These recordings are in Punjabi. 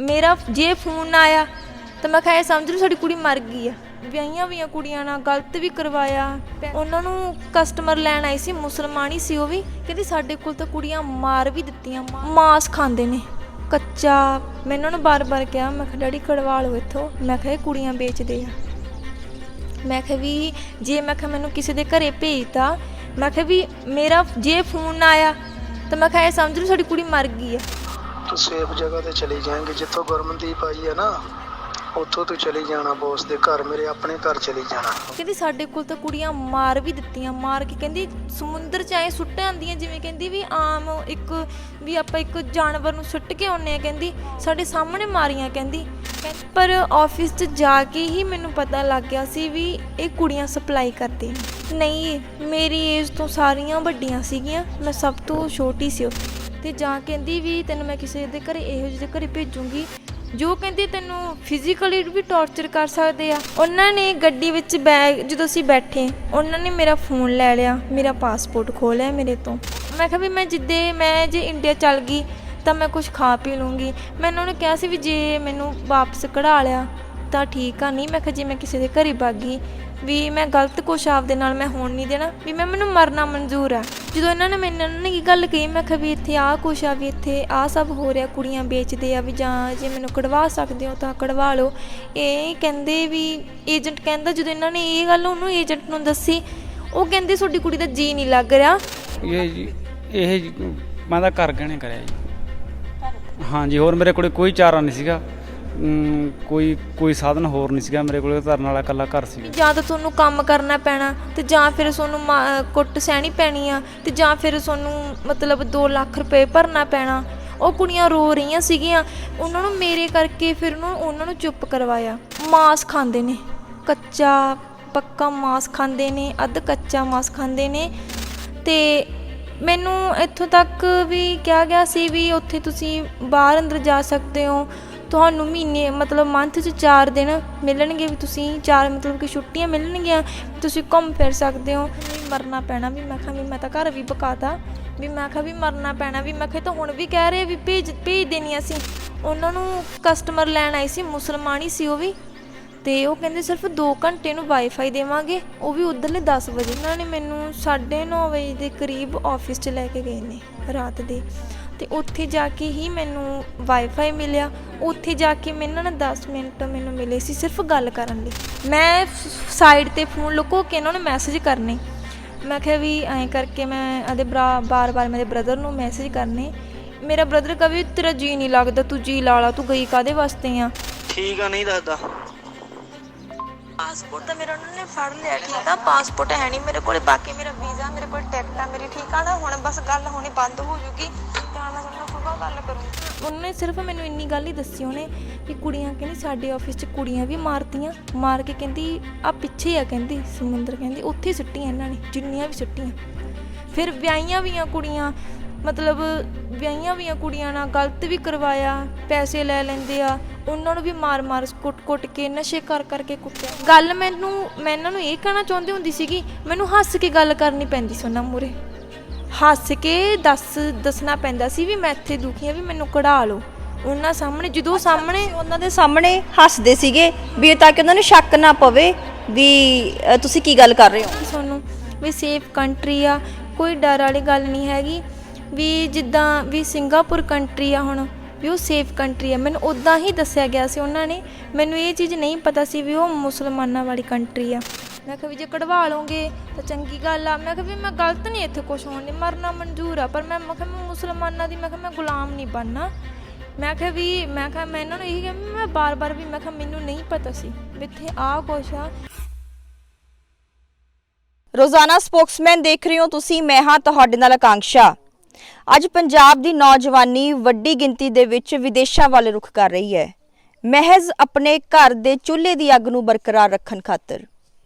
मेरा जे फोन आया तो मैं कहा समझ लो साड़ी कुड़ी मर गई है। ਵਿਆਹੀਆਂ ਵੀਆਂ ਕੁੜੀਆਂ ਨਾਲ ਗਲਤ ਵੀ ਕਰਵਾਇਆ। ਉਹਨਾਂ ਨੂੰ ਕਸਟਮਰ ਲੈਣ ਆਈ ਸੀ, ਮੁਸਲਮਾਨ ਹੀ ਸੀ ਉਹ ਵੀ। ਕਹਿੰਦੀ ਸਾਡੇ ਕੋਲ ਤਾਂ ਕੁੜੀਆਂ ਮਾਰ ਵੀ ਦਿੱਤੀਆਂ, ਮਾਸ ਖਾਂਦੇ ਨੇ ਕੱਚਾ। ਮੈਂ ਇਹਨਾਂ ਨੂੰ ਬਾਰ-ਬਾਰ ਕਿਹਾ, ਮੈਂ ਕਿਹਾ ਡੈਡੀ ਕਢਵਾ ਲਓ ਇੱਥੋਂ। ਮੈਂ ਕਿਹਾ ਇਹ ਕੁੜੀਆਂ ਵੇਚਦੇ ਆ। ਮੈਂ ਕਿਹਾ ਵੀ ਜੇ ਮੈਂ ਕਿਹਾ ਮੈਨੂੰ ਕਿਸੇ ਦੇ ਘਰੇ ਭੇਜਤਾ, ਮੈਂ ਕਿਹਾ ਵੀ ਮੇਰਾ ਜੇ ਫੋਨ ਆਇਆ ਤਾਂ ਮੈਂ ਕਿਹਾ ਇਹ ਸਮਝ ਲਓ ਸਾਡੀ ਕੁੜੀ ਮਰ ਗਈ ਆ। ਤੂੰ ਸੇਫ ਜਗ੍ਹਾ ਤੇ ਚਲੀ ਜਾਏਂਗੇ ਜਿੱਥੋਂ ਗੁਰਮਨਦੀਪ ਆਈ ਹੈ ਨਾ, ਉੱਥੋਂ ਤੂੰ ਚਲੀ ਜਾਣਾ ਬੋਸ ਦੇ ਘਰ, ਮੇਰੇ ਆਪਣੇ ਘਰ ਚਲੀ ਜਾਣਾ। ਕਹਿੰਦੀ ਸਾਡੇ ਕੋਲ ਤਾਂ ਕੁੜੀਆਂ ਮਾਰ ਵੀ ਦਿੱਤੀਆਂ, ਮਾਰ ਕੇ ਕਹਿੰਦੀ ਸਮੁੰਦਰ 'ਚ ਐਂ ਸੁੱਟ ਆਉਂਦੀਆਂ ਜਿਵੇਂ ਕਹਿੰਦੀ ਵੀ ਆਮ ਇੱਕ ਵੀ ਆਪਾਂ ਇੱਕ ਜਾਨਵਰ ਨੂੰ ਸੁੱਟ ਕੇ ਆਉਂਦੇ ਆ। ਕਹਿੰਦੀ ਸਾਡੇ ਸਾਹਮਣੇ ਮਾਰੀਆਂ। ਕਹਿੰਦੀ ਪਰ ਆਫਿਸ 'ਚ ਜਾ ਕੇ ਹੀ ਮੈਨੂੰ ਪਤਾ ਲੱਗ ਗਿਆ ਸੀ ਵੀ ਇਹ ਕੁੜੀਆਂ ਸਪਲਾਈ ਕਰਦੇ ਨੇ। ਨਹੀਂ, ਮੇਰੀ ਏਜ ਤੋਂ ਸਾਰੀਆਂ ਵੱਡੀਆਂ ਸੀਗੀਆਂ, ਮੈਂ ਸਭ ਤੋਂ ਛੋਟੀ ਸੀ ਉੱਥੇ। ਅਤੇ ਜਾ ਕਹਿੰਦੀ ਵੀ ਤੈਨੂੰ ਮੈਂ ਕਿਸੇ ਦੇ ਘਰੇ ਇਹੋ ਜਿਹੇ ਦੇ ਘਰੇ ਭੇਜੂੰਗੀ ਜੋ ਕਹਿੰਦੀ ਤੈਨੂੰ ਫਿਜ਼ੀਕਲੀ ਵੀ ਟੌਰਚਰ ਕਰ ਸਕਦੇ ਆ। ਉਹਨਾਂ ਨੇ ਗੱਡੀ ਵਿੱਚ ਜਦੋਂ ਅਸੀਂ ਬੈਠੇ, ਉਹਨਾਂ ਨੇ ਮੇਰਾ ਫੋਨ ਲੈ ਲਿਆ, ਮੇਰਾ ਪਾਸਪੋਰਟ ਖੋਹ ਲਿਆ ਮੇਰੇ ਤੋਂ। ਮੈਂ ਕਿਹਾ ਵੀ ਮੈਂ ਜੇ ਇੰਡੀਆ ਚੱਲ ਗਈ ਤਾਂ ਮੈਂ ਕੁਛ ਖਾ ਪੀ ਲੂੰਗੀ। ਮੈਂ ਉਹਨਾਂ ਨੂੰ ਕਿਹਾ ਸੀ ਵੀ ਜੇ ਮੈਨੂੰ ਵਾਪਸ ਕਢਾ ਲਿਆ ਤਾਂ ਠੀਕ ਆ, ਨਹੀਂ ਮੈਂ ਕਿਹਾ ਜੇ ਮੈਂ ਕਿਸੇ ਦੇ ਘਰੇ ਵਗ ਗਈ ਵੀ ਮੈਂ ਗਲਤ ਕੁਛ ਆਪਦੇ ਨਾਲ ਮੈਂ ਹੋਣ ਨਹੀਂ ਦੇਣਾ, ਵੀ ਮੈਨੂੰ ਮਰਨਾ ਮਨਜ਼ੂਰ ਆ। ਜਦੋਂ ਇਹਨਾਂ ਨੇ ਕੀ ਗੱਲ ਕਹੀ, ਮੈਂ ਕਿਹਾ ਵੀ ਇੱਥੇ ਆਹ ਕੁਛ ਆ, ਵੀ ਇੱਥੇ ਆਹ ਸਭ ਹੋ ਰਿਹਾ, ਕੁੜੀਆਂ ਵੇਚਦੇ ਆ, ਵੀ ਜਾਂ ਜੇ ਮੈਨੂੰ ਕਢਵਾ ਸਕਦੇ ਹੋ ਤਾਂ ਕਢਵਾ ਲਓ। ਇਹ ਕਹਿੰਦੇ ਵੀ ਏਜੰਟ ਕਹਿੰਦਾ, ਜਦੋਂ ਇਹਨਾਂ ਨੇ ਇਹ ਗੱਲ ਉਹਨੂੰ ਏਜੰਟ ਨੂੰ ਦੱਸੀ, ਉਹ ਕਹਿੰਦੇ ਤੁਹਾਡੀ ਕੁੜੀ ਦਾ ਜੀ ਨਹੀਂ ਲੱਗ ਰਿਹਾ। ਇਹ ਮੈਂ ਤਾਂ ਘਰ ਗਹਿਣੇ ਕਰਿਆ ਜੀ। ਹਾਂਜੀ, ਹੋਰ ਮੇਰੇ ਕੋਲ ਕੋਈ ਚਾਰਾ ਨਹੀਂ ਸੀਗਾ, ਕੋਈ ਸਾਧਨ ਹੋਰ ਨਹੀਂ ਸੀਗਾ ਮੇਰੇ ਕੋਲ, ਧਰਨ ਵਾਲਾ ਇਕੱਲਾ ਘਰ ਸੀ। ਜਾਂ ਤਾਂ ਤੁਹਾਨੂੰ ਕੰਮ ਕਰਨਾ ਪੈਣਾ ਅਤੇ ਜਾਂ ਫਿਰ ਤੁਹਾਨੂੰ ਕੁੱਟ ਸਹਿਣੀ ਪੈਣੀ ਆ, ਅਤੇ ਜਾਂ ਫਿਰ ਤੁਹਾਨੂੰ ਮਤਲਬ 2 ਲੱਖ ਰੁਪਏ ਭਰਨਾ ਪੈਣਾ। ਉਹ ਕੁੜੀਆਂ ਰੋ ਰਹੀਆਂ ਸੀਗੀਆਂ, ਉਹਨਾਂ ਨੂੰ ਮੇਰੇ ਕਰਕੇ ਫਿਰ ਉਹਨਾਂ ਨੂੰ ਚੁੱਪ ਕਰਵਾਇਆ। ਮਾਸ ਖਾਂਦੇ ਨੇ ਕੱਚਾ, ਪੱਕਾ ਮਾਸ ਖਾਂਦੇ ਨੇ, ਅੱਧ ਕੱਚਾ ਮਾਸ ਖਾਂਦੇ ਨੇ। ਅਤੇ ਮੈਨੂੰ ਇੱਥੋਂ ਤੱਕ ਵੀ ਕਿਹਾ ਗਿਆ ਸੀ ਵੀ ਉੱਥੇ ਤੁਸੀਂ ਬਾਹਰ ਅੰਦਰ ਜਾ ਸਕਦੇ ਹੋ, ਤੁਹਾਨੂੰ ਮਹੀਨੇ ਮਤਲਬ ਮੰਥ 'ਚ 4 ਦਿਨ ਮਿਲਣਗੇ, ਵੀ ਤੁਸੀਂ 4 ਮਤਲਬ ਕਿ ਛੁੱਟੀਆਂ ਮਿਲਣਗੀਆਂ, ਤੁਸੀਂ ਘੁੰਮ ਫਿਰ ਸਕਦੇ ਹੋ। ਮਰਨਾ ਪੈਣਾ ਵੀ ਮੈਂ ਕਿਹਾ ਵੀ ਮੈਂ ਤਾਂ ਘਰ ਵੀ ਪਕਾਤਾ, ਵੀ ਮੈਂ ਕਿਹਾ ਵੀ ਮਰਨਾ ਪੈਣਾ, ਵੀ ਮੈਂ ਕਿਹਾ ਤਾਂ ਹੁਣ ਵੀ ਕਹਿ ਰਹੇ ਵੀ ਭੇਜ ਦੇਣੀ ਅਸੀਂ। ਉਹਨਾਂ ਨੂੰ ਕਸਟਮਰ ਲੈਣ ਆਈ ਸੀ, ਮੁਸਲਮਾਨ ਹੀ ਸੀ ਉਹ ਵੀ। ਅਤੇ ਉਹ ਕਹਿੰਦੇ ਸਿਰਫ 2 ਘੰਟੇ ਨੂੰ ਵਾਈਫਾਈ ਦੇਵਾਂਗੇ, ਉਹ ਵੀ ਉੱਧਰਲੇ 10 ਵਜੇ। ਉਹਨਾਂ ਨੇ ਮੈਨੂੰ 9:30 ਵਜੇ ਦੇ ਕਰੀਬ ਆਫਿਸ 'ਚ ਲੈ ਕੇ ਗਏ ਨੇ ਰਾਤ ਦੇ, ਅਤੇ ਉੱਥੇ ਜਾ ਕੇ ਹੀ ਮੈਨੂੰ ਵਾਈਫਾਈ ਮਿਲਿਆ। ਉੱਥੇ ਜਾ ਕੇ ਇਹਨਾਂ ਨੇ 10 ਮਿੰਟ ਮੈਨੂੰ ਮਿਲੇ ਸੀ ਸਿਰਫ ਗੱਲ ਕਰਨ ਲਈ। ਮੈਂ ਸਾਈਡ 'ਤੇ ਫੋਨ ਲੁਕੋ ਕੇ ਇਹਨਾਂ ਨੂੰ ਮੈਸੇਜ ਕਰਨੇ। ਮੈਂ ਕਿਹਾ ਵੀ ਐਂ ਕਰਕੇ ਮੈਂ ਆਪਦੇ ਬਾਰ-ਬਾਰ ਮੇਰੇ ਬ੍ਰਦਰ ਨੂੰ ਮੈਸੇਜ ਕਰਨੇ। ਮੇਰਾ ਬ੍ਰਦਰ ਕਹੇ ਤੇਰਾ ਜੀ ਨਹੀਂ ਲੱਗਦਾ, ਤੂੰ ਜੀ ਲਾ ਲਾ, ਤੂੰ ਗਈ ਕਾਹਦੇ ਵਾਸਤੇ ਆ। ਠੀਕ ਆ, ਨਹੀਂ ਦੱਸਦਾ। ਪਾਸਪੋਰਟ ਤਾਂ ਮੇਰਾ ਉਹਨਾਂ ਨੇ ਫੜ ਲਿਆ, ਠੀਕ ਆ, ਪਾਸਪੋਰਟ ਹੈ ਨਹੀਂ ਮੇਰੇ ਕੋਲ, ਬਾਕੀ ਮੇਰਾ ਵੀਜ਼ਾ, ਮੇਰੇ ਕੋਲ ਟਿਕਟ ਆ ਮੇਰੀ, ਠੀਕ ਆ ਨਾ। ਹੁਣ ਬਸ ਗੱਲ ਹੋਣੀ ਬੰਦ ਹੋ ਜੂਗੀ, ਤਾਂ ਮੈਂ ਸੁਬਾਹ ਗੱਲ ਕਰੂੰਗੀ। ਉਹਨੇ ਸਿਰਫ ਮੈਨੂੰ ਇੰਨੀ ਗੱਲ ਹੀ ਦੱਸੀ ਉਹਨੇ ਵੀ ਕੁੜੀਆਂ, ਕਹਿੰਦੀ ਸਾਡੇ ਆਫਿਸ 'ਚ ਕੁੜੀਆਂ ਵੀ ਮਾਰਤੀਆਂ, ਮਾਰ ਕੇ ਕਹਿੰਦੀ ਆਹ ਪਿੱਛੇ ਆ, ਕਹਿੰਦੀ ਸਮੁੰਦਰ, ਕਹਿੰਦੀ ਉੱਥੇ ਸੁੱਟੀਆਂ ਇਹਨਾਂ ਨੇ ਜਿੰਨੀਆਂ ਵੀ ਸੁੱਟੀਆਂ। ਫਿਰ ਵਿਆਹੀਆਂ ਵੀਆਂ ਕੁੜੀਆਂ, ਮਤਲਬ ਵਿਆਹੀਆਂ ਵੀਆਂ ਕੁੜੀਆਂ ਨਾਲ ਗਲਤ ਵੀ ਕਰਵਾਇਆ, ਪੈਸੇ ਲੈ ਲੈਂਦੇ ਆ, ਉਹਨਾਂ ਨੂੰ ਵੀ ਮਾਰ ਕੁੱਟ ਕੇ ਨਸ਼ੇ ਕਰਕੇ ਕੁੱਟਿਆ। ਗੱਲ ਮੈਂ ਇਹਨਾਂ ਨੂੰ ਇਹ ਕਹਿਣਾ ਚਾਹੁੰਦੀ ਹੁੰਦੀ ਸੀਗੀ, ਮੈਨੂੰ ਹੱਸ ਕੇ ਗੱਲ ਕਰਨੀ ਪੈਂਦੀ ਸੀ ਉਹਨਾਂ ਮੂਹਰੇ, ਹੱਸ ਕੇ ਦੱਸਣਾ ਪੈਂਦਾ ਸੀ ਵੀ ਮੈਂ ਇੱਥੇ ਦੁਖੀ ਹਾਂ, ਵੀ ਮੈਨੂੰ ਕਢਾ ਲਓ ਉਹਨਾਂ ਸਾਹਮਣੇ। ਜਦੋਂ ਉਹਨਾਂ ਦੇ ਸਾਹਮਣੇ ਹੱਸਦੇ ਸੀਗੇ ਵੀ ਤਾਂ ਕਿ ਉਹਨਾਂ ਨੂੰ ਸ਼ੱਕ ਨਾ ਪਵੇ ਵੀ ਤੁਸੀਂ ਕੀ ਗੱਲ ਕਰ ਰਹੇ ਹੋ। ਤੁਹਾਨੂੰ ਵੀ ਸੇਫ ਕੰਟਰੀ ਆ, ਕੋਈ ਡਰ ਵਾਲੀ ਗੱਲ ਨਹੀਂ ਹੈਗੀ। ਵੀ ਜਿੱਦਾਂ ਵੀ ਸਿੰਗਾਪੁਰ ਕੰਟਰੀ ਆ ਹੁਣ, ਵੀ ਉਹ ਸੇਫ ਕੰਟਰੀ ਆ, ਮੈਨੂੰ ਉੱਦਾਂ ਹੀ ਦੱਸਿਆ ਗਿਆ ਸੀ ਉਹਨਾਂ ਨੇ। ਮੈਨੂੰ ਇਹ ਚੀਜ਼ ਨਹੀਂ ਪਤਾ ਸੀ ਵੀ ਉਹ ਮੁਸਲਮਾਨਾਂ ਵਾਲੀ ਕੰਟਰੀ ਆ। ਮੈਂ ਕਿਹਾ ਵੀ ਜੇ ਕਢਵਾ ਲਓਗੇ ਤਾਂ ਚੰਗੀ ਗੱਲ ਆ। ਮੈਂ ਕਿਹਾ ਵੀ ਮੈਂ ਗਲਤ ਨਹੀਂ, ਇੱਥੇ ਕੁਛ ਹੋਣ ਨਹੀਂ, ਮਰਨਾ ਮਨਜ਼ੂਰ ਆ, ਪਰ ਮੈਂ ਕਿਹਾ ਮੈਂ ਮੁਸਲਮਾਨਾਂ ਦੀ ਮੈਂ ਗੁਲਾਮ ਨਹੀਂ ਬਣਨਾ। ਮੈਂ ਕਿਹਾ ਮੈਂ ਇਹਨਾਂ ਨੂੰ ਇਹੀ ਕਿਹਾ, ਮੈਂ ਬਾਰ-ਬਾਰ ਵੀ ਮੈਂ ਕਿਹਾ ਮੈਨੂੰ ਨਹੀਂ ਪਤਾ ਸੀ ਵੀ ਇੱਥੇ ਆਹ ਕੁਛ ਆ। ਰੋਜ਼ਾਨਾ ਸਪੋਕਸਮੈਨ ਦੇਖ ਰਹੇ ਹੋ ਤੁਸੀਂ, ਮੈਂ ਹਾਂ ਤੁਹਾਡੇ ਨਾਲ ਆਕਾਂक्षा। ਅੱਜ ਪੰਜਾਬ ਦੀ ਨੌਜਵਾਨੀ ਵੱਡੀ ਗਿਣਤੀ ਦੇ ਵਿੱਚ ਵਿਦੇਸ਼ਾਂ ਵੱਲ ਰੁਖ ਕਰ ਰਹੀ ਹੈ, ਮਹਿਜ਼ ਆਪਣੇ ਘਰ ਦੇ ਚੁੱਲ੍ਹੇ ਦੀ ਅੱਗ ਨੂੰ ਬਰਕਰਾਰ ਰੱਖਣ ਖਾਤਰ।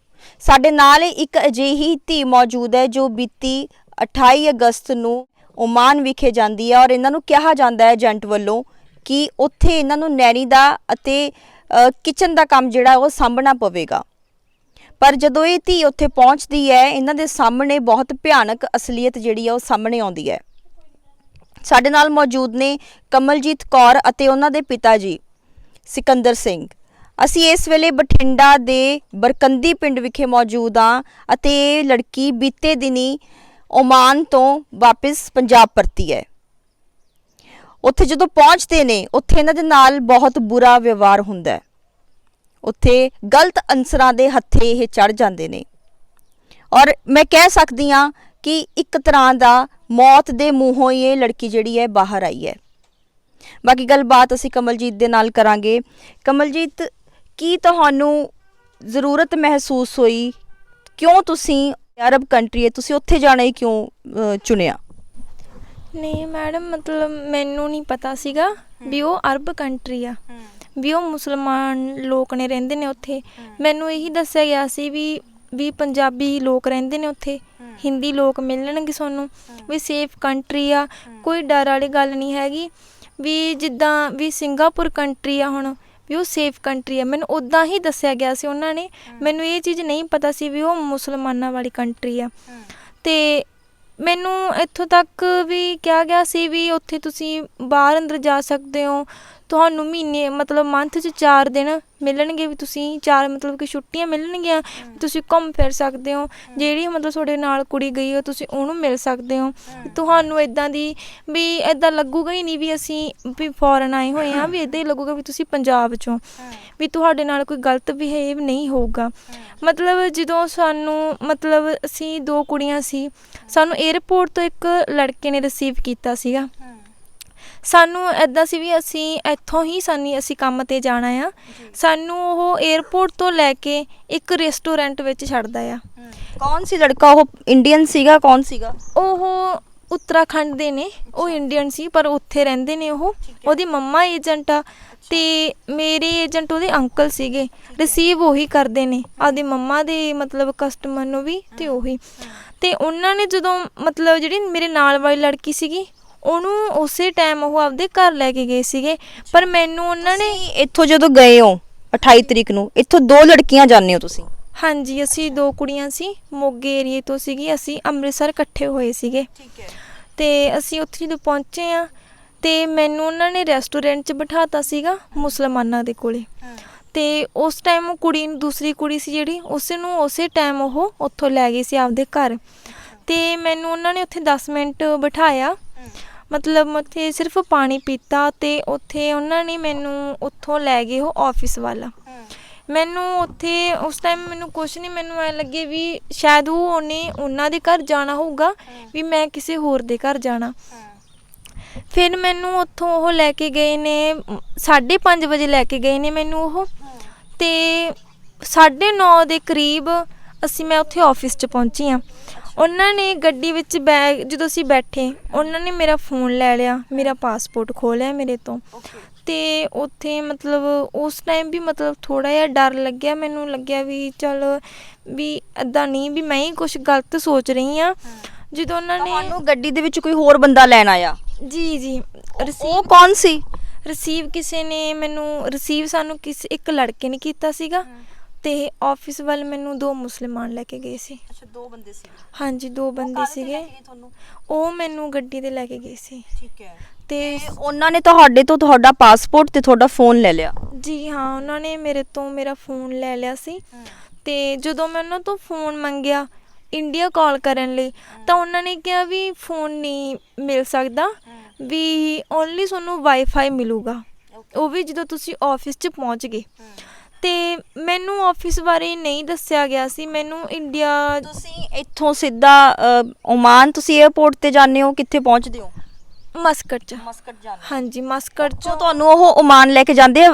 ਸਾਡੇ ਨਾਲ ਇੱਕ ਅਜਿਹੀ ਧੀ ਮੌਜੂਦ ਹੈ ਜੋ ਬੀਤੀ 28 ਅਗਸਤ ਨੂੰ ਓਮਾਨ ਵਿਖੇ ਜਾਂਦੀ ਹੈ, ਔਰ ਇਹਨਾਂ ਨੂੰ ਕਿਹਾ ਜਾਂਦਾ ਹੈ ਏਜੰਟ ਵੱਲੋਂ ਕਿ ਉੱਥੇ ਇਹਨਾਂ ਨੂੰ ਨੈਣੀ ਦਾ ਅਤੇ ਕਿਚਨ ਦਾ ਕੰਮ ਜਿਹੜਾ ਉਹ ਸਾਂਭਣਾ ਪਵੇਗਾ। ਪਰ ਜਦੋਂ ਇਹ ਧੀ ਉੱਥੇ ਪਹੁੰਚਦੀ ਹੈ, ਇਹਨਾਂ ਦੇ ਸਾਹਮਣੇ ਬਹੁਤ ਭਿਆਨਕ ਅਸਲੀਅਤ ਜਿਹੜੀ ਆ ਉਹ ਸਾਹਮਣੇ ਆਉਂਦੀ ਹੈ। ਸਾਡੇ ਨਾਲ ਮੌਜੂਦ ਨੇ ਕਮਲਜੀਤ ਕੌਰ ਅਤੇ ਉਹਨਾਂ ਦੇ ਪਿਤਾ ਜੀ ਸਿਕੰਦਰ ਸਿੰਘ। ਅਸੀਂ ਇਸ ਵੇਲੇ ਬਠਿੰਡਾ ਦੇ ਬਰਕੰਦੀ ਪਿੰਡ ਵਿਖੇ ਮੌਜੂਦ ਹਾਂ ਅਤੇ ਇਹ ਲੜਕੀ ਬੀਤੇ ਦਿਨੀ ਓਮਾਨ ਤੋਂ ਵਾਪਸ ਪੰਜਾਬ ਪਰਤੀ ਹੈ। ਉੱਥੇ ਜਦੋਂ ਪਹੁੰਚਦੇ ਨੇ ਉੱਥੇ ਇਹਨਾਂ ਦੇ ਨਾਲ ਬਹੁਤ ਬੁਰਾ ਵਿਵਹਾਰ ਹੁੰਦਾ ਹੈ। ਉੱਥੇ ਗਲਤ ਅਨਸਰਾਂ ਦੇ ਹੱਥੇ ਇਹ ਚੜ ਜਾਂਦੇ ਨੇ ਔਰ ਮੈਂ ਕਹਿ ਸਕਦੀ ਹਾਂ ਕਿ ਇੱਕ ਤਰ੍ਹਾਂ ਦਾ ਮੌਤ ਦੇ ਮੂੰਹੋਂ ਹੀ ਇਹ ਲੜਕੀ ਜਿਹੜੀ ਹੈ ਬਾਹਰ ਆਈ ਹੈ। ਬਾਕੀ ਗੱਲਬਾਤ ਅਸੀਂ ਕਮਲਜੀਤ ਦੇ ਨਾਲ ਕਰਾਂਗੇ। ਕਮਲਜੀਤ, ਕੀ ਤੁਹਾਨੂੰ ਜ਼ਰੂਰਤ ਮਹਿਸੂਸ ਹੋਈ, ਕਿਉਂ ਤੁਸੀਂ ਅਰਬ ਕੰਟਰੀ ਹੈ, ਤੁਸੀਂ ਉੱਥੇ ਜਾਣਾ ਹੀ ਕਿਉਂ ਚੁਣਿਆ? ਨਹੀਂ ਮੈਡਮ, ਮਤਲਬ ਮੈਨੂੰ ਨਹੀਂ ਪਤਾ ਸੀਗਾ ਵੀ ਉਹ ਅਰਬ ਕੰਟਰੀ ਆ, ਵੀ ਉਹ ਮੁਸਲਮਾਨ ਲੋਕ ਨੇ ਰਹਿੰਦੇ ਨੇ ਉੱਥੇ। ਮੈਨੂੰ ਇਹੀ ਦੱਸਿਆ ਗਿਆ ਸੀ ਵੀ ਪੰਜਾਬੀ ਲੋਕ ਰਹਿੰਦੇ ਨੇ ਉੱਥੇ, ਹਿੰਦੀ ਲੋਕ ਮਿਲਣਗੇ ਤੁਹਾਨੂੰ, ਵੀ ਸੇਫ ਕੰਟਰੀ ਆ, ਕੋਈ ਡਰ ਵਾਲੀ ਗੱਲ ਨਹੀਂ ਹੈਗੀ। ਵੀ ਜਿੱਦਾਂ ਵੀ ਸਿੰਗਾਪੁਰ ਕੰਟਰੀ ਆ ਹੁਣ, ਵੀ ਉਹ ਸੇਫ ਕੰਟਰੀ ਆ, ਮੈਨੂੰ ਉੱਦਾਂ ਹੀ ਦੱਸਿਆ ਗਿਆ ਸੀ ਉਹਨਾਂ ਨੇ। ਮੈਨੂੰ ਇਹ ਚੀਜ਼ ਨਹੀਂ ਪਤਾ ਸੀ ਵੀ ਉਹ ਮੁਸਲਮਾਨਾਂ ਵਾਲੀ ਕੰਟਰੀ ਆ। ਅਤੇ ਮੈਨੂੰ ਇੱਥੋਂ ਤੱਕ ਵੀ ਕਿਹਾ ਗਿਆ ਸੀ ਵੀ ਉੱਥੇ ਤੁਸੀਂ ਬਾਹਰ ਅੰਦਰ ਜਾ ਸਕਦੇ ਹੋ, ਤੁਹਾਨੂੰ ਮਹੀਨੇ ਮਤਲਬ ਮੰਥ 'ਚ 4 ਦਿਨ ਮਿਲਣਗੇ, ਵੀ ਤੁਸੀਂ 4 ਮਤਲਬ ਕਿ ਛੁੱਟੀਆਂ ਮਿਲਣਗੀਆਂ, ਤੁਸੀਂ ਘੁੰਮ ਫਿਰ ਸਕਦੇ ਹੋ। ਜਿਹੜੀ ਮਤਲਬ ਤੁਹਾਡੇ ਨਾਲ ਕੁੜੀ ਗਈ ਹੋ ਤੁਸੀਂ ਉਹਨੂੰ ਮਿਲ ਸਕਦੇ ਹੋ। ਤੁਹਾਨੂੰ ਇੱਦਾਂ ਦੀ ਵੀ ਇੱਦਾਂ ਲੱਗੂਗਾ ਹੀ ਨਹੀਂ ਵੀ ਅਸੀਂ ਵੀ ਫੋਰਨ ਆਏ ਹੋਏ ਹਾਂ, ਵੀ ਇੱਦਾਂ ਹੀ ਲੱਗੂਗਾ ਵੀ ਤੁਸੀਂ ਪੰਜਾਬ 'ਚੋਂ, ਵੀ ਤੁਹਾਡੇ ਨਾਲ ਕੋਈ ਗਲਤ ਬਿਹੇਵ ਨਹੀਂ ਹੋਊਗਾ। ਮਤਲਬ ਜਦੋਂ ਸਾਨੂੰ ਮਤਲਬ ਅਸੀਂ 2 ਕੁੜੀਆਂ ਸੀ, ਸਾਨੂੰ ਏਅਰਪੋਰਟ ਤੋਂ ਇੱਕ ਲੜਕੇ ਨੇ ਰਿਸੀਵ ਕੀਤਾ ਸੀਗਾ। ਸਾਨੂੰ ਇੱਦਾਂ ਸੀ ਵੀ ਅਸੀਂ ਇੱਥੋਂ ਹੀ ਅਸੀਂ ਕੰਮ 'ਤੇ ਜਾਣਾ ਆ। ਸਾਨੂੰ ਉਹ ਏਅਰਪੋਰਟ ਤੋਂ ਲੈ ਕੇ ਇੱਕ ਰੈਸਟੋਰੈਂਟ ਵਿੱਚ ਛੱਡਦਾ ਆ। ਕੌਣ ਸੀ ਲੜਕਾ? ਉਹ ਇੰਡੀਅਨ ਸੀਗਾ? ਕੌਣ ਸੀਗਾ ਉਹ? ਉੱਤਰਾਖੰਡ ਦੇ ਨੇ ਉਹ, ਇੰਡੀਅਨ ਸੀ ਪਰ ਉੱਥੇ ਰਹਿੰਦੇ ਨੇ ਉਹ। ਉਹਦੀ ਮੰਮਾ ਏਜੰਟ ਆ ਅਤੇ ਮੇਰੇ ਏਜੰਟ ਉਹਦੇ ਅੰਕਲ ਸੀਗੇ। ਰਿਸੀਵ ਉਹੀ ਕਰਦੇ ਨੇ ਆਪਦੀ ਮੰਮਾ ਦੇ ਮਤਲਬ ਕਸਟਮਰ ਨੂੰ ਵੀ, ਅਤੇ ਉਹੀ। ਅਤੇ ਉਹਨਾਂ ਨੇ ਜਦੋਂ ਮਤਲਬ ਜਿਹੜੀ ਮੇਰੇ ਨਾਲ ਵਾਲੀ ਲੜਕੀ ਸੀਗੀ ਉਹਨੂੰ ਉਸੇ ਟਾਈਮ ਉਹ ਆਪਦੇ ਘਰ ਲੈ ਕੇ ਗਏ ਸੀਗੇ। ਪਰ ਮੈਨੂੰ ਉਹਨਾਂ ਨੇ ਇੱਥੋਂ ਜਦੋਂ ਗਏ ਹੋ 28 ਤਰੀਕ ਨੂੰ, ਇੱਥੋਂ 2 ਲੜਕੀਆਂ ਜਾਂਦੇ ਹੋ ਤੁਸੀਂ? ਹਾਂਜੀ, ਅਸੀਂ 2 ਕੁੜੀਆਂ ਸੀ, ਮੋਗੇ ਏਰੀਏ ਤੋਂ ਸੀਗੀ, ਅਸੀਂ ਅੰਮ੍ਰਿਤਸਰ ਇਕੱਠੇ ਹੋਏ ਸੀਗੇ। ਠੀਕ ਹੈ। ਅਤੇ ਅਸੀਂ ਉੱਥੇ ਜਦੋਂ ਪਹੁੰਚੇ ਹਾਂ ਅਤੇ ਮੈਨੂੰ ਉਹਨਾਂ ਨੇ ਰੈਸਟੋਰੈਂਟ 'ਚ ਬਿਠਾਤਾ ਸੀਗਾ ਮੁਸਲਮਾਨਾਂ ਦੇ ਕੋਲੇ। ਅਤੇ ਉਸ ਟਾਈਮ ਉਹ ਕੁੜੀ ਨੂੰ, ਦੂਸਰੀ ਕੁੜੀ ਸੀ ਜਿਹੜੀ, ਉਸੇ ਟਾਈਮ ਉਹ ਉੱਥੋਂ ਲੈ ਗਏ ਸੀ ਆਪਦੇ ਘਰ। ਅਤੇ ਮੈਨੂੰ ਉਹਨਾਂ ਨੇ ਉੱਥੇ 10 ਮਿੰਟ ਬਿਠਾਇਆ, ਮਤਲਬ ਉੱਥੇ ਸਿਰਫ ਪਾਣੀ ਪੀਤਾ, ਅਤੇ ਉੱਥੇ ਉਹਨਾਂ ਨੇ ਮੈਨੂੰ ਉੱਥੋਂ ਲੈ ਗਏ ਉਹ ਆਫਿਸ ਵੱਲ। ਮੈਨੂੰ ਉੱਥੇ ਉਸ ਟਾਈਮ ਮੈਨੂੰ ਕੁਛ ਨਹੀਂ, ਮੈਨੂੰ ਐਂ ਲੱਗੇ ਵੀ ਸ਼ਾਇਦ ਉਹਨੇ ਉਹਨਾਂ ਦੇ ਘਰ ਜਾਣਾ ਹੋਊਗਾ, ਵੀ ਮੈਂ ਕਿਸੇ ਹੋਰ ਦੇ ਘਰ ਜਾਣਾ। ਫਿਰ ਮੈਨੂੰ ਉੱਥੋਂ ਉਹ ਲੈ ਕੇ ਗਏ ਨੇ 5:30 ਵਜੇ ਲੈ ਕੇ ਗਏ ਨੇ ਮੈਨੂੰ ਉਹ, ਅਤੇ 9:30 ਦੇ ਕਰੀਬ ਮੈਂ ਉੱਥੇ ਆਫਿਸ 'ਚ ਪਹੁੰਚੀ ਹਾਂ। ਉਹਨਾਂ ਨੇ ਗੱਡੀ ਵਿੱਚ ਜਦੋਂ ਅਸੀਂ ਬੈਠੇ, ਉਹਨਾਂ ਨੇ ਮੇਰਾ ਫ਼ੋਨ ਲੈ ਲਿਆ, ਮੇਰਾ ਪਾਸਪੋਰਟ ਖੋਹ ਲਿਆ ਮੇਰੇ ਤੋਂ। ਅਤੇ ਉੱਥੇ ਮਤਲਬ ਉਸ ਟਾਈਮ ਵੀ ਮਤਲਬ ਥੋੜ੍ਹਾ ਜਿਹਾ ਡਰ ਲੱਗਿਆ, ਮੈਨੂੰ ਲੱਗਿਆ ਵੀ ਚੱਲ ਵੀ ਇੱਦਾਂ ਨਹੀਂ ਵੀ ਮੈਂ ਹੀ ਕੁਛ ਗਲਤ ਸੋਚ ਰਹੀ ਹਾਂ। ਜਦੋਂ ਉਹਨਾਂ ਨੇ ਤੁਹਾਨੂੰ ਗੱਡੀ ਦੇ ਵਿੱਚ ਕੋਈ ਹੋਰ ਬੰਦਾ ਲੈਣ ਆਇਆ? ਜੀ ਉਹ ਕੌਣ ਸੀ? ਕਿਸੇ ਨੇ ਮੈਨੂੰ ਸਾਨੂੰ ਇੱਕ ਲੜਕੇ ਨੇ ਕੀਤਾ ਸੀਗਾ, ਅਤੇ ਆਫਿਸ ਵੱਲ ਮੈਨੂੰ 2 ਮੁਸਲਮਾਨ ਲੈ ਕੇ ਗਏ ਸੀ। ਅੱਛਾ, 2 ਬੰਦੇ ਸੀ? ਹਾਂਜੀ, 2 ਬੰਦੇ ਸੀਗੇ। ਉਹ ਮੈਨੂੰ ਗੱਡੀ 'ਤੇ ਲੈ ਕੇ ਗਏ ਸੀ। ਠੀਕ ਹੈ। ਅਤੇ ਉਹਨਾਂ ਨੇ ਤੁਹਾਡੇ ਤੋਂ ਤੁਹਾਡਾ ਪਾਸਪੋਰਟ ਤੇ ਤੁਹਾਡਾ ਫ਼ੋਨ ਲੈ ਲਿਆ? ਜੀ ਹਾਂ, ਉਹਨਾਂ ਨੇ ਮੇਰੇ ਤੋਂ ਮੇਰਾ ਫ਼ੋਨ ਲੈ ਲਿਆ ਸੀ। ਅਤੇ ਜਦੋਂ ਮੈਂ ਉਹਨਾਂ ਤੋਂ ਫ਼ੋਨ ਮੰਗਿਆ ਇੰਡੀਆ ਕਾਲ ਕਰਨ ਲਈ, ਤਾਂ ਉਹਨਾਂ ਨੇ ਕਿਹਾ ਵੀ ਫ਼ੋਨ ਨਹੀਂ ਮਿਲ ਸਕਦਾ, ਵੀ ਓਨਲੀ ਤੁਹਾਨੂੰ ਵਾਈਫਾਈ ਮਿਲੂਗਾ, ਉਹ ਵੀ ਜਦੋਂ ਤੁਸੀਂ ਆਫਿਸ 'ਚ ਪਹੁੰਚ ਗਏ। ਅਤੇ ਮੈਨੂੰ ਆਫਿਸ ਬਾਰੇ ਨਹੀਂ ਦੱਸਿਆ ਗਿਆ ਸੀ। ਮੈਨੂੰ ਇੰਡੀਆ, ਤੁਸੀਂ ਇੱਥੋਂ ਸਿੱਧਾ ਓਮਾਨ ਤੁਸੀਂ ਏਅਰਪੋਰਟ 'ਤੇ ਜਾਂਦੇ ਹੋ, ਕਿੱਥੇ ਪਹੁੰਚਦੇ ਹੋ? ਮਸਕਟ 'ਚ। ਮਸਕਟ ਜਾਂਦੇ? ਹਾਂਜੀ, ਮਸਕਟ 'ਚੋਂ ਤੁਹਾਨੂੰ ਉਹ ਓਮਾਨ ਲੈ ਕੇ ਜਾਂਦੇ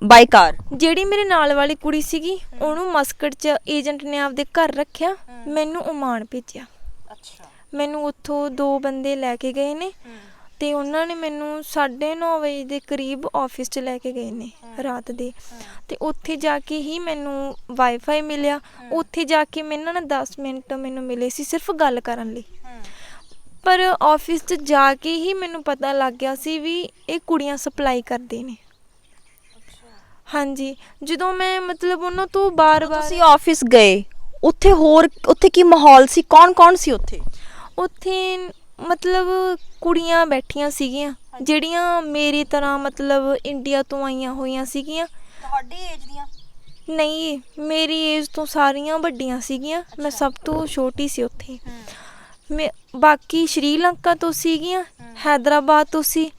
ਬਾਈ ਕਾਰ? ਜਿਹੜੀ ਮੇਰੇ ਨਾਲ ਵਾਲੀ ਕੁੜੀ ਸੀਗੀ ਉਹਨੂੰ ਮਸਕਟ 'ਚ ਏਜੰਟ ਨੇ ਆਪਦੇ ਘਰ ਰੱਖਿਆ, ਮੈਨੂੰ ਓਮਾਨ ਭੇਜਿਆ। ਅੱਛਾ। ਮੈਨੂੰ ਉੱਥੋਂ 2 ਬੰਦੇ ਲੈ ਕੇ ਗਏ ਨੇ, ਅਤੇ ਉਹਨਾਂ ਨੇ ਮੈਨੂੰ 9:30 ਵਜੇ ਦੇ ਕਰੀਬ ਆਫਿਸ 'ਚ ਲੈ ਕੇ ਗਏ ਨੇ ਰਾਤ ਦੇ। ਅਤੇ ਉੱਥੇ ਜਾ ਕੇ ਹੀ ਮੈਨੂੰ ਵਾਈਫਾਈ ਮਿਲਿਆ। ਉੱਥੇ ਜਾ ਕੇ ਇਹਨਾਂ ਨੇ 10 ਮਿੰਟ ਮੈਨੂੰ ਮਿਲੇ ਸੀ ਸਿਰਫ ਗੱਲ ਕਰਨ ਲਈ। ਪਰ ਆਫਿਸ 'ਚ ਜਾ ਕੇ ਹੀ ਮੈਨੂੰ ਪਤਾ ਲੱਗ ਗਿਆ ਸੀ ਵੀ ਇਹ ਕੁੜੀਆਂ ਸਪਲਾਈ ਕਰਦੇ ਨੇ। ਹਾਂਜੀ, ਜਦੋਂ ਮੈਂ ਮਤਲਬ ਉਹਨਾਂ ਤੋਂ ਬਾਰ-ਬਾਰ ਤੁਸੀਂ ਆਫਿਸ ਗਏ, ਉੱਥੇ ਕੀ ਮਾਹੌਲ ਸੀ? ਕੌਣ ਸੀ ਉੱਥੇ? ਉੱਥੇ ਮਤਲਬ ਕੁੜੀਆਂ ਬੈਠੀਆਂ ਸੀਗੀਆਂ ਜਿਹੜੀਆਂ ਮੇਰੀ ਤਰ੍ਹਾਂ ਮਤਲਬ ਇੰਡੀਆ ਤੋਂ ਆਈਆਂ ਹੋਈਆਂ ਸੀਗੀਆਂ। ਤੁਹਾਡੀ ਏਜ ਦੀਆਂ? ਨਹੀਂ, ਮੇਰੀ ਏਜ ਤੋਂ ਸਾਰੀਆਂ ਵੱਡੀਆਂ ਸੀਗੀਆਂ, ਮੈਂ ਸਭ ਤੋਂ ਛੋਟੀ ਸੀ ਉੱਥੇ। ਮੈਂ ਬਾਕੀ ਸ਼੍ਰੀਲੰਕਾ ਤੋਂ ਸੀਗੀਆਂ, ਹੈਦਰਾਬਾਦ ਤੋਂ ਸੀ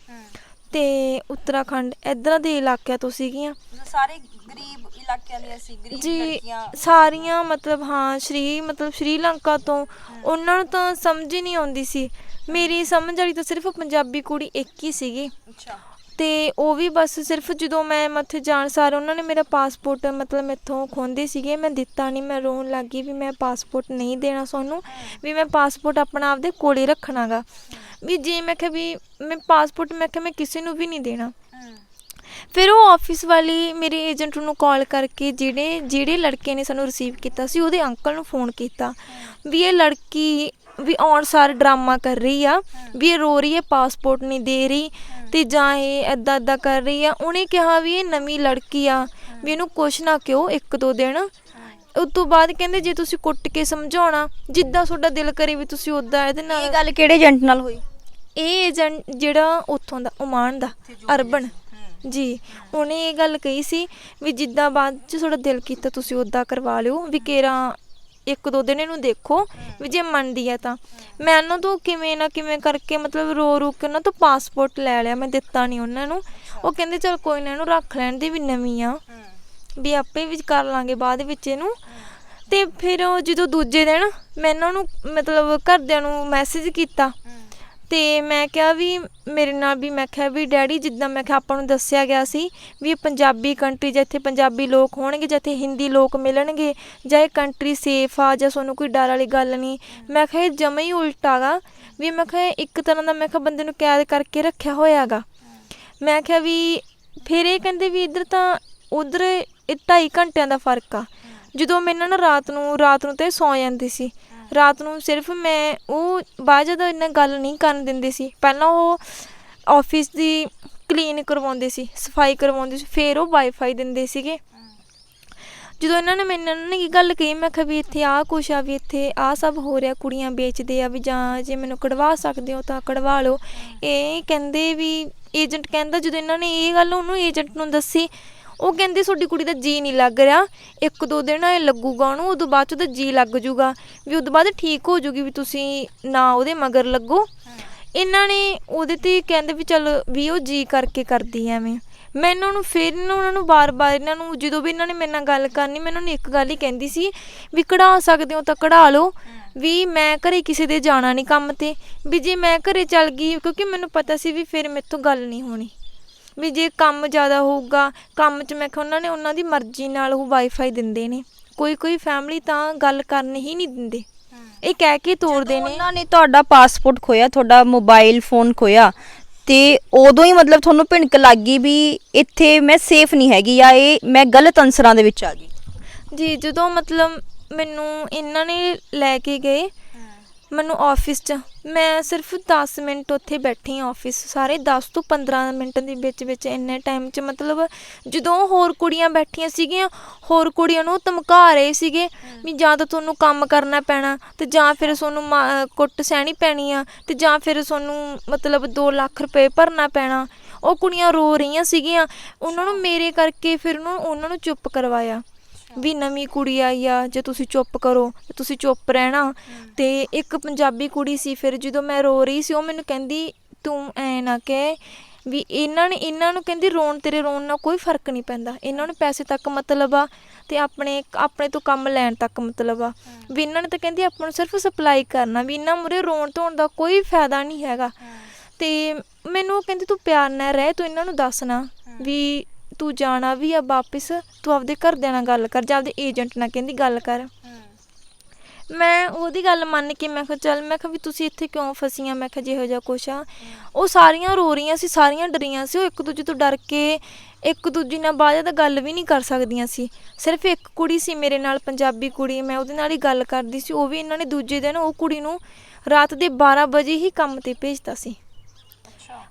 ਤੇ ਉੱਤਰਾਖੰਡ ਇੱਧਰਾਂ ਦੇ ਇਲਾਕਿਆਂ ਤੋਂ ਸੀਗੀਆਂ। ਸਾਰੇ ਗਰੀਬ ਇਲਾਕਿਆਂ ਦੀਆਂ ਸੀ, ਗਰੀਬ ਜੀ ਲੜਕੀਆਂ ਸਾਰੀਆਂ ਮਤਲਬ ਹਾਂ ਸ਼੍ਰੀਲੰਕਾ ਤੋਂ। ਉਹਨਾਂ ਨੂੰ ਤਾਂ ਸਮਝ ਹੀ ਨਹੀਂ ਆਉਂਦੀ ਸੀ। ਮੇਰੀ ਸਮਝ ਵਾਲੀ ਤਾਂ ਸਿਰਫ ਪੰਜਾਬੀ ਕੁੜੀ ਇੱਕ ਹੀ ਸੀਗੀ। ਅੱਛਾ। ਤੇ ਉਹ ਵੀ ਬਸ ਸਿਰਫ ਜਦੋਂ ਮੈਂ ਉੱਥੇ ਜਾਣ ਸਾਰ ਉਹਨਾਂ ਨੇ ਮੇਰਾ ਪਾਸਪੋਰਟ ਮਤਲਬ ਮੈਥੋਂ ਖੋਹਦੇ ਸੀਗੇ, ਮੈਂ ਦਿੱਤਾ ਨਹੀਂ। ਮੈਂ ਰੋਣ ਲੱਗ ਗਈ ਵੀ ਮੈਂ ਪਾਸਪੋਰਟ ਨਹੀਂ ਦੇਣਾ ਤੁਹਾਨੂੰ, ਵੀ ਮੈਂ ਪਾਸਪੋਰਟ ਆਪਣਾ ਆਪਦੇ ਕੋਲੇ ਰੱਖਣਾ ਗਾ, ਵੀ ਜੇ ਮੈਂ ਕਿਹਾ ਵੀ ਮੈਂ ਪਾਸਪੋਰਟ ਮੈਂ ਕਿਹਾ ਮੈਂ ਕਿਸੇ ਨੂੰ ਵੀ ਨਹੀਂ ਦੇਣਾ। ਫਿਰ ਉਹ ਆਫਿਸ ਵਾਲੀ ਮੇਰੇ ਏਜੰਟ ਨੂੰ ਕਾਲ ਕਰਕੇ ਜਿਹੜੇ ਲੜਕੇ ਨੇ ਸਾਨੂੰ ਰਿਸੀਵ ਕੀਤਾ ਸੀ ਉਹਦੇ ਅੰਕਲ ਨੂੰ ਫੋਨ ਕੀਤਾ ਵੀ ਇਹ ਲੜਕੀ ਵੀ ਆਉਣ ਸਾਰ ਡਰਾਮਾ ਕਰ ਰਹੀ ਆ, ਵੀ ਇਹ ਰੋ ਰਹੀ ਹੈ, ਪਾਸਪੋਰਟ ਨਹੀਂ ਦੇ ਰਹੀ ਤੇ ਜਾਂ ਇਹ ਇੱਦਾਂ ਕਰ ਰਹੀ ਆ। ਉਹਨੇ ਕਿਹਾ ਵੀ ਇਹ ਨਵੀਂ ਲੜਕੀ ਆ, ਵੀ ਇਹਨੂੰ ਕੁਛ ਨਾ ਕਿਉਂ 1-2 ਦਿਨ। ਉਸ ਤੋਂ ਬਾਅਦ ਕਹਿੰਦੇ ਜੇ ਤੁਸੀਂ ਕੁੱਟ ਕੇ ਸਮਝਾਉਣਾ, ਜਿੱਦਾਂ ਤੁਹਾਡਾ ਦਿਲ ਕਰੇ ਵੀ ਤੁਸੀਂ ਉੱਦਾਂ ਇਹਦੇ ਨਾਲ। ਇਹ ਗੱਲ ਕਿਹੜੇ ਏਜੰਟ ਨਾਲ ਹੋਈ? ਇਹ ਏਜੰਟ ਜਿਹੜਾ ਉੱਥੋਂ ਦਾ ਓਮਾਨ ਦਾ ਅਰਬਨ ਜੀ, ਉਹਨੇ ਇਹ ਗੱਲ ਕਹੀ ਸੀ ਵੀ ਜਿੱਦਾਂ ਬਾਅਦ 'ਚ ਤੁਹਾਡਾ ਦਿਲ ਕੀਤਾ ਤੁਸੀਂ ਉੱਦਾਂ ਕਰਵਾ ਲਿਓ, ਵੀ ਕੇਰਾਂ 1-2 ਦਿਨ ਇਹਨੂੰ ਦੇਖੋ, ਵੀ ਜੇ ਮੰਨਦੀ ਹੈ ਤਾਂ। ਮੈਂ ਉਹਨਾਂ ਤੋਂ ਕਿਵੇਂ ਨਾ ਕਿਵੇਂ ਕਰਕੇ ਮਤਲਬ ਰੋ ਕੇ ਉਹਨਾਂ ਤੋਂ ਪਾਸਪੋਰਟ ਲੈ ਲਿਆ, ਮੈਂ ਦਿੱਤਾ ਨਹੀਂ ਉਹਨਾਂ ਨੂੰ। ਉਹ ਕਹਿੰਦੇ ਚਲ ਕੋਈ ਨਾ ਇਹਨੂੰ ਰੱਖ ਲੈਣ ਦੇ, ਵੀ ਨਵੀਂ ਆ, ਵੀ ਆਪੇ ਵੀ ਕਰ ਲਾਂਗੇ ਬਾਅਦ ਵਿੱਚ ਇਹਨੂੰ। ਤੇ ਫਿਰ ਜਦੋਂ ਦੂਜੇ ਦਿਨ ਮੈਂ ਇਹਨਾਂ ਨੂੰ ਮਤਲਬ ਘਰਦਿਆਂ ਨੂੰ ਮੈਸੇਜ ਕੀਤਾ ਤੇ ਮੈਂ ਕਿਹਾ ਵੀ ਮੇਰੇ ਨਾਲ ਵੀ ਮੈਂ ਕਿਹਾ ਵੀ ਡੈਡੀ ਜਿੱਦਾਂ ਮੈਂ ਕਿਹਾ ਆਪਾਂ ਨੂੰ ਦੱਸਿਆ ਗਿਆ ਸੀ ਵੀ ਇਹ ਪੰਜਾਬੀ ਕੰਟਰੀ, ਜਾਂ ਇੱਥੇ ਪੰਜਾਬੀ ਲੋਕ ਹੋਣਗੇ, ਜਾਂ ਇੱਥੇ ਹਿੰਦੀ ਲੋਕ ਮਿਲਣਗੇ, ਜਾਂ ਇਹ ਕੰਟਰੀ ਸੇਫ ਆ, ਜਾਂ ਤੁਹਾਨੂੰ ਕੋਈ ਡਰ ਵਾਲੀ ਗੱਲ ਨਹੀਂ। ਮੈਂ ਕਿਹਾ ਇਹ ਜਮਾਂ ਹੀ ਉਲਟਾ ਗਾ, ਵੀ ਮੈਂ ਕਿਹਾ ਇੱਕ ਤਰ੍ਹਾਂ ਦਾ ਮੈਂ ਕਿਹਾ ਬੰਦੇ ਨੂੰ ਕੈਦ ਕਰਕੇ ਰੱਖਿਆ ਹੋਇਆ ਗਾ। ਮੈਂ ਕਿਹਾ ਵੀ ਫਿਰ ਇਹ ਕਹਿੰਦੇ ਵੀ ਇੱਧਰ ਤਾਂ ਉੱਧਰ 2.5 ਘੰਟਿਆਂ ਦਾ ਫਰਕ ਆ। ਜਦੋਂ ਮੈਂ ਇਹਨਾਂ ਨਾਲ ਰਾਤ ਨੂੰ ਤਾਂ ਸੌਂ ਜਾਂਦੀ ਸੀ, ਰਾਤ ਨੂੰ ਸਿਰਫ ਮੈਂ ਉਹ ਬਾਅਦ ਜਦੋਂ ਇੰਨਾ ਗੱਲ ਨਹੀਂ ਕਰਨ ਦਿੰਦੇ ਸੀ। ਪਹਿਲਾਂ ਉਹ ਆਫਿਸ ਦੀ ਕਲੀਨ ਕਰਵਾਉਂਦੇ ਸੀ, ਸਫਾਈ ਕਰਵਾਉਂਦੇ ਸੀ, ਫਿਰ ਉਹ ਵਾਈਫਾਈ ਦਿੰਦੇ ਸੀਗੇ। ਜਦੋਂ ਇਹਨਾਂ ਨੇ ਕੀ ਗੱਲ ਕਹੀ, ਮੈਂ ਕਿਹਾ ਵੀ ਇੱਥੇ ਆਹ ਕੁਛ ਆ, ਵੀ ਇੱਥੇ ਆਹ ਸਭ ਹੋ ਰਿਹਾ, ਕੁੜੀਆਂ ਵੇਚਦੇ ਆ, ਵੀ ਜਾਂ ਜੇ ਮੈਨੂੰ ਕਢਵਾ ਸਕਦੇ ਹੋ ਤਾਂ ਕਢਵਾ ਲਓ। ਇਹ ਕਹਿੰਦੇ ਵੀ ਏਜੰਟ ਕਹਿੰਦਾ, ਜਦੋਂ ਇਹਨਾਂ ਨੇ ਇਹ ਗੱਲ ਉਹਨੂੰ ਏਜੰਟ ਨੂੰ ਦੱਸੀ, ਉਹ ਕਹਿੰਦੇ ਤੁਹਾਡੀ ਕੁੜੀ ਦਾ ਜੀ ਨਹੀਂ ਲੱਗ ਰਿਹਾ, 1-2 ਦਿਨ ਇਹ ਲੱਗੂਗਾ ਉਹਨੂੰ, ਉਦੋਂ ਬਾਅਦ 'ਚ ਉਹਦਾ ਜੀ ਲੱਗ ਜੂਗਾ, ਵੀ ਉਦੋਂ ਬਾਅਦ ਠੀਕ ਹੋ ਜੂਗੀ, ਵੀ ਤੁਸੀਂ ਨਾ ਉਹਦੇ ਮਗਰ ਲੱਗੋ। ਇਹਨਾਂ ਨੇ ਉਹਦੇ 'ਤੇ ਕਹਿੰਦੇ ਵੀ ਚੱਲ ਵੀ ਉਹ ਜੀ ਕਰਕੇ ਕਰਦੀ ਐਵੇਂ। ਮੈਂ ਇਹਨਾਂ ਨੂੰ ਫਿਰ ਉਹਨਾਂ ਨੂੰ ਵਾਰ-ਵਾਰ ਇਹਨਾਂ ਨੂੰ ਜਦੋਂ ਵੀ ਇਹਨਾਂ ਨੇ ਮੇਰੇ ਨਾਲ ਗੱਲ ਕਰਨੀ, ਮੈਂ ਇਹਨਾਂ ਨੂੰ ਇੱਕ ਗੱਲ ਹੀ ਕਹਿੰਦੀ ਸੀ ਵੀ ਕਢਾ ਸਕਦੇ ਹੋ ਤਾਂ ਕਢਾ ਲਓ, ਵੀ ਮੈਂ ਘਰੇ ਕਿਸੇ ਦੇ ਜਾਣਾ ਨਹੀਂ ਕੰਮ 'ਤੇ, ਵੀ ਜੇ ਮੈਂ ਘਰੇ ਚੱਲ ਗਈ, ਕਿਉਂਕਿ ਮੈਨੂੰ ਪਤਾ ਸੀ ਵੀ ਫਿਰ ਮੇਰੇ ਤੋਂ ਗੱਲ ਨਹੀਂ ਹੋਣੀ, ਵੀ ਜੇ ਕੰਮ ਜ਼ਿਆਦਾ ਹੋਊਗਾ ਕੰਮ 'ਚ ਮੈਂ ਕਿਹਾ ਉਹਨਾਂ ਦੀ ਮਰਜ਼ੀ ਨਾਲ ਉਹ ਵਾਈਫਾਈ ਦਿੰਦੇ ਨੇ। ਕੋਈ ਫੈਮਿਲੀ ਤਾਂ ਗੱਲ ਕਰਨ ਹੀ ਨਹੀਂ ਦਿੰਦੇ, ਇਹ ਕਹਿ ਕੇ ਤੋਰਦੇ ਨੇ। ਉਹਨਾਂ ਨੇ ਤੁਹਾਡਾ ਪਾਸਪੋਰਟ ਖੋਇਆ, ਤੁਹਾਡਾ ਮੋਬਾਈਲ ਫੋਨ ਖੋਇਆ, ਤੇ ਉਦੋਂ ਹੀ ਮਤਲਬ ਤੁਹਾਨੂੰ ਭਿਣਕ ਲੱਗ ਗਈ ਵੀ ਇੱਥੇ ਮੈਂ ਸੇਫ ਨਹੀਂ ਹੈਗੀ, ਜਾਂ ਇਹ ਮੈਂ ਗਲਤ ਅਨਸਰਾਂ ਦੇ ਵਿੱਚ ਆ ਗਈ? ਜੀ ਜਦੋਂ ਮਤਲਬ ਮੈਨੂੰ ਇਹਨਾਂ ਨੇ ਲੈ ਕੇ ਗਏ ਮੈਨੂੰ ਆਫਿਸ 'ਚ, ਮੈਂ ਸਿਰਫ 10 ਮਿੰਟ ਉੱਥੇ ਬੈਠੀ ਆਫਿਸ, ਸਾਰੇ 10 ਤੋਂ 15 ਮਿੰਟ ਦੇ ਵਿੱਚ ਇੰਨੇ ਟਾਈਮ 'ਚ ਮਤਲਬ ਜਦੋਂ ਹੋਰ ਕੁੜੀਆਂ ਬੈਠੀਆਂ ਸੀਗੀਆਂ, ਹੋਰ ਕੁੜੀਆਂ ਨੂੰ ਧਮਕਾ ਰਹੇ ਸੀਗੇ ਵੀ ਜਾਂ ਤਾਂ ਤੁਹਾਨੂੰ ਕੰਮ ਕਰਨਾ ਪੈਣਾ, ਤੇ ਜਾਂ ਫਿਰ ਤੁਹਾਨੂੰ ਕੁੱਟ ਸਹਿਣੀ ਪੈਣੀ ਆ, ਤੇ ਜਾਂ ਫਿਰ ਤੁਹਾਨੂੰ ਮਤਲਬ 2 ਲੱਖ ਰੁਪਏ ਭਰਨਾ ਪੈਣਾ। ਉਹ ਕੁੜੀਆਂ ਰੋ ਰਹੀਆਂ ਸੀਗੀਆਂ, ਉਹਨਾਂ ਨੂੰ ਮੇਰੇ ਕਰਕੇ ਫਿਰ ਉਹਨਾਂ ਨੂੰ ਚੁੱਪ ਕਰਵਾਇਆ ਵੀ ਨਵੀਂ ਕੁੜੀ ਆਈ ਆ, ਜੇ ਤੁਸੀਂ ਚੁੱਪ ਕਰੋ ਤੁਸੀਂ ਚੁੱਪ ਰਹਿਣਾ। ਤੇ ਇੱਕ ਪੰਜਾਬੀ ਕੁੜੀ ਸੀ, ਫਿਰ ਜਦੋਂ ਮੈਂ ਰੋ ਰਹੀ ਸੀ ਉਹ ਮੈਨੂੰ ਕਹਿੰਦੀ ਤੂੰ ਐਂ ਨਾ ਕਹਿ, ਵੀ ਇਹਨਾਂ ਨੂੰ ਕਹਿੰਦੀ ਤੇਰੇ ਰੋਣ ਨਾਲ ਕੋਈ ਫਰਕ ਨਹੀਂ ਪੈਂਦਾ, ਇਹਨਾਂ ਨੂੰ ਪੈਸੇ ਤੱਕ ਮਤਲਬ ਆ, ਤੇ ਆਪਣੇ ਤੋਂ ਕੰਮ ਲੈਣ ਤੱਕ ਮਤਲਬ ਆ, ਵੀ ਇਹਨਾਂ ਨੇ ਤਾਂ ਕਹਿੰਦੀ ਆਪਾਂ ਨੂੰ ਸਿਰਫ ਸਪਲਾਈ ਕਰਨਾ, ਵੀ ਇਹਨਾਂ ਮੂਹਰੇ ਰੋਣ ਧੋਣ ਦਾ ਕੋਈ ਫਾਇਦਾ ਨਹੀਂ ਹੈਗਾ। ਤੇ ਮੈਨੂੰ ਉਹ ਕਹਿੰਦੀ ਤੂੰ ਪਿਆਰ ਨਾਲ ਰਹਿ, ਤੂੰ ਇਹਨਾਂ ਨੂੰ ਦੱਸਣਾ ਵੀ ਤੂੰ ਜਾਣਾ ਵੀ ਆ ਵਾਪਿਸ, ਤੂੰ ਆਪਦੇ ਘਰਦਿਆਂ ਨਾਲ ਗੱਲ ਕਰ, ਜਾਂ ਆਪਦੇ ਏਜੰਟ ਨਾਲ ਕਹਿੰਦੀ ਗੱਲ ਕਰ। ਮੈਂ ਉਹਦੀ ਗੱਲ ਮੰਨ ਕੇ ਮੈਂ ਕਿਹਾ ਚੱਲ, ਮੈਂ ਕਿਹਾ ਵੀ ਤੁਸੀਂ ਇੱਥੇ ਕਿਉਂ ਫਸੀਆਂ, ਮੈਂ ਕਿਹਾ ਜਿਹੋ ਜਿਹਾ ਕੁਛ ਆ। ਉਹ ਸਾਰੀਆਂ ਰੋ ਰਹੀਆਂ ਸੀ, ਸਾਰੀਆਂ ਡਰੀਆਂ ਸੀ, ਉਹ ਇੱਕ ਦੂਜੇ ਤੋਂ ਡਰ ਕੇ ਇੱਕ ਦੂਜੇ ਨਾਲ ਬਾਅਦ ਤਾਂ ਗੱਲ ਵੀ ਨਹੀਂ ਕਰ ਸਕਦੀਆਂ ਸੀ। ਸਿਰਫ ਇੱਕ ਕੁੜੀ ਸੀ ਮੇਰੇ ਨਾਲ, ਪੰਜਾਬੀ ਕੁੜੀ, ਮੈਂ ਉਹਦੇ ਨਾਲ ਹੀ ਗੱਲ ਕਰਦੀ ਸੀ। ਉਹ ਵੀ ਇਹਨਾਂ ਨੇ ਦੂਜੇ ਦਿਨ ਉਹ ਕੁੜੀ ਨੂੰ ਰਾਤ ਦੇ 12 ਵਜੇ ਹੀ ਕੰਮ 'ਤੇ ਭੇਜਤਾ ਸੀ।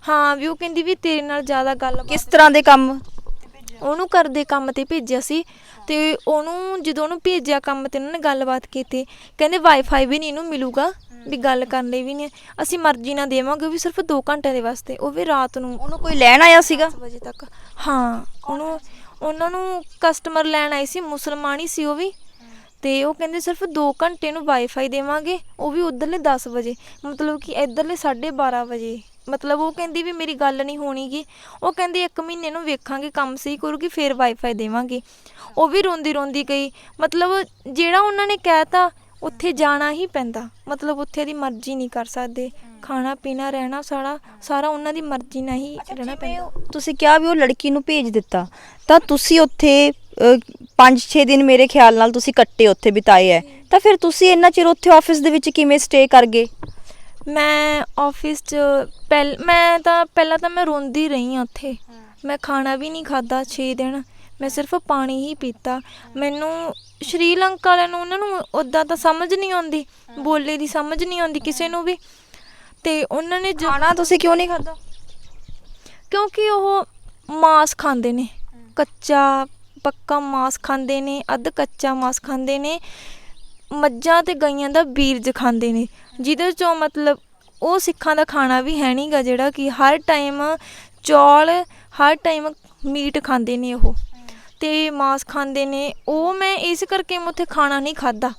ਹਾਂ, ਵੀ ਉਹ ਕਹਿੰਦੀ ਵੀ ਤੇਰੇ ਨਾਲ ਜ਼ਿਆਦਾ ਗੱਲ। ਕਿਸ ਤਰ੍ਹਾਂ ਦੇ ਕੰਮ? ਉਹਨੂੰ ਕਰਦੇ ਕੰਮ 'ਤੇ ਭੇਜਿਆ ਸੀ, ਤੇ ਉਹਨੂੰ ਜਦੋਂ ਉਹਨੂੰ ਭੇਜਿਆ ਕੰਮ 'ਤੇ ਉਹਨਾਂ ਨੇ ਗੱਲਬਾਤ ਕੀਤੀ, ਕਹਿੰਦੇ ਵਾਈਫਾਈ ਵੀ ਨਹੀਂ ਇਹਨੂੰ ਮਿਲੂਗਾ, ਵੀ ਗੱਲ ਕਰਨ ਲਈ ਵੀ ਨਹੀਂ, ਅਸੀਂ ਮਰਜ਼ੀ ਨਾਲ ਦੇਵਾਂਗੇ, ਉਹ ਵੀ ਸਿਰਫ 2 ਘੰਟਿਆਂ ਦੇ ਵਾਸਤੇ, ਉਹ ਵੀ ਰਾਤ ਨੂੰ ਉਹਨੂੰ ਕੋਈ ਲੈਣ ਆਇਆ ਸੀਗਾ? 10 ਵਜੇ ਤੱਕ। ਹਾਂ, ਉਹਨਾਂ ਨੂੰ ਕਸਟਮਰ ਲੈਣ ਆਏ ਸੀ, ਮੁਸਲਮਾਨ ਹੀ ਸੀ ਉਹ ਵੀ। ਤੇ ਉਹ ਕਹਿੰਦੇ ਸਿਰਫ 2 ਘੰਟੇ ਨੂੰ ਵਾਈਫਾਈ ਦੇਵਾਂਗੇ, ਉਹ ਵੀ ਉੱਧਰਲੇ 10 ਵਜੇ, ਮਤਲਬ ਕਿ ਇੱਧਰਲੇ 12:30 ਵਜੇ। ਮਤਲਬ ਉਹ ਕਹਿੰਦੀ ਵੀ ਮੇਰੀ ਗੱਲ ਨਹੀਂ ਹੋਣੀ ਗੀ, ਉਹ ਕਹਿੰਦੀ 1 ਮਹੀਨੇ ਨੂੰ ਵੇਖਾਂਗੇ, ਕੰਮ ਸਹੀ ਕਰੂਗੀ ਫਿਰ ਵਾਈਫਾਈ ਦੇਵਾਂਗੇ। ਉਹ ਵੀ ਰੋਂਦੀ ਰੋਂਦੀ ਗਈ। ਮਤਲਬ ਜਿਹੜਾ ਉਹਨਾਂ ਨੇ ਕਹਿਤਾ ਉੱਥੇ ਜਾਣਾ ਹੀ ਪੈਂਦਾ, ਮਤਲਬ ਉੱਥੇ ਦੀ ਮਰਜ਼ੀ ਨਹੀਂ ਕਰ ਸਕਦੇ, ਖਾਣਾ ਪੀਣਾ ਰਹਿਣਾ ਸਾਰਾ ਉਹਨਾਂ ਦੀ ਮਰਜ਼ੀ ਨਾਲ ਹੀ ਰਹਿਣਾ ਪੈਂਦਾ। ਤੁਸੀਂ ਕਿਹਾ ਵੀ ਉਹ ਲੜਕੀ ਨੂੰ ਭੇਜ ਦਿੱਤਾ, ਤਾਂ ਤੁਸੀਂ ਉੱਥੇ 5-6 ਦਿਨ ਮੇਰੇ ਖਿਆਲ ਨਾਲ ਤੁਸੀਂ ਕੱਟੇ ਉੱਥੇ ਬਿਤਾਏ ਹੈ, ਤਾਂ ਫਿਰ ਤੁਸੀਂ ਇੰਨਾ ਚਿਰ ਉੱਥੇ ਆਫਿਸ ਦੇ ਵਿੱਚ ਕਿਵੇਂ ਸਟੇ ਕਰ ਗਏ? ਮੈਂ ਆਫਿਸ 'ਚ ਪਹਿਲਾਂ ਤਾਂ ਮੈਂ ਰੋਂਦੀ ਰਹੀ ਹਾਂ ਉੱਥੇ। ਮੈਂ ਖਾਣਾ ਵੀ ਨਹੀਂ ਖਾਧਾ 6 ਦਿਨ, ਮੈਂ ਸਿਰਫ ਪਾਣੀ ਹੀ ਪੀਤਾ। ਮੈਨੂੰ ਸ਼੍ਰੀਲੰਕਾ ਵਾਲਿਆਂ ਨੂੰ, ਉਹਨਾਂ ਨੂੰ ਉੱਦਾਂ ਤਾਂ ਸਮਝ ਨਹੀਂ ਆਉਂਦੀ, ਬੋਲੇ ਦੀ ਸਮਝ ਨਹੀਂ ਆਉਂਦੀ ਕਿਸੇ ਨੂੰ ਵੀ। ਤੇ ਉਹਨਾਂ ਨੇ ਖਾਣਾ ਤੁਸੀਂ ਕਿਉਂ ਨਹੀਂ ਖਾਧਾ? ਕਿਉਂਕਿ ਉਹ ਮਾਸ ਖਾਂਦੇ ਨੇ, ਕੱਚਾ ਪੱਕਾ ਮਾਸ ਖਾਂਦੇ ਨੇ, ਅੱਧ ਕੱਚਾ ਮਾਸ ਖਾਂਦੇ ਨੇ, ਮੱਝਾਂ ਤੇ ਗਾਈਆਂ ਦਾ ਬੀਰਜ ਖਾਂਦੇ ਨੇ, ਜਿਹਦੇ 'ਚੋਂ ਮਤਲਬ ਉਹ ਸਿੱਖਾਂ ਦਾ ਖਾਣਾ ਵੀ ਹੈ ਨਹੀਂ ਗਾ, ਜਿਹੜਾ ਕਿ ਹਰ ਟਾਈਮ ਚੌਲ, ਹਰ ਟਾਈਮ ਮੀਟ ਖਾਂਦੇ ਨੇ ਉਹ, ਤੇ ਮਾਸ ਖਾਂਦੇ ਨੇ ਉਹ। ਮੈਂ ਇਸ ਕਰਕੇ ਮੈਂ ਉੱਥੇ ਖਾਣਾ ਨਹੀਂ ਖਾਧਾ,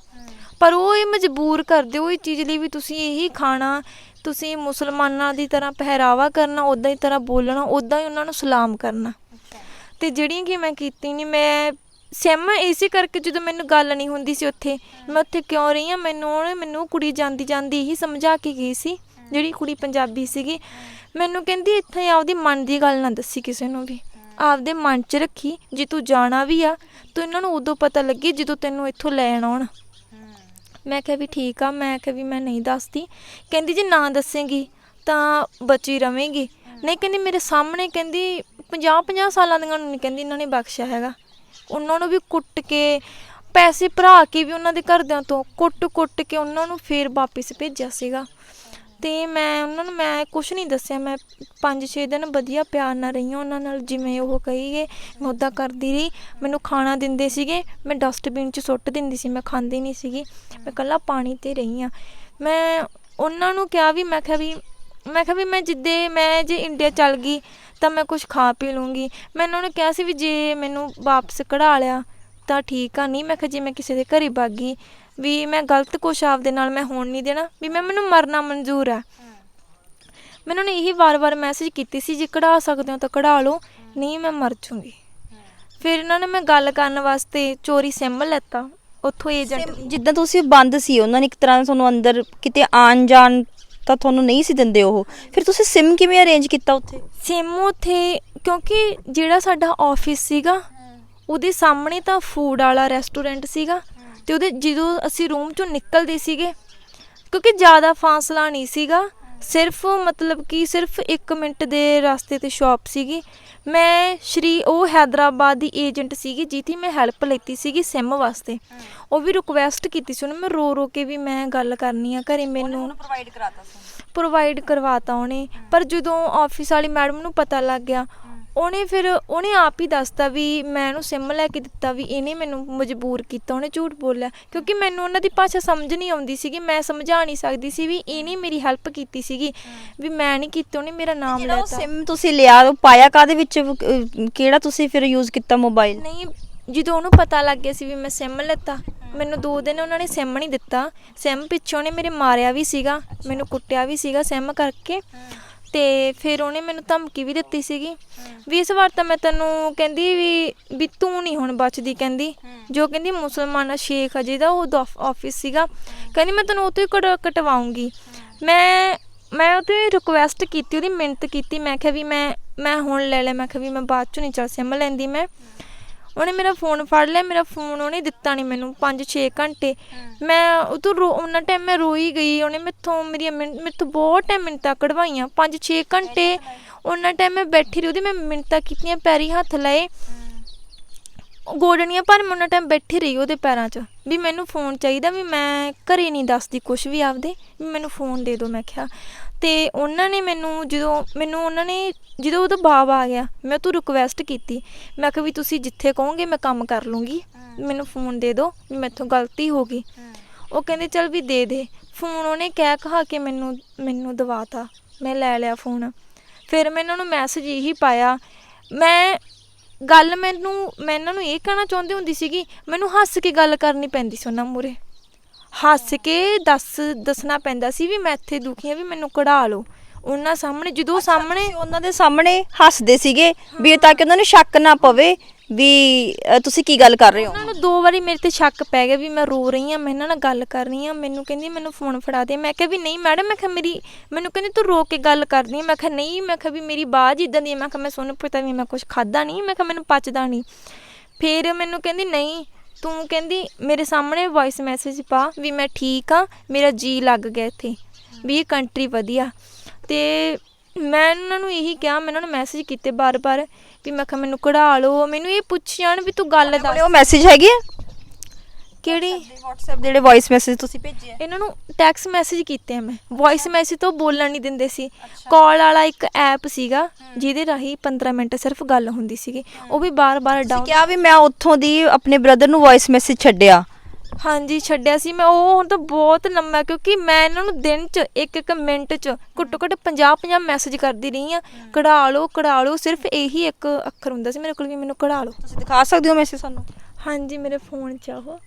ਪਰ ਉਹ ਇਹ ਮਜਬੂਰ ਕਰਦੇ ਉਹ ਇਹ ਚੀਜ਼ ਲਈ ਵੀ ਤੁਸੀਂ ਇਹੀ ਖਾਣਾ, ਤੁਸੀਂ ਮੁਸਲਮਾਨਾਂ ਦੀ ਤਰ੍ਹਾਂ ਪਹਿਰਾਵਾ ਕਰਨਾ, ਉੱਦਾਂ ਹੀ ਤਰ੍ਹਾਂ ਬੋਲਣਾ, ਉੱਦਾਂ ਹੀ ਉਹਨਾਂ ਨੂੰ ਸਲਾਮ ਕਰਨਾ। ਤੇ ਜਿਹੜੀਆਂ ਕਿ ਮੈਂ ਕੀਤੀ ਨਹੀਂ, ਮੈਂ ਸਹਿਮਾ ਇਸੇ ਕਰਕੇ, ਜਦੋਂ ਮੈਨੂੰ ਗੱਲ ਨਹੀਂ ਹੁੰਦੀ ਸੀ ਉੱਥੇ, ਮੈਂ ਉੱਥੇ ਕਿਉਂ ਰਹੀ ਹਾਂ, ਮੈਨੂੰ ਕੁੜੀ ਜਾਂਦੀ ਇਹੀ ਸਮਝਾ ਕੇ ਗਈ ਸੀ, ਜਿਹੜੀ ਕੁੜੀ ਪੰਜਾਬੀ ਸੀਗੀ। ਮੈਨੂੰ ਕਹਿੰਦੀ ਇੱਥੇ ਆਪਦੀ ਮਨ ਦੀ ਗੱਲ ਨਾ ਦੱਸੀ ਕਿਸੇ ਨੂੰ ਵੀ, ਆਪਦੇ ਮਨ 'ਚ ਰੱਖੀ, ਜੇ ਤੂੰ ਜਾਣਾ ਵੀ ਆ ਤੂੰ ਇਹਨਾਂ ਨੂੰ ਉਦੋਂ ਪਤਾ ਲੱਗੇ ਜਦੋਂ ਤੈਨੂੰ ਇੱਥੋਂ ਲੈਣ ਆਉਣ। ਮੈਂ ਕਿਹਾ ਵੀ ਠੀਕ ਆ, ਮੈਂ ਕਿਹਾ ਵੀ ਮੈਂ ਨਹੀਂ ਦੱਸਦੀ। ਕਹਿੰਦੀ ਜੇ ਨਾ ਦੱਸੇਂਗੀ ਤਾਂ ਬਚੀ ਰਵੇਂਗੀ, ਨਹੀਂ ਕਹਿੰਦੀ ਮੇਰੇ ਸਾਹਮਣੇ, ਕਹਿੰਦੀ 50 ਸਾਲਾਂ ਦੀਆਂ ਨੂੰ ਨਹੀਂ ਕਹਿੰਦੀ ਇਹਨਾਂ ਨੇ ਬਖਸ਼ਿਆ ਹੈਗਾ, ਉਹਨਾਂ ਨੂੰ ਵੀ ਕੁੱਟ ਕੇ, ਪੈਸੇ ਭਰਾ ਕੇ ਵੀ ਉਹਨਾਂ ਦੇ ਘਰਦਿਆਂ ਤੋਂ ਕੁੱਟ ਕੇ ਉਹਨਾਂ ਨੂੰ ਫਿਰ ਵਾਪਿਸ ਭੇਜਿਆ ਸੀਗਾ। ਤੇ ਮੈਂ ਉਹਨਾਂ ਨੂੰ ਮੈਂ ਕੁਛ ਨਹੀਂ ਦੱਸਿਆ, ਮੈਂ 5-6 ਦਿਨ ਵਧੀਆ ਪਿਆਰ ਨਾਲ ਰਹੀ ਹਾਂ ਉਹਨਾਂ ਨਾਲ, ਜਿਵੇਂ ਉਹ ਕਹੀਏ ਮੈਂ ਉੱਦਾਂ ਕਰਦੀ ਰਹੀ। ਮੈਨੂੰ ਖਾਣਾ ਦਿੰਦੇ ਸੀਗੇ, ਮੈਂ ਡਸਟਬਿਨ 'ਚ ਸੁੱਟ ਦਿੰਦੀ ਸੀ, ਮੈਂ ਖਾਂਦੀ ਨਹੀਂ ਸੀਗੀ, ਮੈਂ ਇਕੱਲਾ ਪਾਣੀ 'ਤੇ ਰਹੀ ਹਾਂ। ਮੈਂ ਉਹਨਾਂ ਨੂੰ ਕਿਹਾ ਵੀ, ਮੈਂ ਕਿਹਾ ਵੀ ਮੈਂ ਜੇ ਇੰਡੀਆ ਚੱਲ ਗਈ ਤਾਂ ਮੈਂ ਕੁਛ ਖਾ ਪੀ ਲੂੰਗੀ। ਮੈਂ ਉਹਨਾਂ ਨੂੰ ਕਿਹਾ ਸੀ ਵੀ ਜੇ ਮੈਨੂੰ ਵਾਪਸ ਕਢਾ ਲਿਆ ਤਾਂ ਠੀਕ ਆ, ਨਹੀਂ ਮੈਂ ਕਿਹਾ ਜੇ ਮੈਂ ਕਿਸੇ ਦੇ ਘਰੇ ਵਗ ਗਈ ਵੀ ਮੈਂ ਗਲਤ ਕੁਛ ਆਪਦੇ ਨਾਲ ਮੈਂ ਹੋਣ ਨਹੀਂ ਦੇਣਾ, ਵੀ ਮੈਨੂੰ ਮਰਨਾ ਮਨਜ਼ੂਰ ਆ। ਮੈਂ ਉਹਨਾਂ ਨੂੰ ਇਹੀ ਵਾਰ-ਵਾਰ ਮੈਸੇਜ ਕੀਤੀ ਸੀ, ਜੇ ਕਢਾ ਸਕਦੇ ਹੋ ਤਾਂ ਕਢਾ ਲਓ, ਨਹੀਂ ਮੈਂ ਮਰ ਜੂੰਗੀ। ਫਿਰ ਇਹਨਾਂ ਨੇ ਮੈਂ ਗੱਲ ਕਰਨ ਵਾਸਤੇ ਚੋਰੀ ਸਿਮ ਲੈਤਾ ਉੱਥੋਂ ਏਜੰਟ। ਜਿੱਦਾਂ ਤੁਸੀਂ ਬੰਦ ਸੀ, ਉਹਨਾਂ ਨੇ ਇੱਕ ਤਰ੍ਹਾਂ ਦਾ ਤੁਹਾਨੂੰ ਅੰਦਰ ਕਿਤੇ ਆਉਣ ਜਾਣ ਤਾਂ ਤੁਹਾਨੂੰ ਨਹੀਂ ਸੀ ਦਿੰਦੇ ਉਹ, ਫਿਰ ਤੁਸੀਂ ਸਿਮ ਕਿਵੇਂ ਅਰੇਂਜ ਕੀਤਾ ਉੱਥੇ? ਸਿਮ ਉੱਥੇ ਕਿਉਂਕਿ ਜਿਹੜਾ ਸਾਡਾ ਆਫਿਸ ਸੀਗਾ ਉਹਦੇ ਸਾਹਮਣੇ ਤਾਂ ਫੂਡ ਵਾਲਾ ਰੈਸਟੋਰੈਂਟ ਸੀਗਾ, ਅਤੇ ਉਹਦੇ ਜਦੋਂ ਅਸੀਂ ਰੂਮ 'ਚੋਂ ਨਿਕਲਦੇ ਸੀਗੇ, ਕਿਉਂਕਿ ਜ਼ਿਆਦਾ ਫਾਸਲਾ ਨਹੀਂ ਸੀਗਾ, ਸਿਰਫ ਮਤਲਬ ਕਿ ਸਿਰਫ 1 ਮਿੰਟ ਦੇ ਰਸਤੇ 'ਤੇ ਸ਼ੌਪ ਸੀਗੀ। ਮੈਂ ਉਹ ਹੈਦਰਾਬਾਦ ਦੀ ਏਜੰਟ ਸੀਗੀ ਜਿਹਦੀ ਮੈਂ ਹੈਲਪ ਲਿੱਤੀ ਸੀਗੀ ਸਿਮ ਵਾਸਤੇ, ਉਹ ਵੀ ਰਿਕੁਐਸਟ ਕੀਤੀ ਸੀ ਉਹਨੇ, ਮੈਂ ਰੋ ਕੇ ਵੀ ਮੈਂ ਗੱਲ ਕਰਨੀ ਆ ਘਰੇ, ਮੈਨੂੰ ਪ੍ਰੋਵਾਈਡ ਕਰਵਾਤਾ ਉਹਨੇ। ਪਰ ਜਦੋਂ ਆਫਿਸ ਵਾਲੀ ਮੈਡਮ ਨੂੰ ਪਤਾ ਲੱਗ ਗਿਆ, ਉਹਨੇ ਆਪ ਹੀ ਦੱਸਤਾ ਵੀ ਮੈਂ ਇਹਨੂੰ ਸਿਮ ਲੈ ਕੇ ਦਿੱਤਾ, ਵੀ ਇਹਨੇ ਮੈਨੂੰ ਮਜਬੂਰ ਕੀਤਾ, ਉਹਨੇ ਝੂਠ ਬੋਲਿਆ, ਕਿਉਂਕਿ ਮੈਨੂੰ ਉਹਨਾਂ ਦੀ ਭਾਸ਼ਾ ਸਮਝ ਨਹੀਂ ਆਉਂਦੀ ਸੀਗੀ, ਮੈਂ ਸਮਝਾ ਨਹੀਂ ਸਕਦੀ ਸੀ ਵੀ ਇਹਨੇ ਮੇਰੀ ਹੈਲਪ ਕੀਤੀ ਸੀਗੀ, ਵੀ ਮੈਂ ਨਹੀਂ ਕੀਤੀ, ਉਹਨੇ ਮੇਰਾ ਨਾਮ ਲੈਤਾ। ਸਿਮ ਤੁਸੀਂ ਲਿਆ, ਉਹ ਪਾਇਆ ਕਾਹਦੇ ਵਿੱਚ, ਕਿਹੜਾ ਤੁਸੀਂ ਫਿਰ ਯੂਜ਼ ਕੀਤਾ ਮੋਬਾਈਲ? ਨਹੀਂ, ਜਦੋਂ ਉਹਨੂੰ ਪਤਾ ਲੱਗ ਗਿਆ ਸੀ ਵੀ ਮੈਂ ਸਿਮ ਲਿੱਤਾ, ਮੈਨੂੰ 2 ਦਿਨ ਉਹਨਾਂ ਨੇ ਸਿਮ ਨਹੀਂ ਦਿੱਤਾ। ਸਿਮ ਪਿੱਛੋਂ ਉਹਨੇ ਮੇਰੇ ਮਾਰਿਆ ਵੀ ਸੀਗਾ, ਮੈਨੂੰ ਕੁੱਟਿਆ ਵੀ ਸੀਗਾ ਸਿਮ ਕਰਕੇ, ਅਤੇ ਫਿਰ ਉਹਨੇ ਮੈਨੂੰ ਧਮਕੀ ਵੀ ਦਿੱਤੀ ਸੀਗੀ ਵੀ ਇਸ ਵਾਰ ਤਾਂ ਮੈਂ ਤੈਨੂੰ ਕਹਿੰਦੀ ਵੀ ਤੂੰ ਨਹੀਂ ਹੁਣ ਬਚਦੀ, ਕਹਿੰਦੀ ਜੋ ਕਹਿੰਦੀ ਮੁਸਲਮਾਨ ਸ਼ੇਖ ਅਜੇ ਦਾ ਉਹ ਆਫਿਸ ਸੀਗਾ, ਕਹਿੰਦੀ ਮੈਂ ਤੈਨੂੰ ਉਹ ਤੋਂ ਹੀ ਕਟਵਾਉਂਗੀ। ਮੈਂ ਉਹ ਤੋਂ ਰਿਕੁਐਸਟ ਕੀਤੀ, ਉਹਦੀ ਮਿੰਨਤ ਕੀਤੀ, ਮੈਂ ਕਿਹਾ ਵੀ ਮੈਂ ਹੁਣ ਲੈ ਲਿਆ, ਮੈਂ ਕਿਹਾ ਵੀ ਮੈਂ ਬਾਅਦ 'ਚੋਂ ਨਹੀਂ ਚੱਲ ਸਿਮ ਲੈਂਦੀ ਮੈਂ। ਉਹਨੇ ਮੇਰਾ ਫੋਨ ਫੜ ਲਿਆ, ਮੇਰਾ ਫੋਨ ਉਹਨੇ ਦਿੱਤਾ ਨਹੀਂ ਮੈਨੂੰ 5-6 ਘੰਟੇ। ਮੈਂ ਉਹ ਤੋਂ ਉਹਨਾਂ ਟਾਈਮ ਮੈਂ ਰੋਈ ਗਈ, ਉਹਨੇ ਮੈਥੋਂ ਬਹੁਤ ਟਾਈਮ ਮਿੰਨਤਾਂ ਕਢਵਾਈਆਂ, 5-6 ਘੰਟੇ ਉਹਨਾਂ ਟਾਈਮ ਮੈਂ ਬੈਠੀ ਰਹੀ, ਉਹਦੀ ਮੈਂ ਮਿੰਨਤਾਂ ਕੀਤੀਆਂ, ਪੈਰੀ ਹੱਥ ਲਾਏ, ਗੋਡਣੀਆਂ ਪਰ ਮੈਂ ਉਹਨਾਂ ਟਾਈਮ ਬੈਠੀ ਰਹੀ ਉਹਦੇ ਪੈਰਾਂ 'ਚ, ਵੀ ਮੈਨੂੰ ਫੋਨ ਚਾਹੀਦਾ, ਵੀ ਮੈਂ ਘਰੇ ਨਹੀਂ ਦੱਸਦੀ ਕੁਛ ਵੀ ਆਪਦੇ, ਵੀ ਮੈਨੂੰ ਫੋਨ ਦੇ ਦਿਓ, ਮੈਂ ਕਿਹਾ। ਅਤੇ ਉਹਨਾਂ ਨੇ ਜਦੋਂ ਉਹਦਾ ਬਾਬ ਆ ਗਿਆ, ਮੈਂ ਤੂੰ ਰਿਕੁਐਸਟ ਕੀਤੀ, ਮੈਂ ਕਿਹਾ ਵੀ ਤੁਸੀਂ ਜਿੱਥੇ ਕਹੋਗੇ ਮੈਂ ਕੰਮ ਕਰ ਲੂੰਗੀ, ਮੈਨੂੰ ਫੋਨ ਦੇ ਦਿਓ, ਵੀ ਮੈਥੋਂ ਗਲਤੀ ਹੋ ਗਈ। ਉਹ ਕਹਿੰਦੇ ਚੱਲ ਵੀ ਦੇ ਫੋਨ ਉਹਨੇ ਕਹਿ ਕਹਾ ਕੇ ਮੈਨੂੰ ਦਵਾਤਾ। ਮੈਂ ਲੈ ਲਿਆ ਫੋਨ। ਫਿਰ ਮੈਂ ਇਹਨਾਂ ਨੂੰ ਮੈਸੇਜ ਇਹੀ ਪਾਇਆ, ਮੈਂ ਇਹਨਾਂ ਨੂੰ ਇਹ ਕਹਿਣਾ ਚਾਹੁੰਦੀ ਹੁੰਦੀ ਸੀਗੀ, ਮੈਨੂੰ ਹੱਸ ਕੇ ਗੱਲ ਕਰਨੀ ਪੈਂਦੀ ਸੀ ਉਹਨਾਂ ਮੂਹਰੇ, ਹੱਸ ਕੇ ਦੱਸਣਾ ਪੈਂਦਾ ਸੀ ਵੀ ਮੈਂ ਇੱਥੇ ਦੁਖੀ ਹਾਂ, ਵੀ ਮੈਨੂੰ ਕਢਾ ਲਓ ਉਹਨਾਂ ਸਾਹਮਣੇ। ਜਦੋਂ ਸਾਹਮਣੇ ਉਹਨਾਂ ਦੇ ਸਾਹਮਣੇ ਹੱਸਦੇ ਸੀਗੇ ਵੀ ਤਾਂ ਕਿ ਉਹਨਾਂ ਨੂੰ ਸ਼ੱਕ ਨਾ ਪਵੇ ਵੀ ਤੁਸੀਂ ਕੀ ਗੱਲ ਕਰ ਰਹੇ ਹੋ। ਉਹਨਾਂ ਨੂੰ 2 ਵਾਰੀ ਮੇਰੇ ਤੇ ਸ਼ੱਕ ਪੈ ਗਿਆ ਵੀ ਮੈਂ ਰੋ ਰਹੀ ਹਾਂ, ਮੈਂ ਇਹਨਾਂ ਨਾਲ ਗੱਲ ਕਰ ਰਹੀ ਹਾਂ। ਮੈਨੂੰ ਕਹਿੰਦੀ ਮੈਨੂੰ ਫੋਨ ਫੜਾ ਦੇ। ਮੈਂ ਕਿਹਾ ਵੀ ਨਹੀਂ ਮੈਡਮ, ਮੈਂ ਕਿਹਾ ਮੈਨੂੰ ਕਹਿੰਦੀ ਤੂੰ ਰੋ ਕੇ ਗੱਲ ਕਰਦੀ ਹੈ। ਮੈਂ ਕਿਹਾ ਨਹੀਂ, ਮੈਂ ਕਿਹਾ ਵੀ ਮੇਰੀ ਬਾਜ਼ ਇੱਦਾਂ ਦੀ ਹੈ, ਮੈਂ ਕਿਹਾ ਮੈਂ ਤੁਹਾਨੂੰ ਪਤਾ ਵੀ ਮੈਂ ਕੁਛ ਖਾਧਾ ਨਹੀਂ, ਮੈਂ ਕਿਹਾ ਮੈਨੂੰ ਪਚਦਾ ਨਹੀਂ। ਫਿਰ ਮੈਨੂੰ ਕਹਿੰਦੀ ਨਹੀਂ, ਤੂੰ ਕਹਿੰਦੀ ਮੇਰੇ ਸਾਹਮਣੇ ਵੌਇਸ ਮੈਸੇਜ ਪਾ ਵੀ ਮੈਂ ਠੀਕ ਹਾਂ, ਮੇਰਾ ਜੀ ਲੱਗ ਗਿਆ ਇੱਥੇ, ਵੀ ਇਹ ਕੰਟਰੀ ਵਧੀਆ। ਅਤੇ ਮੈਂ ਉਹਨਾਂ ਨੂੰ ਇਹੀ ਕਿਹਾ, ਮੈਂ ਉਹਨਾਂ ਨੂੰ ਮੈਸੇਜ ਕੀਤੇ ਬਾਰ-ਬਾਰ ਵੀ ਮੈਂ ਕਿਹਾ ਮੈਨੂੰ ਕਢਾ ਲਓ। ਮੈਨੂੰ ਇਹ ਪੁੱਛ ਜਾਣ ਵੀ ਤੂੰ ਗੱਲ ਦੱਸ। ਉਹ ਮੈਸੇਜ ਹੈਗੇ ਆ ਕਿਹੜੀ? WhatsApp ਦੇ ਜਿਹੜੇ ਵੌਇਸ ਮੈਸੇਜ ਤੁਸੀਂ ਭੇਜੇ ਆ? ਇਹਨਾਂ ਨੂੰ ਟੈਕਸਟ ਮੈਸੇਜ ਕੀਤੇ ਆ ਮੈਂ, ਵੌਇਸ ਮੈਸੇਜ ਤੋਂ ਬੋਲਣ ਨਹੀਂ ਦਿੰਦੇ ਸੀ। ਕਾਲ ਵਾਲਾ ਇੱਕ ਐਪ ਸੀਗਾ ਜਿਹਦੇ ਰਾਹੀਂ 15 ਮਿੰਟ ਸਿਰਫ ਗੱਲ ਹੁੰਦੀ ਸੀਗੀ, ਉਹ ਵੀ ਬਾਰ-ਬਾਰ ਡਾਊਨ। ਕਿਹਾ ਵੀ ਮੈਂ ਉੱਥੋਂ ਦੀ ਆਪਣੇ ਬ੍ਰਦਰ ਨੂੰ ਵੌਇਸ ਮੈਸੇਜ ਛੱਡਿਆ। ਹਾਂਜੀ ਛੱਡਿਆ ਸੀ ਮੈਂ। ਉਹ ਹੁਣ ਤਾਂ ਬਹੁਤ ਲੰਮਾ, ਕਿਉਂਕਿ ਮੈਂ ਇਹਨਾਂ ਨੂੰ ਦਿਨ 'ਚ ਇੱਕ ਮਿੰਟ 'ਚ ਘੱਟੋ ਘੱਟ 50 ਮੈਸੇਜ ਕਰਦੀ ਰਹੀ ਹਾਂ, ਕਢਾ ਲਓ। ਸਿਰਫ ਇਹੀ ਇੱਕ ਅੱਖਰ ਹੁੰਦਾ ਸੀ ਮੇਰੇ ਕੋਲ ਵੀ ਮੈਨੂੰ ਕਢਾ ਲਓ। ਤੁਸੀਂ ਦਿਖਾ ਸਕਦੇ ਹੋ ਮੈਸੇਜ ਸਾਨੂੰ? ਹਾਂਜੀ ਮੇਰੇ ਫੋਨ 'ਚ ਉਹ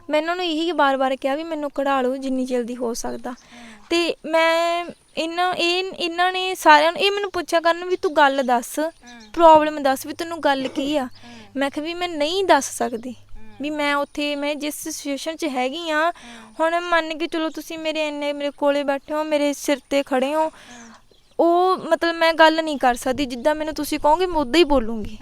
ਮੈਂ ਇਹਨਾਂ ਨੂੰ ਇਹੀ ਬਾਰ-ਬਾਰ ਕਿਹਾ ਵੀ ਮੈਨੂੰ ਕਢਾ ਲਓ ਜਿੰਨੀ ਜਲਦੀ ਹੋ ਸਕਦਾ। ਅਤੇ ਮੈਂ ਇਹਨਾਂ ਨੇ ਸਾਰਿਆਂ ਨੂੰ ਇਹ ਮੈਨੂੰ ਪੁੱਛਿਆ ਕਰਨ ਵੀ ਤੂੰ ਗੱਲ ਦੱਸ, ਪ੍ਰੋਬਲਮ ਦੱਸ ਵੀ ਤੈਨੂੰ ਗੱਲ ਕੀ ਆ। ਮੈਂ ਕਿਹਾ ਵੀ ਮੈਂ ਨਹੀਂ ਦੱਸ ਸਕਦੀ, ਵੀ ਮੈਂ ਉੱਥੇ ਮੈਂ ਜਿਸ ਸਿਚੁਏਸ਼ਨ 'ਚ ਹੈਗੀ ਹਾਂ। ਹੁਣ ਮੰਨ ਕੇ ਚਲੋ ਤੁਸੀਂ ਮੇਰੇ ਕੋਲੇ ਬੈਠੇ ਹੋ, ਮੇਰੇ ਸਿਰ 'ਤੇ ਖੜ੍ਹੇ ਹੋ, ਉਹ ਮਤਲਬ ਮੈਂ ਗੱਲ ਨਹੀਂ ਕਰ ਸਕਦੀ। ਜਿੱਦਾਂ ਮੈਨੂੰ ਤੁਸੀਂ ਕਹੋਗੇ ਮੈਂ ਉੱਦਾਂ ਹੀ ਬੋਲੂੰਗੀ।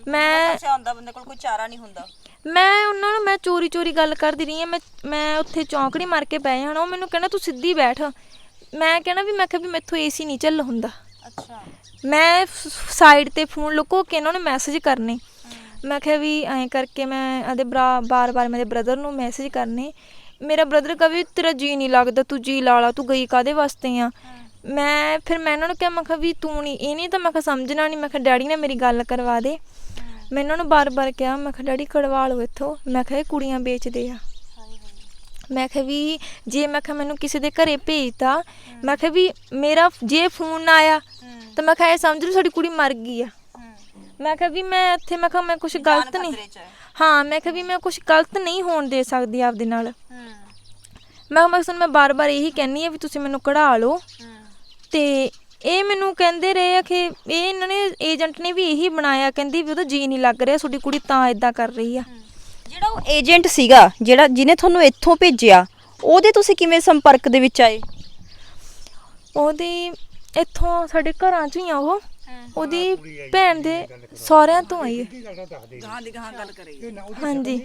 ਮੈਂ ਬੰਦੇ ਕੋਲ ਕੋਈ ਚਾਰਾ ਨਹੀਂ ਹੁੰਦਾ। ਮੈਂ ਉਹਨਾਂ ਨੂੰ ਮੈਂ ਚੋਰੀ ਗੱਲ ਕਰਦੀ ਰਹੀ ਹਾਂ। ਮੈਂ ਉੱਥੇ ਚੌਂਕੜੀ ਮਾਰ ਕੇ ਬਹਿ ਜਾਣਾ, ਉਹ ਮੈਨੂੰ ਕਹਿਣਾ ਤੂੰ ਸਿੱਧੀ ਬੈਠ। ਮੈਂ ਕਹਿਣਾ ਵੀ ਮੈਂ ਕਿਹਾ ਵੀ ਮੈਥੋਂ AC ਨਹੀਂ ਝੱਲ ਹੁੰਦਾ। ਮੈਂ ਸਾਈਡ 'ਤੇ ਫੋਨ ਲੁਕੋ ਕੇ ਇਹਨਾਂ ਨੂੰ ਮੈਸੇਜ ਕਰਨੇ। ਮੈਂ ਕਿਹਾ ਵੀ ਐਂ ਕਰਕੇ ਮੈਂ ਆਪਦੇ ਬਾਰ-ਬਾਰ ਮੇਰੇ ਬ੍ਰਦਰ ਨੂੰ ਮੈਸੇਜ ਕਰਨੇ। ਮੇਰਾ ਬ੍ਰਦਰ ਕਹੇ ਤੇਰਾ ਜੀ ਨਹੀਂ ਲੱਗਦਾ, ਤੂੰ ਜੀ ਲਾ ਲਾ, ਤੂੰ ਗਈ ਕਾਹਦੇ ਵਾਸਤੇ ਆ। ਫਿਰ ਮੈਂ ਇਹਨਾਂ ਨੂੰ ਕਿਹਾ, ਮੈਂ ਕਿਹਾ ਵੀ ਤੂੰ ਨਹੀਂ ਇਹਨੇ ਤਾਂ ਮੈਂ ਕਿਹਾ ਸਮਝਣਾ ਨਹੀਂ। ਮੈਂ ਕਿਹਾ ਡੈਡੀ ਨੇ ਮੇਰੀ ਗੱਲ ਕਰਵਾ ਦੇ। ਮੈਂ ਇਹਨਾਂ ਨੂੰ ਬਾਰ-ਬਾਰ ਕਿਹਾ, ਮੈਂ ਕਿਹਾ ਡੈਡੀ ਕਢਵਾ ਲਓ ਇੱਥੋਂ। ਮੈਂ ਕਿਹਾ ਇਹ ਕੁੜੀਆਂ ਵੇਚਦੇ ਆ। ਮੈਂ ਕਿਹਾ ਵੀ ਜੇ ਮੈਂ ਕਿਹਾ ਮੈਨੂੰ ਕਿਸੇ ਦੇ ਘਰੇ ਭੇਜਤਾ, ਮੈਂ ਕਿਹਾ ਵੀ ਮੇਰਾ ਜੇ ਫੋਨ ਨਾ ਆਇਆ ਤਾਂ ਮੈਂ ਕਿਹਾ ਇਹ ਸਮਝ ਲਓ ਸਾਡੀ ਕੁੜੀ ਮਰ ਗਈ ਆ। ਮੈਂ ਕਿਹਾ ਵੀ ਮੈਂ ਇੱਥੇ ਮੈਂ ਕਿਹਾ ਮੈਂ ਕੁਛ ਗਲਤ ਨਹੀਂ, ਹਾਂ ਮੈਂ ਕਿਹਾ ਵੀ ਮੈਂ ਕੁਛ ਗਲਤ ਨਹੀਂ ਹੋਣ ਦੇ ਸਕਦੀ ਆਪਦੇ ਨਾਲ। ਮੈਂ ਬਾਰ-ਬਾਰ ਇਹੀ ਕਹਿੰਦੀ ਹਾਂ ਵੀ ਤੁਸੀਂ ਮੈਨੂੰ ਕਢਾ ਲਓ। ਅਤੇ ਇਹ ਮੈਨੂੰ ਕਹਿੰਦੇ ਰਹੇ ਆ ਕਿ ਇਹ ਇਹਨਾਂ ਨੇ ਏਜੰਟ ਨੇ ਵੀ ਇਹੀ ਬਣਾਇਆ, ਕਹਿੰਦੀ ਵੀ ਉਹਦਾ ਜੀ ਨਹੀਂ ਲੱਗ ਰਿਹਾ, ਤੁਹਾਡੀ ਕੁੜੀ ਤਾਂ ਇੱਦਾਂ ਕਰ ਰਹੀ ਆ। ਜਿਹੜਾ ਉਹ ਏਜੰਟ ਸੀਗਾ ਜਿਹਨੇ ਤੁਹਾਨੂੰ ਇੱਥੋਂ ਭੇਜਿਆ, ਉਹਦੇ ਤੁਸੀਂ ਕਿਵੇਂ ਸੰਪਰਕ ਦੇ ਵਿੱਚ ਆਏ? ਉਹਦੀ ਇੱਥੋਂ ਸਾਡੇ ਘਰਾਂ 'ਚੋਂ ਹੀ ਆ ਉਹ, ਉਹਦੀ ਭੈਣ ਦੇ ਸਹੁਰਿਆਂ ਤੋਂ ਆਈ ਹੈ। ਹਾਂਜੀ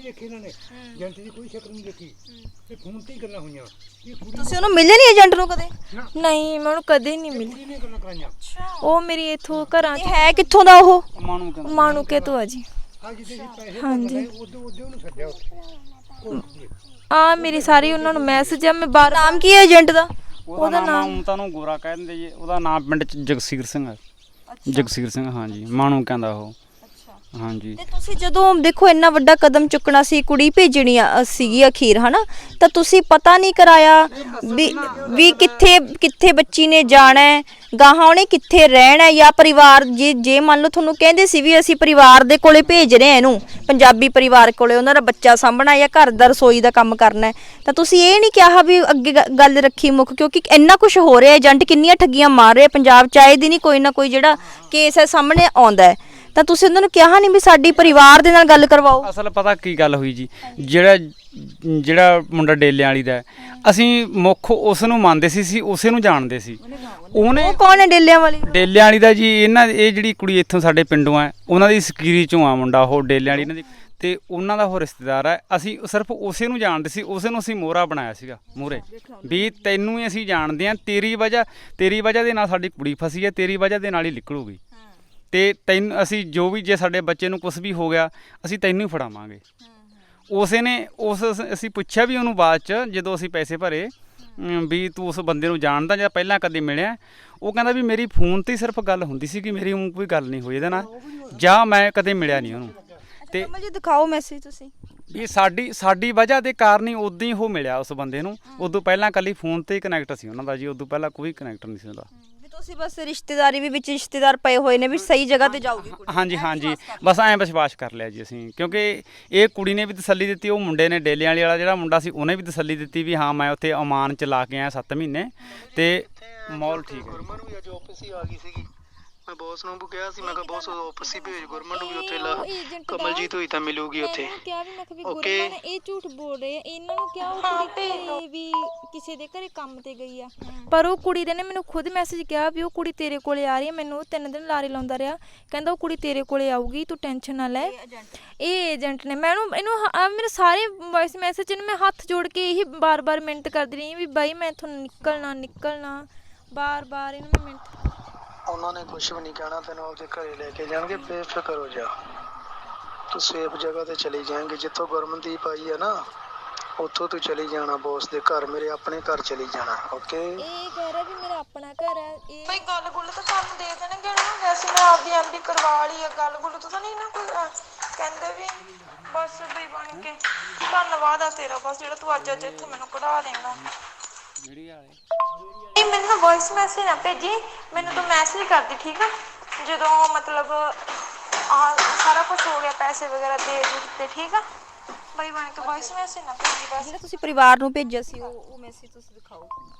ਤੁਸੀਂ ਉਹਨੂੰ ਮਿਲੇ ਨਹੀਂ ਏਜੰਟ ਨੂੰ ਕਦੇ? ਨਹੀਂ ਮੈਂ ਉਹਨੂੰ ਕਦੇ ਨਹੀਂ ਮਿਲੀ। ਉਹ ਮੇਰੀ ਇੱਥੋਂ ਘਰਾਂ 'ਚ ਹੈ ਕਿੱਥੋਂ ਦਾ ਉਹ? ਮਾਣੂਕੇ ਤੋਂ ਆ ਜੀ। ਹਾਂਜੀ ਆ ਮੇਰੀ ਸਾਰੀ ਉਹਨਾਂ ਨੂੰ ਮੈਸੇਜ ਆ। ਮੈਂ ਬਾਹਰ ਨਾਮ ਕੀ ਹੈ ਏਜੰਟ ਦਾ? ਉਹਦਾ ਨਾਮ ਤੁਹਾਨੂੰ ਗੋਰਾ ਕਹਿ ਦਿੰਦੇ ਜੀ। ਉਹਦਾ ਨਾਮ ਪਿੰਡ 'ਚ ਜਗਸੀਰ ਸਿੰਘ ਹੈ। ਜਗਸੀਰ ਸਿੰਘ ਹਾਂਜੀ, ਮਾਣੂ ਕਹਿੰਦਾ ਉਹ। ਹਾਂਜੀ। ਤੇ ਤੁਸੀਂ ਜਦੋਂ ਦੇਖੋ ਇੰਨਾ ਵੱਡਾ ਕਦਮ ਚੁੱਕਣਾ ਸੀ, ਕੁੜੀ ਭੇਜਣੀ ਸੀਗੀ ਅਖੀਰ, ਹਨਾ, ਤਾਂ ਤੁਸੀਂ ਪਤਾ ਨਹੀਂ ਕਰਾਇਆ ਵੀ ਕਿੱਥੇ ਬੱਚੀ ਨੇ ਜਾਣਾ ਹੈ, ਗਾਹਾਂ ਉਹਨੇ ਕਿੱਥੇ ਰਹਿਣਾ, ਜਾਂ ਪਰਿਵਾਰ ਜੇ ਮੰਨ ਲਓ ਤੁਹਾਨੂੰ ਕਹਿੰਦੇ ਸੀ ਵੀ ਅਸੀਂ ਪਰਿਵਾਰ ਦੇ ਕੋਲੇ ਭੇਜ ਰਹੇ ਹਾਂ ਇਹਨੂੰ, ਪੰਜਾਬੀ ਪਰਿਵਾਰ ਕੋਲੇ, ਉਹਨਾਂ ਦਾ ਬੱਚਾ ਸਾਂਭਣਾ ਜਾਂ ਘਰ ਦਾ ਰਸੋਈ ਦਾ ਕੰਮ ਕਰਨਾ, ਤਾਂ ਤੁਸੀਂ ਇਹ ਨਹੀਂ ਕਿਹਾ ਵੀ ਅੱਗੇ ਗੱਲ ਰੱਖੀ ਮੁੱਖ? ਕਿਉਂਕਿ ਇੰਨਾ ਕੁਝ ਹੋ ਰਿਹਾ, ਏਜੰਟ ਕਿੰਨੀਆਂ ਠੱਗੀਆਂ ਮਾਰ ਰਹੇ ਪੰਜਾਬ 'ਚ, ਆਏ ਦੀ ਨਹੀਂ ਕੋਈ ਨਾ ਕੋਈ ਜਿਹੜਾ ਕੇਸ ਹੈ ਸਾਹਮਣੇ ਆਉਂਦਾ ਹੈ, ਤਾਂ ਤੁਸੀਂ ਉਹਨਾਂ ਨੂੰ ਕਿਹਾ ਨਹੀਂ ਵੀ ਸਾਡੀ ਪਰਿਵਾਰ ਦੇ ਨਾਲ ਗੱਲ ਕਰਵਾਓ? ਅਸਲ ਪਤਾ ਕੀ ਗੱਲ ਹੋਈ ਜੀ, ਜਿਹੜਾ ਮੁੰਡਾ ਡੇਲਿਆਂ ਵਾਲੀ ਦਾ, ਅਸੀਂ ਮੁੱਖ ਉਸ ਨੂੰ ਮੰਨਦੇ ਸੀ, ਉਸੇ ਨੂੰ ਜਾਣਦੇ ਸੀ। ਉਹਨੇ ਕੌਣ ਹੈ ਡੇਲਿਆਂ ਵਾਲੀ? ਡੇਲਿਆਂ ਵਾਲੀ ਦਾ ਜੀ ਇਹ ਜਿਹੜੀ ਕੁੜੀ ਇੱਥੋਂ ਸਾਡੇ ਪਿੰਡੋਂ ਆ, ਉਹਨਾਂ ਦੀ ਸਕੀਰੀ ਚੋਂ ਆ ਮੁੰਡਾ ਉਹ ਡੇਲਿਆਂ ਵਾਲੀ ਇਹਨਾਂ ਦੀ, ਤੇ ਉਹਨਾਂ ਦਾ ਉਹ ਰਿਸ਼ਤੇਦਾਰ ਹੈ। ਅਸੀਂ ਸਿਰਫ ਉਸੇ ਨੂੰ ਜਾਣਦੇ ਸੀ, ਉਸੇ ਨੂੰ ਅਸੀਂ ਮੋਹਰਾ ਬਣਾਇਆ ਸੀਗਾ ਮੂਹਰੇ, ਵੀ ਤੈਨੂੰ ਹੀ ਅਸੀਂ ਜਾਣਦੇ ਹਾਂ, ਤੇਰੀ ਵਜ੍ਹਾ ਦੇ ਨਾਲ ਸਾਡੀ ਕੁੜੀ ਫਸੀ ਹੈ, ਤੇਰੀ ਵਜ੍ਹਾ ਦੇ ਨਾਲ ਹੀ ਨਿਕਲੂਗੀ, ਤੇ ਤੈਨੂੰ ਅਸੀਂ ਜੋ ਵੀ ਜੇ ਸਾਡੇ ਬੱਚੇ ਨੂੰ ਕੁਛ ਵੀ ਹੋ ਗਿਆ ਅਸੀਂ ਤੈਨੂੰ ਹੀ ਫੜਾਵਾਂਗੇ। ਅਸੀਂ ਪੁੱਛਿਆ ਵੀ ਉਹਨੂੰ ਬਾਅਦ 'ਚ ਜਦੋਂ ਅਸੀਂ ਪੈਸੇ ਭਰੇ ਵੀ ਤੂੰ ਉਸ ਬੰਦੇ ਨੂੰ ਜਾਣਦਾ ਜਾਂ ਪਹਿਲਾਂ ਕਦੇ ਮਿਲਿਆ? ਉਹ ਕਹਿੰਦਾ ਵੀ ਮੇਰੀ ਫੋਨ 'ਤੇ ਹੀ ਸਿਰਫ ਗੱਲ ਹੁੰਦੀ ਸੀ, ਕਿ ਮੇਰੀ ਕੋਈ ਗੱਲ ਨਹੀਂ ਹੋਈ ਇਹਦੇ ਨਾਲ, ਜਾਂ ਮੈਂ ਕਦੇ ਮਿਲਿਆ ਨਹੀਂ ਉਹਨੂੰ। ਤੇ ਕਮਲ ਜੀ ਦਿਖਾਓ ਮੈਸੇਜ ਤੁਸੀਂ। ਵੀ ਸਾਡੀ ਵਜ੍ਹਾ ਦੇ ਕਾਰਨ ਹੀ ਉਦੋਂ ਹੀ ਉਹ ਮਿਲਿਆ ਉਸ ਬੰਦੇ ਨੂੰ। ਉਦੋਂ ਪਹਿਲਾਂ ਕੱਲੀ ਫੋਨ ਤੇ ਹੀ ਕਨੈਕਟ ਸੀ ਉਹਨਾਂ ਦਾ ਜੀ, ਉਦੋਂ ਪਹਿਲਾਂ ਕੋਈ ਕਨੈਕਟ ਨਹੀਂ ਸੀ ਉਹਦਾ। ਵੀ ਤੁਸੀਂ ਬਸ ਰਿਸ਼ਤੇਦਾਰੀ ਵੀ ਵਿੱਚ ਰਿਸ਼ਤੇਦਾਰ ਪਏ ਹੋਏ ਨੇ ਵੀ ਸਹੀ ਜਗ੍ਹਾ ਤੇ ਜਾਊਗੀ ਕੁੜੀ। ਹਾਂਜੀ ਬਸ ਐਂ ਵਿਸ਼ਵਾਸ ਕਰ ਲਿਆ ਜੀ ਅਸੀਂ, ਕਿਉਂਕਿ ਇਹ ਕੁੜੀ ਨੇ ਵੀ ਤਸੱਲੀ ਦਿੱਤੀ, ਉਹ ਮੁੰਡੇ ਨੇ ਡੇਲਿਆਂ ਵਾਲਾ ਜਿਹੜਾ ਮੁੰਡਾ ਸੀ ਉਹਨੇ ਵੀ ਤਸੱਲੀ ਦਿੱਤੀ ਵੀ ਹਾਂ ਮੈਂ ਉੱਥੇ ਅਮਾਨ ਚ ਲਾ ਕੇ ਆਇਆ 7 ਮਹੀਨੇ ਤੇ ਮਾਹੌਲ ਠੀਕ ਹੈ। ਗੁਰਮਨ ਵੀ ਅੱਜ ਆਫਿਸ ਹੀ ਆ ਗਈ ਸੀਗੀ। ਮੈਂ ਬੌਸ ਨੂੰ ਵੀ ਕਿਹਾ ਸੀ, ਮੈਂ ਕਿਹਾ ਬੌਸ ਆਫਿਸ ਹੀ ਭੇਜ ਗੁਰਮਨ ਨੂੰ ਵੀ ਉੱਥੇ ਲਾ, ਕਮਲਜੀਤ ਹੋਈ ਤਾਂ ਮਿਲੂਗੀ ਉੱਥੇ। ਮੈਨੂੰ ਕਿਹਾ ਵੀ ਮੈਂ ਕਿਹਾ ਵੀ ਓਕੇ। ਗੁਰਮਨ ਇਹ ਝੂਠ ਬੋਲ ਰਹੇ ਆ, ਇਹਨਾਂ ਨੂੰ ਕਿਹਾ ਉਹ ਕੁੜੀ ਘਰੇ ਵੀ ਕਿਸੇ ਦੇ ਘਰੇ ਕੰਮ ਤੇ ਗਈ ਆ। ਪਰ ਉਹ ਕੁੜੀ ਦੇ ਨੇ ਮੈਨੂੰ ਖੁਦ ਮੈਸੇਜ ਕਿਹਾ ਵੀ ਉਹ ਕੁੜੀ ਤੇਰੇ ਕੋਲੇ ਆ ਰਹੀ ਹੈ। ਮੈਨੂੰ 3 ਦਿਨ ਲਾਰੇ ਲਾਉਂਦਾ ਰਿਹਾ, ਕਹਿੰਦਾ ਉਹ ਕੁੜੀ ਤੇਰੇ ਕੋਲੇ ਆਊਗੀ, ਤੂੰ ਟੈਨਸ਼ਨ ਨਾ ਲੈ। ਇਹ ਏਜੰਟ ਨੇ। ਮੈਂ ਇਹਨੂੰ ਮੇਰੇ ਸਾਰੇ ਵੌਇਸ ਮੈਸੇਜ ਨੂੰ ਮੈਂ ਹੱਥ ਜੋੜ ਕੇ ਇਹੀ ਬਾਰ-ਬਾਰ ਮਿੰਟ ਕਰਦੀ ਰਹੀ ਵੀ ਬਾਈ ਮੈਂ ਇੱਥੋਂ ਨਿਕਲਣਾ ਬਾਰ-ਬਾਰ ਇਹਨੂੰ ਮੈਂ ਮਿੰਟ। ਉਹਨਾਂ ਨੇ ਕੁਝ ਵੀ ਨਹੀਂ ਕਹਿਣਾ, ਤੈਨੂੰ ਆਪਦੇ ਘਰੇ ਲੈ ਕੇ ਜਾਣਗੇ, ਬੇਫਿਕਰ ਹੋ ਜਾ। ਤੂੰ ਸੇਫ ਜਗ੍ਹਾ ਤੇ ਚਲੀ ਜਾਏਂਗੇ, ਜਿੱਥੋਂ ਗੁਰਮਨਦੀਪ ਆਈ ਹੈ ਨਾ ਉੱਥੋਂ ਤੂੰ ਚਲੀ ਜਾਣਾ ਬੌਸ ਦੇ ਘਰ, ਮੇਰੇ ਆਪਣੇ ਘਰ ਚਲੀ ਜਾਣਾ। ਓਕੇ। ਇਹ ਕਹਿ ਰਿਹਾ ਵੀ ਮੇਰਾ ਆਪਣਾ ਘਰ ਹੈ। ਇਹ ਬਈ ਗੱਲ ਗੁੱਲ ਤਾਂ ਸਾਨੂੰ ਦੇ ਦੇਣਗੇ ਨਾ, ਵੈਸੇ ਮੈਂ ਆਪਦੀ ਐਮਡੀ ਕਰਵਾ ਲਈ ਆ। ਗੱਲ ਗੁੱਲ ਤਾਂ ਨਹੀਂ ਨਾ ਕੋਈ ਕਹਿੰਦੇ ਵੀ ਬਸ ਬਈ ਬਣ ਕੇ ਧੰਨਵਾਦ ਆ ਤੇਰਾ ਬਸ ਜਿਹੜਾ ਤੂੰ ਅੱਜ ਇੱਥੇ ਮੈਨੂੰ ਕਢਾ ਦੇਂਗਾ। ਨਹੀਂ ਮੈਨੂੰ ਨਾ ਵੌਇਸ ਮੈਸੇਜ ਨਾ ਭੇਜੀ, ਮੈਨੂੰ ਤੂੰ ਮੈਸੇਜ ਕਰਦੀ ਠੀਕ ਆ ਜਦੋਂ ਮਤਲਬ ਸਾਰਾ ਕੁਝ ਹੋ ਗਿਆ, ਪੈਸੇ ਵਗੈਰਾ ਦੇ ਦਿੱਤੇ ਠੀਕ ਆ ਬਈ ਬਣ ਕੇ ਵੌਇਸ ਮੈਸੇਜ ਨਾ ਭੇਜੀ ਬਸ। ਜਿਹੜਾ ਤੁਸੀਂ ਪਰਿਵਾਰ ਨੂੰ ਭੇਜਿਆ ਸੀ ਉਹ ਮੈਸੇਜ ਤੁਸੀਂ ਦਿਖਾਓ।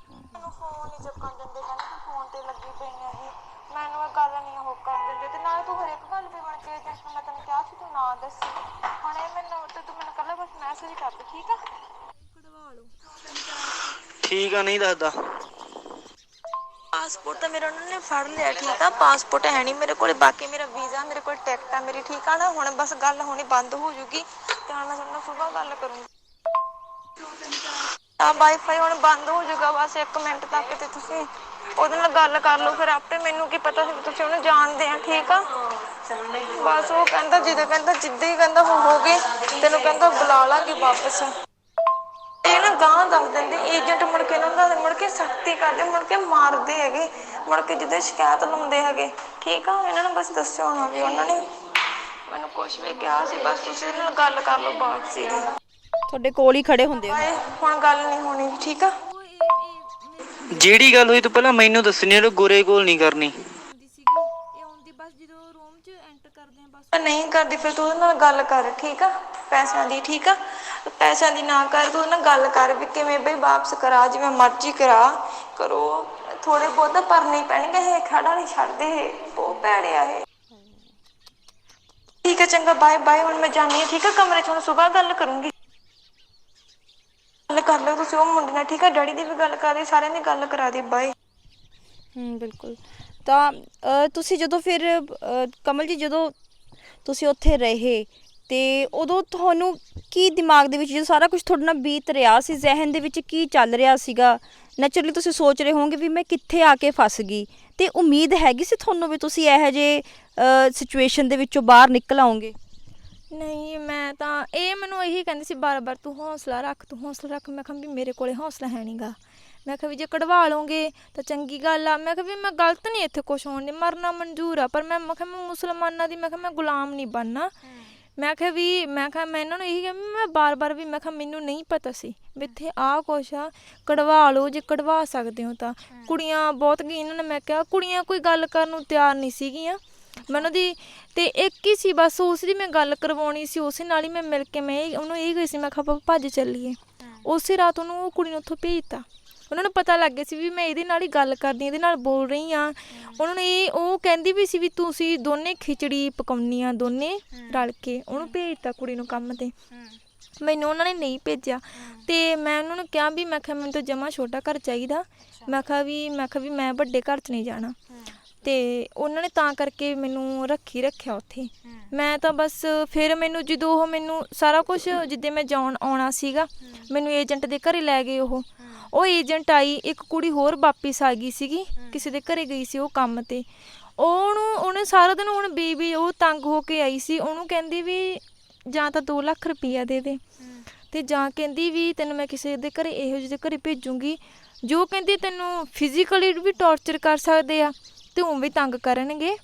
ਮੈਨੂੰ ਫੋਨ ਹੀ ਚੱਕਣ ਦਿੰਦੇ, ਕਹਿੰਦੇ ਤੂੰ ਫੋਨ ਤੇ ਲੱਗੀ ਪਈ ਆ ਇਹ, ਮੈਨੂੰ ਇਹ ਗੱਲ ਨਹੀਂ ਉਹ ਕਰ ਦਿੰਦੇ। ਤੇ ਨਾਲੇ ਤੂੰ ਹਰੇਕ ਗੱਲ ਵੀ ਬਣ ਕੇ ਜਿਸ ਮੈਂ ਤੈਨੂੰ ਕਿਹਾ ਸੀ ਤੂੰ ਨਾ ਦੱਸੀ, ਹੁਣ ਇਹ ਮੈਨੂੰ ਤੇ ਤੂੰ ਮੈਨੂੰ ਕੱਲਾ ਬਸ ਮੈਸੇਜ ਕਰ ਦੇ ਠੀਕ ਆ। ਕਢਵਾ ਲਓ ਠੀਕ ਆ, ਨਹੀਂ ਦੱਸਦਾ। ਪਾਸਪੋਰਟ ਤਾਂ ਮੇਰਾ ਉਹਨਾਂ ਨੇ ਫੜ ਲਿਆ ਠੀਕ ਆ, ਪਾਸਪੋਰਟ ਹੈ ਨਹੀਂ ਮੇਰੇ ਕੋਲ, ਬਾਕੀ ਮੇਰਾ ਵੀਜ਼ਾ ਮੇਰੇ ਕੋਲ ਟਿਕਟ ਆ ਮੇਰੀ ਠੀਕ ਆ ਨਾ। ਹੁਣ ਬਸ ਗੱਲ ਹੋਣੀ ਬੰਦ ਹੋ ਜੂਗੀ ਤੇ ਹੁਣ ਮੈਂ ਤੁਹਾਡੇ ਨਾਲ ਸੁਬਾਹ ਗੱਲ ਕਰੂੰਗੀ। ਆ ਵਾਈਫਾਈ ਹੁਣ ਬੰਦ ਹੋ ਜਾਊਗਾ ਬਸ 1 ਮਿੰਟ ਤੱਕ, ਤੇ ਤੁਸੀਂ ਉਹਦੇ ਨਾਲ ਗੱਲ ਕਰ ਲਓ ਫਿਰ ਆਪੇ। ਮੈਨੂੰ ਕੀ ਪਤਾ ਸੀ ਤੁਸੀਂ ਉਹਨੂੰ ਜਾਣਦੇ ਆ ਠੀਕ ਆ। ਬਸ ਉਹ ਕਹਿੰਦਾ ਜਿੱਦਾਂ ਹੀ ਕਹਿੰਦਾ ਹੋ ਗਏ ਤੈਨੂੰ ਕਹਿੰਦਾ ਬੁਲਾ ਲਾਂਗੇ ਵਾਪਸ। ਇਹ ਨਾ ਗਾਂ ਦੱਸ ਦਿੰਦੇ ਏਜੰਟ, ਮੁੜ ਕੇ ਇਹਨਾਂ ਦਾ ਮੁੜ ਕੇ ਸਖਤੀ ਕਰਦੇ, ਮੁੜ ਕੇ ਮਾਰਦੇ ਹੈਗੇ, ਮੁੜ ਕੇ ਜਿੱਦਾਂ ਸ਼ਿਕਾਇਤ ਲਾਉਂਦੇ ਹੈਗੇ ਠੀਕ ਆ। ਇਹਨਾਂ ਨੂੰ ਬਸ ਦੱਸਿਓ ਹੋਣਾ ਵੀ ਉਹਨਾਂ ਨੇ ਮੈਨੂੰ ਕੁਛ ਵੀ ਕਿਹਾ ਸੀ, ਬਸ ਤੁਸੀਂ ਇਹਨਾਂ ਨਾਲ ਗੱਲ ਕਰ ਲਓ ਬਾਅਦ ਸੀ। ਤੁਹਾਡੇ ਕੋਲ ਹੀ ਖੜੇ ਹੁੰਦੇ ਹੋ। ਹੁਣ ਗੱਲ ਨਹੀਂ ਹੋਣੀ ਠੀਕ ਆ। ਜਿਹੜੀ ਗੱਲ ਹੋਈ ਤੂੰ ਪਹਿਲਾਂ ਮੈਨੂੰ ਦੱਸਣੀ, ਉਹ ਗੋਰੇ ਕੋਲ ਨਹੀਂ ਕਰਨੀ। ਇਹ ਆਉਂਦੀ ਬਸ ਜਦੋਂ ਰੂਮ 'ਚ ਐਂਟਰ ਕਰਦੇ ਆ ਬਸ। ਨਹੀਂ ਕਰਦੀ ਫਿਰ ਤੂੰ ਉਹਦੇ ਨਾਲ ਗੱਲ ਕਰ ਠੀਕ ਆ, ਪੈਸਿਆਂ ਦੀ ਠੀਕ ਆ। ਪੈਸਿਆਂ ਦੀ ਨਾ ਕਰ, ਤੂੰ ਉਹਦੇ ਨਾਲ ਗੱਲ ਕਰ ਵੀ ਕਿਵੇਂ ਬਈ ਵਾਪਸ ਕਰਾ, ਜਿਵੇਂ ਮਰਜ਼ੀ ਕਰੋ। ਥੋੜੇ ਬਹੁਤ ਤਾਂ ਭਰਨੇ ਪੈਣਗੇ, ਇਹ ਖੜਾ ਨਹੀਂ ਛੱਡਦੇ, ਬਹੁਤ ਭੈੜੇ ਆ ਇਹ। ਠੀਕ ਹੈ ਚੰਗਾ ਬਾਏ। ਹੁਣ ਮੈਂ ਜਾਂਦੀ ਹਾਂ ਠੀਕ ਆ, ਕਮਰੇ 'ਚ ਹੁਣ ਸੁਬਾਹ ਗੱਲ ਕਰੂੰਗੀ। ਗੱਲ ਕਰ ਲਓ ਤੁਸੀਂ ਉਹ ਮੁੰਡੇ ਨਾਲ ਠੀਕ ਆ, ਡੈਡੀ ਦੀ ਵੀ ਗੱਲ ਕਰ ਦੇ, ਸਾਰਿਆਂ ਦੀ ਗੱਲ ਕਰਾ ਦੇ ਬਾਏ। ਬਿਲਕੁਲ। ਤਾਂ ਤੁਸੀਂ ਜਦੋਂ ਫਿਰ ਕਮਲ ਜੀ ਜਦੋਂ ਤੁਸੀਂ ਉੱਥੇ ਰਹੇ ਤੇ ਉਦੋਂ ਤੁਹਾਨੂੰ ਕੀ ਦਿਮਾਗ ਦੇ ਵਿੱਚ ਜਦੋਂ ਸਾਰਾ ਕੁਝ ਤੁਹਾਡੇ ਨਾਲ ਬੀਤ ਰਿਹਾ ਸੀ, ਜ਼ਿਹਨ ਦੇ ਵਿੱਚ ਕੀ ਚੱਲ ਰਿਹਾ ਸੀਗਾ? ਨੈਚੁਰਲੀ ਤੁਸੀਂ ਸੋਚ ਰਹੇ ਹੋਵੋਗੇ ਵੀ ਮੈਂ ਕਿੱਥੇ ਆ ਕੇ ਫਸ ਗਈ, ਤੇ ਉਮੀਦ ਹੈਗੀ ਸੀ ਤੁਹਾਨੂੰ ਵੀ ਤੁਸੀਂ ਇਹੋ ਜਿਹੇ ਸਿਚੁਏਸ਼ਨ ਦੇ ਵਿੱਚੋਂ ਬਾਹਰ ਨਿਕਲ ਆਓਗੇ? ਨਹੀਂ ਮੈਂ ਤਾਂ ਇਹ ਮੈਨੂੰ ਇਹੀ ਕਹਿੰਦੀ ਸੀ ਬਾਰ-ਬਾਰ ਤੂੰ ਹੌਸਲਾ ਰੱਖ। ਮੈਂ ਕਿਹਾ ਵੀ ਮੇਰੇ ਕੋਲੇ ਹੌਸਲਾ ਹੈ ਨਹੀਂਗਾ। ਮੈਂ ਕਿਹਾ ਵੀ ਜੇ ਕਢਵਾ ਲਓਗੇ ਤਾਂ ਚੰਗੀ ਗੱਲ ਆ। ਮੈਂ ਕਿਹਾ ਵੀ ਮੈਂ ਗਲਤ ਨਹੀਂ ਇੱਥੇ ਕੁਛ ਹੋਣ ਦੀ, ਮਰਨਾ ਮਨਜ਼ੂਰ ਆ, ਪਰ ਮੈਂ ਕਿਹਾ ਮੈਂ ਮੁਸਲਮਾਨਾਂ ਦੀ ਮੈਂ ਗੁਲਾਮ ਨਹੀਂ ਬਣਨਾ। ਮੈਂ ਕਿਹਾ ਮੈਂ ਇਹਨਾਂ ਨੂੰ ਇਹੀ ਕਿਹਾ ਵੀ ਮੈਂ ਬਾਰ-ਬਾਰ ਵੀ ਮੈਂ ਕਿਹਾ ਮੈਨੂੰ ਨਹੀਂ ਪਤਾ ਸੀ ਵੀ ਇੱਥੇ ਆਹ ਕੁਛ ਆ, ਕਢਵਾ ਲਓ ਜੇ ਕਢਵਾ ਸਕਦੇ ਹੋ ਤਾਂ। ਕੁੜੀਆਂ ਬਹੁਤ ਗਈ ਇਹਨਾਂ ਨੇ, ਮੈਂ ਕਿਹਾ ਕੁੜੀਆਂ ਕੋਈ ਗੱਲ ਕਰਨ ਨੂੰ ਤਿਆਰ ਨਹੀਂ ਸੀਗੀਆਂ ਮੈਨੂੰ ਦੀ, ਤੇ ਇੱਕ ਹੀ ਸੀ ਬਸ ਉਸ ਦੀ ਮੈਂ ਗੱਲ ਕਰਵਾਉਣੀ ਸੀ, ਉਸੇ ਨਾਲ ਹੀ ਮੈਂ ਮਿਲ ਕੇ ਮੈਂ ਉਹਨੂੰ ਇਹ ਗਈ ਸੀ, ਮੈਂ ਕਿਹਾ ਆਪਾਂ ਭੱਜ ਚੱਲੀਏ। ਉਸੇ ਰਾਤ ਉਹਨੂੰ ਉਹ ਕੁੜੀ ਨੂੰ ਉੱਥੋਂ ਭੇਜਤਾ। ਉਹਨਾਂ ਨੂੰ ਪਤਾ ਲੱਗ ਗਿਆ ਸੀ ਵੀ ਮੈਂ ਇਹਦੇ ਨਾਲ ਹੀ ਗੱਲ ਕਰਦੀ, ਇਹਦੇ ਨਾਲ ਬੋਲ ਰਹੀ ਹਾਂ। ਉਹਨਾਂ ਨੂੰ ਉਹ ਕਹਿੰਦੀ ਵੀ ਸੀ ਵੀ ਤੁਸੀਂ ਦੋਨੇ ਖਿਚੜੀ ਪਕਾਉਣੀ ਆ ਦੋਨੇ ਰਲ ਕੇ। ਉਹਨੂੰ ਭੇਜਤਾ ਕੁੜੀ ਨੂੰ ਕੰਮ ਤੇ, ਮੈਨੂੰ ਉਹਨਾਂ ਨੇ ਨਹੀਂ ਭੇਜਿਆ। ਤੇ ਮੈਂ ਉਹਨਾਂ ਨੂੰ ਕਿਹਾ ਵੀ ਮੈਂ ਕਿਹਾ ਮੈਨੂੰ ਤਾਂ ਜਮਾਂ ਛੋਟਾ ਘਰ ਚਾਹੀਦਾ, ਮੈਂ ਕਿਹਾ ਵੀ ਮੈਂ ਵੱਡੇ ਘਰ 'ਚ ਨਹੀਂ ਜਾਣਾ। ਤੇ ਉਹਨਾਂ ਨੇ ਤਾਂ ਕਰਕੇ ਮੈਨੂੰ ਰੱਖਿਆ ਉੱਥੇ। ਮੈਂ ਤਾਂ ਬਸ ਫਿਰ ਮੈਨੂੰ ਜਦੋਂ ਉਹ ਮੈਨੂੰ ਸਾਰਾ ਕੁਝ ਜਿੱਦਾਂ ਮੈਂ ਆਉਣਾ ਸੀਗਾ, ਮੈਨੂੰ ਏਜੰਟ ਦੇ ਘਰੇ ਲੈ ਗਏ। ਉਹ ਏਜੰਟ ਆਈ, ਇੱਕ ਕੁੜੀ ਹੋਰ ਵਾਪਿਸ ਆ ਗਈ ਸੀਗੀ, ਕਿਸੇ ਦੇ ਘਰੇ ਗਈ ਸੀ ਉਹ ਕੰਮ ਤੇ। ਉਹਨੇ ਸਾਰਾ ਦਿਨ ਹੁਣ ਬੀਬੀ ਉਹ ਤੰਗ ਹੋ ਕੇ ਆਈ ਸੀ। ਉਹਨੂੰ ਕਹਿੰਦੀ ਵੀ ਜਾਂ ਤਾਂ 2 ਲੱਖ ਰੁਪਈਆ ਦੇ ਦੇ, ਤੇ ਜਾਂ ਕਹਿੰਦੀ ਵੀ ਤੈਨੂੰ ਮੈਂ ਕਿਸੇ ਦੇ ਘਰੇ ਇਹੋ ਜਿਹੇ ਦੇ ਘਰੇ ਭੇਜੂੰਗੀ ਜੋ ਕਹਿੰਦੀ ਤੈਨੂੰ ਫਿਜ਼ੀਕਲੀ ਵੀ ਟੌਰਚਰ ਕਰ ਸਕਦੇ ਆ ਤੇ ਉਹ ਵੀ ਤੰਗ ਕਰਨਗੇ।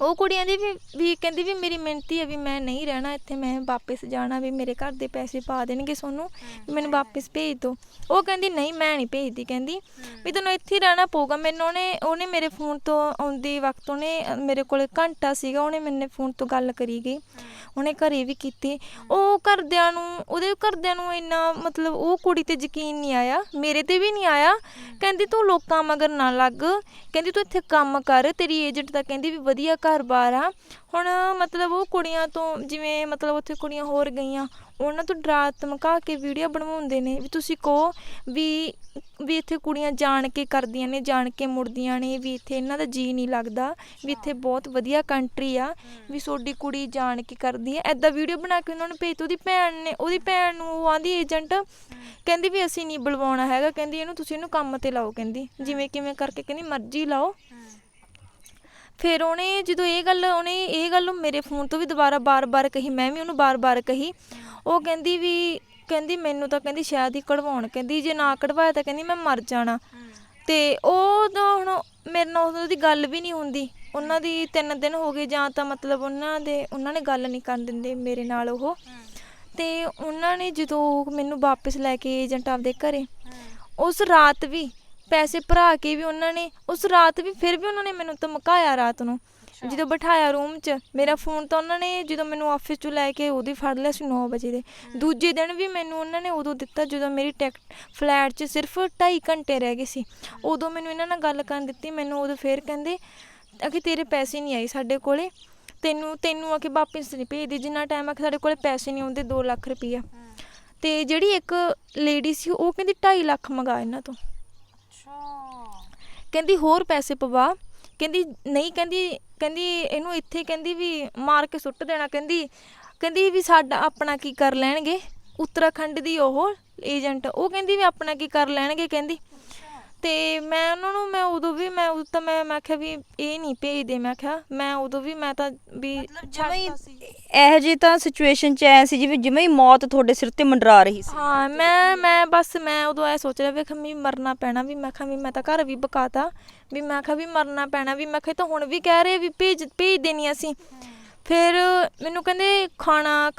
ਉਹ ਕੁੜੀਆਂ ਦੀ ਵੀ ਕਹਿੰਦੀ ਵੀ ਮੇਰੀ ਮਿਹਨਤੀ ਹੈ ਵੀ ਮੈਂ ਨਹੀਂ ਰਹਿਣਾ ਇੱਥੇ, ਮੈਂ ਵਾਪਸ ਜਾਣਾ, ਵੀ ਮੇਰੇ ਘਰ ਦੇ ਪੈਸੇ ਪਾ ਦੇਣਗੇ ਤੁਹਾਨੂੰ, ਵੀ ਮੈਨੂੰ ਵਾਪਸ ਭੇਜ ਦਿਓ। ਉਹ ਕਹਿੰਦੀ ਨਹੀਂ ਮੈਂ ਨਹੀਂ ਭੇਜਦੀ, ਕਹਿੰਦੀ ਵੀ ਤੈਨੂੰ ਇੱਥੇ ਹੀ ਰਹਿਣਾ ਪਊਗਾ। ਮੈਨੂੰ ਉਹਨੇ ਮੇਰੇ ਫੋਨ ਤੋਂ ਆਉਂਦੇ ਵਕਤ ਉਹਨੇ ਮੇਰੇ ਕੋਲ ਘੰਟਾ ਸੀਗਾ, ਉਹਨੇ ਮੇਰੇ ਫੋਨ ਤੋਂ ਗੱਲ ਕਰੀ ਗਈ, ਉਹਨੇ ਘਰੇ ਵੀ ਕੀਤੀ। ਉਹਦੇ ਘਰਦਿਆਂ ਨੂੰ ਇੰਨਾ ਮਤਲਬ ਉਹ ਕੁੜੀ ਤੇ ਯਕੀਨ ਨਹੀਂ ਆਇਆ, ਮੇਰੇ ਤੇ ਵੀ ਨਹੀਂ ਆਇਆ। ਕਹਿੰਦੀ ਤੂੰ ਲੋਕਾਂ ਮਗਰ ਨਾ ਲੱਗ, ਕਹਿੰਦੀ ਤੂੰ ਇੱਥੇ ਕੰਮ ਕਰ, ਤੇਰੀ ਏਜੰਟ ਤਾਂ ਕਹਿੰਦੀ ਵੀ ਵਧੀਆ ਘਰ-ਬਾਰ ਆ। ਹੁਣ ਮਤਲਬ ਉਹ ਕੁੜੀਆਂ ਤੋਂ ਜਿਵੇਂ ਮਤਲਬ ਉੱਥੇ ਕੁੜੀਆਂ ਹੋਰ ਗਈਆਂ, ਉਹਨਾਂ ਤੋਂ ਡਰਾ ਧਮਕਾ ਕੇ ਵੀਡੀਓ ਬਣਵਾਉਂਦੇ ਨੇ ਵੀ ਤੁਸੀਂ ਕਹੋ ਵੀ ਇੱਥੇ ਕੁੜੀਆਂ ਜਾਣ ਕੇ ਕਰਦੀਆਂ ਨੇ, ਜਾਣ ਕੇ ਮੁੜਦੀਆਂ ਨੇ, ਵੀ ਇੱਥੇ ਇਹਨਾਂ ਦਾ ਜੀਅ ਨਹੀਂ ਲੱਗਦਾ, ਵੀ ਇੱਥੇ ਬਹੁਤ ਵਧੀਆ ਕੰਟਰੀ ਆ, ਵੀ ਤੁਹਾਡੀ ਕੁੜੀ ਜਾਣ ਕੇ ਕਰਦੀ ਹੈ। ਇੱਦਾਂ ਵੀਡੀਓ ਬਣਾ ਕੇ ਉਹਨਾਂ ਨੂੰ ਭੇਜ। ਉਹਦੀ ਭੈਣ ਨੂੰ ਉਹ ਆਂਦੀ ਏਜੰਟ ਕਹਿੰਦੀ ਵੀ ਅਸੀਂ ਨਹੀਂ ਬੁਲਵਾਉਣਾ ਹੈਗਾ, ਕਹਿੰਦੀ ਤੁਸੀਂ ਇਹਨੂੰ ਕੰਮ 'ਤੇ ਲਾਓ, ਕਹਿੰਦੀ ਜਿਵੇਂ ਕਿਵੇਂ ਕਰਕੇ ਕਹਿੰਦੀ ਮਰਜ਼ੀ ਲਾਓ। ਫਿਰ ਉਹਨੇ ਜਦੋਂ ਇਹ ਗੱਲ ਮੇਰੇ ਫੋਨ ਤੋਂ ਵੀ ਦੁਬਾਰਾ ਬਾਰ-ਬਾਰ ਕਹੀ, ਮੈਂ ਵੀ ਉਹਨੂੰ ਬਾਰ-ਬਾਰ ਕਹੀ। ਉਹ ਕਹਿੰਦੀ ਮੈਨੂੰ ਤਾਂ ਕਹਿੰਦੀ ਸ਼ਾਇਦ ਹੀ ਕਢਵਾਉਣ, ਕਹਿੰਦੀ ਜੇ ਨਾ ਕਢਵਾਇਆ ਤਾਂ ਕਹਿੰਦੀ ਮੈਂ ਮਰ ਜਾਣਾ। ਤੇ ਉਹ ਤਾਂ ਹੁਣ ਮੇਰੇ ਨਾਲ ਉਹਦੀ ਗੱਲ ਵੀ ਨਹੀਂ ਹੁੰਦੀ, ਉਹਨਾਂ ਦੀ 3 ਦਿਨ ਹੋ ਗਏ ਜਾਂ ਤਾਂ ਮਤਲਬ ਉਹਨਾਂ ਨੇ ਗੱਲ ਨਹੀਂ ਕਰਨ ਦਿੰਦੇ ਮੇਰੇ ਨਾਲ ਉਹ। ਤੇ ਉਹਨਾਂ ਨੇ ਜਦੋਂ ਮੈਨੂੰ ਵਾਪਸ ਲੈ ਕੇ ਏਜੰਟ ਆਪਦੇ ਘਰੇ, ਉਸ ਰਾਤ ਵੀ ਪੈਸੇ ਭਰਾ ਕੇ ਵੀ ਉਹਨਾਂ ਨੇ ਉਸ ਰਾਤ ਵੀ ਫਿਰ ਵੀ ਉਹਨਾਂ ਨੇ ਮੈਨੂੰ ਧਮਕਾਇਆ। ਰਾਤ ਨੂੰ ਜਦੋਂ ਬਿਠਾਇਆ ਰੂਮ 'ਚ, ਮੇਰਾ ਫੋਨ ਤਾਂ ਉਹਨਾਂ ਨੇ ਜਦੋਂ ਮੈਨੂੰ ਆਫਿਸ 'ਚੋਂ ਲੈ ਕੇ ਉਦੋਂ ਹੀ ਫੜ ਲਿਆ ਸੀ 9 ਵਜੇ ਦੇ। ਦੂਜੇ ਦਿਨ ਵੀ ਮੈਨੂੰ ਉਹਨਾਂ ਨੇ ਉਦੋਂ ਦਿੱਤਾ ਜਦੋਂ ਮੇਰੀ ਟਿਕਟ ਫਲੈਟ 'ਚ ਸਿਰਫ 2.5 ਘੰਟੇ ਰਹਿ ਗਏ ਸੀ, ਉਦੋਂ ਮੈਨੂੰ ਇਹਨਾਂ ਨਾਲ ਗੱਲ ਕਰਨ ਦਿੱਤੀ। ਮੈਨੂੰ ਉਦੋਂ ਫਿਰ ਕਹਿੰਦੇ ਕਿ ਤੇਰੇ ਪੈਸੇ ਨਹੀਂ ਆਏ ਸਾਡੇ ਕੋਲੇ, ਤੈਨੂੰ ਆ ਕੇ ਵਾਪਸ ਨਹੀਂ ਭੇਜਦੇ ਜਿੰਨਾ ਟਾਈਮ ਆ ਕੇ ਸਾਡੇ ਕੋਲੇ ਪੈਸੇ ਨਹੀਂ ਆਉਂਦੇ 2 ਲੱਖ ਰੁਪਈਆ। ਤੇ ਜਿਹੜੀ ਇੱਕ ਲੇਡੀ ਸੀ ਉਹ ਕਹਿੰਦੀ 2.5 ਲੱਖ ਮੰਗਾ ਇਹਨਾਂ ਤੋਂ, ਕਹਿੰਦੀ ਹੋਰ ਪੈਸੇ ਪਵਾ, ਕਹਿੰਦੀ ਨਹੀਂ, ਕਹਿੰਦੀ ਇਹਨੂੰ ਇੱਥੇ ਕਹਿੰਦੀ ਵੀ ਮਾਰ ਕੇ ਸੁੱਟ ਦੇਣਾ, ਕਹਿੰਦੀ ਵੀ ਸਾਡਾ ਆਪਣਾ ਕੀ ਕਰ ਲੈਣਗੇ। ਉੱਤਰਾਖੰਡ ਦੀ ਉਹ ਏਜੰਟ, ਉਹ ਕਹਿੰਦੀ ਵੀ ਆਪਣਾ ਕੀ ਕਰ ਲੈਣਗੇ ਕਹਿੰਦੀ। ਤੇ ਮੈਂ ਉਹਨਾਂ ਨੂੰ ਮੈਂ ਉਦੋਂ ਆਖਿਆ ਵੀ ਇਹ ਨਹੀਂ ਭੇਜਦੇ, ਮੈਂ ਕਿਹਾ ਮੈਂ ਉਦੋਂ ਵੀ ਮੈਂ ਤਾਂ ਵੀ ਇਹੋ ਜਿਹੀ ਤਾਂ ਸਿਚੁਏਸ਼ਨ 'ਚ ਐ ਸੀ ਜਿਵੇਂ ਹੀ ਮੌਤ ਤੁਹਾਡੇ ਸਿਰ ਤੇ ਮੰਡਰਾ ਰਹੀ ਸੀ। ਹਾਂ ਮੈਂ ਉਦੋਂ ਇਹ ਸੋਚ ਰਿਹਾ ਵੇਖ ਵੀ ਮਰਨਾ ਪੈਣਾ, ਵੀ ਮੈਂ ਕਿਹਾ ਵੀ ਮੈਂ ਤਾਂ ਘਰ ਵੀ ਬਕਾਤਾ, ਵੀ ਮੈਂ ਕਿਹਾ ਵੀ ਮਰਨਾ ਪੈਣਾ, ਵੀ ਮੈਂ ਕਿਹਾ ਤਾਂ ਹੁਣ ਵੀ ਕਹਿ ਰਹੇ ਵੀ ਭੇਜ ਦੇਣੀ ਅਸੀਂ। ਫਿਰ ਮੈਨੂੰ ਕਹਿੰਦੇ ਖਾਣਾ,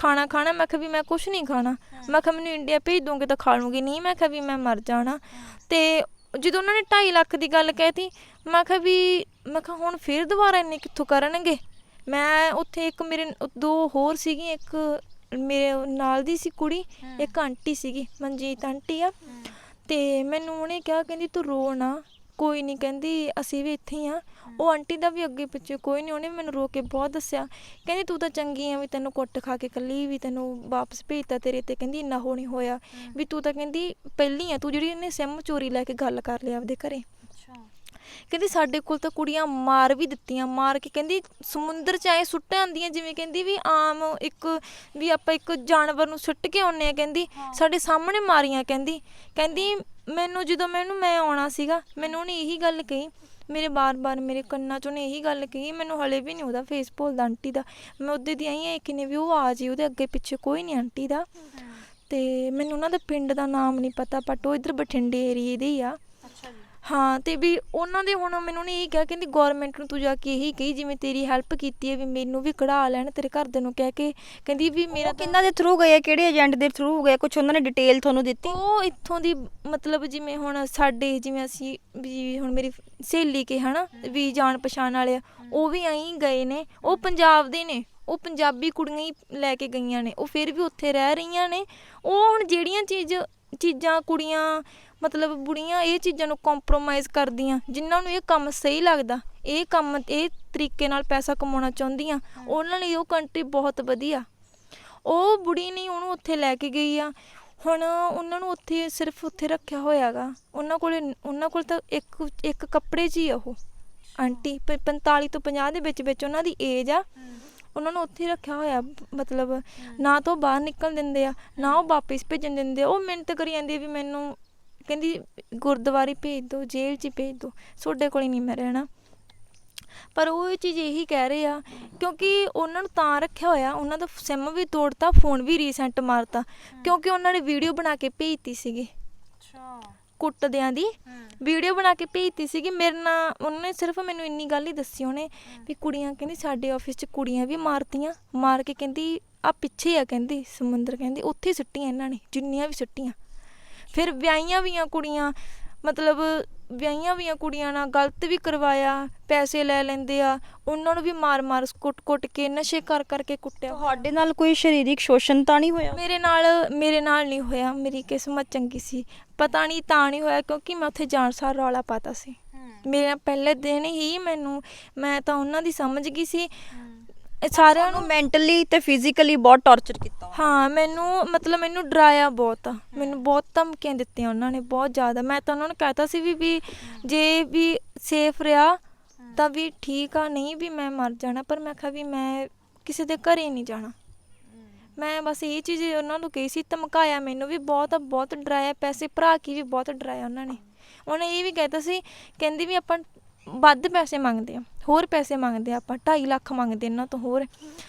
ਮੈਂ ਕਿਹਾ ਵੀ ਮੈਂ ਕੁਛ ਨਹੀਂ ਖਾਣਾ, ਮੈਂ ਕਿਹਾ ਮੈਨੂੰ ਇੰਡੀਆ ਭੇਜ ਦੋਗੇ ਤਾਂ ਖਾ ਲੂੰਗੀ, ਨਹੀਂ ਮੈਂ ਕਿਹਾ ਵੀ ਮੈਂ ਮਰ ਜਾਣਾ। ਤੇ ਜਦੋਂ ਉਹਨਾਂ ਨੇ 2.5 ਲੱਖ ਦੀ ਗੱਲ ਕਹਿਤੀ, ਮੈਂ ਕਿਹਾ ਹੁਣ ਫਿਰ ਦੁਬਾਰਾ ਇੰਨੇ ਕਿੱਥੋਂ ਕਰਨਗੇ। ਮੈਂ ਉੱਥੇ ਇੱਕ ਮੇਰੇ 2 ਹੋਰ ਸੀਗੀਆਂ, ਇੱਕ ਮੇਰੇ ਨਾਲ ਦੀ ਸੀ ਕੁੜੀ, ਇੱਕ ਆਂਟੀ ਸੀਗੀ ਮਨਜੀਤ ਆਂਟੀ ਆ। ਤੇ ਮੈਨੂੰ ਉਹਨੇ ਕਿਹਾ ਕਹਿੰਦੀ ਤੂੰ ਰੋ ਨਾ, ਕੋਈ ਨਹੀਂ, ਕਹਿੰਦੀ ਅਸੀਂ ਵੀ ਇੱਥੇ ਹੀ ਆ। ਉਹ ਆਂਟੀ ਦਾ ਵੀ ਅੱਗੇ ਪਿੱਛੇ ਕੋਈ ਨਹੀਂ, ਉਹਨੇ ਮੈਨੂੰ ਰੋ ਕੇ ਬਹੁਤ ਦੱਸਿਆ, ਕਹਿੰਦੀ ਤੂੰ ਤਾਂ ਚੰਗੀ ਆ, ਵੀ ਤੈਨੂੰ ਕੁੱਟ ਖਾ ਕੇ ਇਕੱਲੀ ਵੀ ਤੈਨੂੰ ਵਾਪਸ ਭੇਜਤਾ, ਤੇਰੇ ਤੇ ਕਹਿੰਦੀ ਇੰਨਾ ਹੋ ਨਹੀਂ ਹੋਇਆ, ਵੀ ਤੂੰ ਤਾਂ ਕਹਿੰਦੀ ਪਹਿਲੀ ਆ ਤੂੰ ਜਿਹੜੀ ਇਹਨੇ ਸਿਮ ਚੋਰੀ ਲੈ ਕੇ ਗੱਲ ਕਰ ਲਿਆ ਆਪਦੇ ਘਰੇ। ਕਹਿੰਦੀ ਸਾਡੇ ਕੋਲ ਤਾਂ ਕੁੜੀਆਂ ਮਾਰ ਵੀ ਦਿੱਤੀਆਂ, ਮਾਰ ਕੇ ਕਹਿੰਦੀ ਸਮੁੰਦਰ 'ਚ ਆਏ ਸੁੱਟ ਆਉਂਦੀਆਂ, ਜਿਵੇਂ ਕਹਿੰਦੀ ਵੀ ਆਮ ਵੀ ਆਪਾਂ ਇੱਕ ਜਾਨਵਰ ਨੂੰ ਸੁੱਟ ਕੇ ਆਉਂਦੇ ਹਾਂ, ਕਹਿੰਦੀ ਸਾਡੇ ਸਾਹਮਣੇ ਮਾਰੀਆਂ। ਕਹਿੰਦੀ ਮੈਨੂੰ ਜਦੋਂ ਮੈਂ ਆਉਣਾ ਸੀਗਾ, ਮੈਨੂੰ ਉਹਨੇ ਇਹੀ ਗੱਲ ਕਹੀ, ਮੇਰੇ ਬਾਰ-ਬਾਰ ਮੇਰੇ ਕੰਨਾਂ 'ਚ ਉਹਨੇ ਇਹੀ ਗੱਲ ਕਹੀ। ਮੈਨੂੰ ਹਲੇ ਵੀ ਨਹੀਂ ਉਹਦਾ ਫੇਸ ਭੁੱਲਦਾ ਆਂਟੀ ਦਾ, ਮੈਂ ਉਹਦੇ ਦੀ ਆਈ ਹਾਂ ਕਿਨੇ ਵੀ ਉਹ ਆ ਜੇ, ਉਹਦੇ ਅੱਗੇ ਪਿੱਛੇ ਕੋਈ ਨਹੀਂ ਆਂਟੀ ਦਾ। ਤੇ ਮੈਨੂੰ ਉਹਨਾਂ ਦਾ ਪਿੰਡ ਦਾ ਨਾਮ ਨਹੀਂ ਪਤਾ, ਬਟ ਉਹ ਇੱਧਰ ਬਠਿੰਡੇ ਏਰੀਏ ਦੇ ਹੀ ਆ। ਹਾਂ, ਤੇ ਵੀ ਉਹਨਾਂ ਦੇ ਹੁਣ ਮੈਨੂੰ ਨੇ ਇਹ ਕਿਹਾ, ਕਹਿੰਦੀ ਗੌਰਮੈਂਟ ਨੂੰ ਤੂੰ ਜਾ ਕੇ ਇਹੀ ਕਹੀ ਜਿਵੇਂ ਤੇਰੀ ਹੈਲਪ ਕੀਤੀ ਹੈ, ਵੀ ਮੈਨੂੰ ਵੀ ਕਢਾ ਲੈਣ ਤੇਰੇ ਘਰਦਿਆਂ ਨੂੰ ਕਹਿ ਕੇ। ਕਹਿੰਦੀ ਵੀ ਮੇਰਾ ਕਿੰਨਾਂ ਦੇ ਥਰੂ ਗਏ, ਕਿਹੜੇ ਏਜੰਟ ਦੇ ਥਰੂ ਗਏ, ਕੁਛ ਉਹਨਾਂ ਨੇ ਡਿਟੇਲ ਤੁਹਾਨੂੰ ਦਿੱਤੀ? ਉਹ ਇੱਥੋਂ ਦੀ ਮਤਲਬ ਜਿਵੇਂ ਹੁਣ ਸਾਡੇ ਜਿਵੇਂ ਅਸੀਂ ਵੀ ਹੁਣ ਮੇਰੀ ਸਹੇਲੀ ਕੇ ਹੈ ਨਾ ਵੀ ਜਾਣ ਪਛਾਣ ਵਾਲੇ ਆ, ਉਹ ਵੀ ਐਂ ਗਏ ਨੇ, ਉਹ ਪੰਜਾਬ ਦੇ ਨੇ, ਉਹ ਪੰਜਾਬੀ ਕੁੜੀਆਂ ਹੀ ਲੈ ਕੇ ਗਈਆਂ ਨੇ, ਉਹ ਫਿਰ ਵੀ ਉੱਥੇ ਰਹਿ ਰਹੀਆਂ ਨੇ। ਉਹ ਹੁਣ ਜਿਹੜੀਆਂ ਚੀਜ਼ਾਂ ਕੁੜੀਆਂ ਮਤਲਬ ਬੁੜੀਆਂ ਇਹ ਚੀਜ਼ਾਂ ਨੂੰ ਕੰਪਰੋਮਾਈਜ਼ ਕਰਦੀਆਂ, ਜਿਨ੍ਹਾਂ ਨੂੰ ਇਹ ਕੰਮ ਸਹੀ ਲੱਗਦਾ, ਇਹ ਤਰੀਕੇ ਨਾਲ ਪੈਸਾ ਕਮਾਉਣਾ ਚਾਹੁੰਦੀਆਂ, ਉਹਨਾਂ ਲਈ ਉਹ ਕੰਟਰੀ ਬਹੁਤ ਵਧੀਆ। ਉਹ ਬੁੜੀ ਨਹੀਂ ਉਹਨੂੰ ਉੱਥੇ ਲੈ ਕੇ ਗਈ ਆ। ਹੁਣ ਉਹਨਾਂ ਨੂੰ ਉੱਥੇ ਸਿਰਫ ਉੱਥੇ ਰੱਖਿਆ ਹੋਇਆ ਗਾ, ਉਹਨਾਂ ਕੋਲ ਤਾਂ ਇੱਕ ਕੱਪੜੇ 'ਚ ਹੀ ਆ ਉਹ ਆਂਟੀ, 45 ਤੋਂ 50 ਦੇ ਵਿੱਚ ਉਹਨਾਂ ਦੀ ਏਜ ਆ। ਉਹਨਾਂ ਨੂੰ ਉੱਥੇ ਰੱਖਿਆ ਹੋਇਆ, ਮਤਲਬ ਨਾ ਤਾਂ ਉਹ ਬਾਹਰ ਨਿਕਲਣ ਦਿੰਦੇ ਆ, ਨਾ ਉਹ ਵਾਪਿਸ ਭੇਜਣ ਦਿੰਦੇ ਆ। ਉਹ ਮਿਹਨਤ ਕਰੀ ਜਾਂਦੀ ਵੀ ਮੈਨੂੰ ਕਹਿੰਦੀ ਗੁਰਦੁਆਰੇ ਭੇਜ ਦਿਓ, ਜੇਲ੍ਹ 'ਚ ਭੇਜ ਦਿਓ, ਤੁਹਾਡੇ ਕੋਲ ਨਹੀਂ ਮੈਂ ਰਹਿਣਾ। ਪਰ ਉਹ ਇਹ ਚੀਜ਼ ਇਹੀ ਕਹਿ ਰਹੇ ਆ ਕਿਉਂਕਿ ਉਹਨਾਂ ਨੂੰ ਤਾਂ ਰੱਖਿਆ ਹੋਇਆ, ਉਹਨਾਂ ਦਾ ਸਿਮ ਵੀ ਤੋੜਤਾ, ਫੋਨ ਵੀ ਰੀਸੈਂਟ ਮਾਰਤਾ, ਕਿਉਂਕਿ ਉਹਨਾਂ ਨੇ ਵੀਡੀਓ ਬਣਾ ਕੇ ਭੇਜਤੀ ਸੀਗੀ। ਕੁੱਟਦਿਆਂ ਦੀ ਵੀਡੀਓ ਬਣਾ ਕੇ ਭੇਜਤੀ ਸੀਗੀ ਮੇਰੇ ਨਾਲ। ਉਹਨੇ ਸਿਰਫ ਮੈਨੂੰ ਇੰਨੀ ਗੱਲ ਹੀ ਦੱਸੀ ਉਹਨੇ ਵੀ ਕੁੜੀਆਂ ਕਹਿੰਦੀ ਸਾਡੇ ਆਫਿਸ 'ਚ ਕੁੜੀਆਂ ਵੀ ਮਾਰਤੀਆਂ, ਮਾਰ ਕੇ ਕਹਿੰਦੀ ਆ ਪਿੱਛੇ ਆ ਕਹਿੰਦੀ ਸਮੁੰਦਰ, ਕਹਿੰਦੀ ਉੱਥੇ ਸੁੱਟੀਆਂ ਇਹਨਾਂ ਨੇ ਜਿੰਨੀਆਂ ਵੀ ਸੁੱਟੀਆਂ। ਫਿਰ ਵਿਆਹੀਆਂ ਵੀਆਂ ਕੁੜੀਆਂ, ਮਤਲਬ ਵਿਆਹੀਆਂ ਵੀਆਂ ਕੁੜੀਆਂ ਨਾਲ ਗਲਤ ਵੀ ਕਰਵਾਇਆ, ਪੈਸੇ ਲੈ ਲੈਂਦੇ ਆ, ਉਹਨਾਂ ਨੂੰ ਵੀ ਮਾਰ-ਮਾਰ ਕੁੱਟ-ਕੁੱਟ ਕੇ ਨਸ਼ੇ ਕਰ ਕਰਕੇ ਕੁੱਟਿਆ। ਤੁਹਾਡੇ ਨਾਲ ਕੋਈ ਸਰੀਰਕ ਸ਼ੋਸ਼ਣ ਤਾਂ ਨਹੀਂ ਹੋਇਆ? ਮੇਰੇ ਨਾਲ ਨਹੀਂ ਹੋਇਆ, ਮੇਰੀ ਕਿਸਮਤ ਚੰਗੀ ਸੀ। ਪਤਾ ਨਹੀਂ ਤਾਂ ਨਹੀਂ ਹੋਇਆ ਕਿਉਂਕਿ ਮੈਂ ਉੱਥੇ ਜਾਣ ਸਾਰ ਰੌਲਾ ਪਾਤਾ ਸੀ। ਮੇਰਾ ਪਹਿਲੇ ਦਿਨ ਹੀ ਮੈਂ ਤਾਂ ਉਹਨਾਂ ਦੀ ਸਮਝ ਗਈ ਸੀ। ਸਾਰਿਆਂ ਨੂੰ ਮੈਂਟਲੀ ਤੇ ਫਿਜ਼ੀਕਲੀ ਬਹੁਤ ਟੌਰਚਰ ਕੀਤਾ। ਹਾਂ, ਮੈਨੂੰ ਡਰਾਇਆ ਬਹੁਤ ਆ, ਮੈਨੂੰ ਬਹੁਤ ਧਮਕੀਆਂ ਦਿੱਤੀਆਂ ਉਹਨਾਂ ਨੇ, ਬਹੁਤ ਜ਼ਿਆਦਾ। ਮੈਂ ਤਾਂ ਉਹਨਾਂ ਨੂੰ ਕਹਿਤਾ ਸੀ ਵੀ ਜੇ ਵੀ ਸੇਫ ਰਿਹਾ ਤਾਂ ਵੀ ਠੀਕ ਆ, ਨਹੀਂ ਵੀ ਮੈਂ ਮਰ ਜਾਣਾ, ਪਰ ਮੈਂ ਕਿਹਾ ਵੀ ਮੈਂ ਕਿਸੇ ਦੇ ਘਰੇ ਨਹੀਂ ਜਾਣਾ। ਮੈਂ ਬਸ ਇਹ ਚੀਜ਼ ਉਹਨਾਂ ਨੂੰ ਕਹੀ ਸੀ। ਧਮਕਾਇਆ ਮੈਨੂੰ ਵੀ ਬਹੁਤ ਡਰਾਇਆ, ਪੈਸੇ ਭਰਾ ਕੇ ਵੀ ਬਹੁਤ ਡਰਾਇਆ ਉਹਨਾਂ ਨੇ। ਉਹਨੇ ਇਹ ਵੀ ਕਹਿਤਾ ਸੀ, ਕਹਿੰਦੀ ਵੀ ਆਪਾਂ ਵੱਧ ਪੈਸੇ ਮੰਗਦੇ ਆ, ਹੋਰ ਪੈਸੇ ਮੰਗਦੇ ਆ, ਆਪਾਂ 2.5 ਲੱਖ ਮੰਗਦੇ ਇਹਨਾਂ ਤੋਂ ਹੋਰ।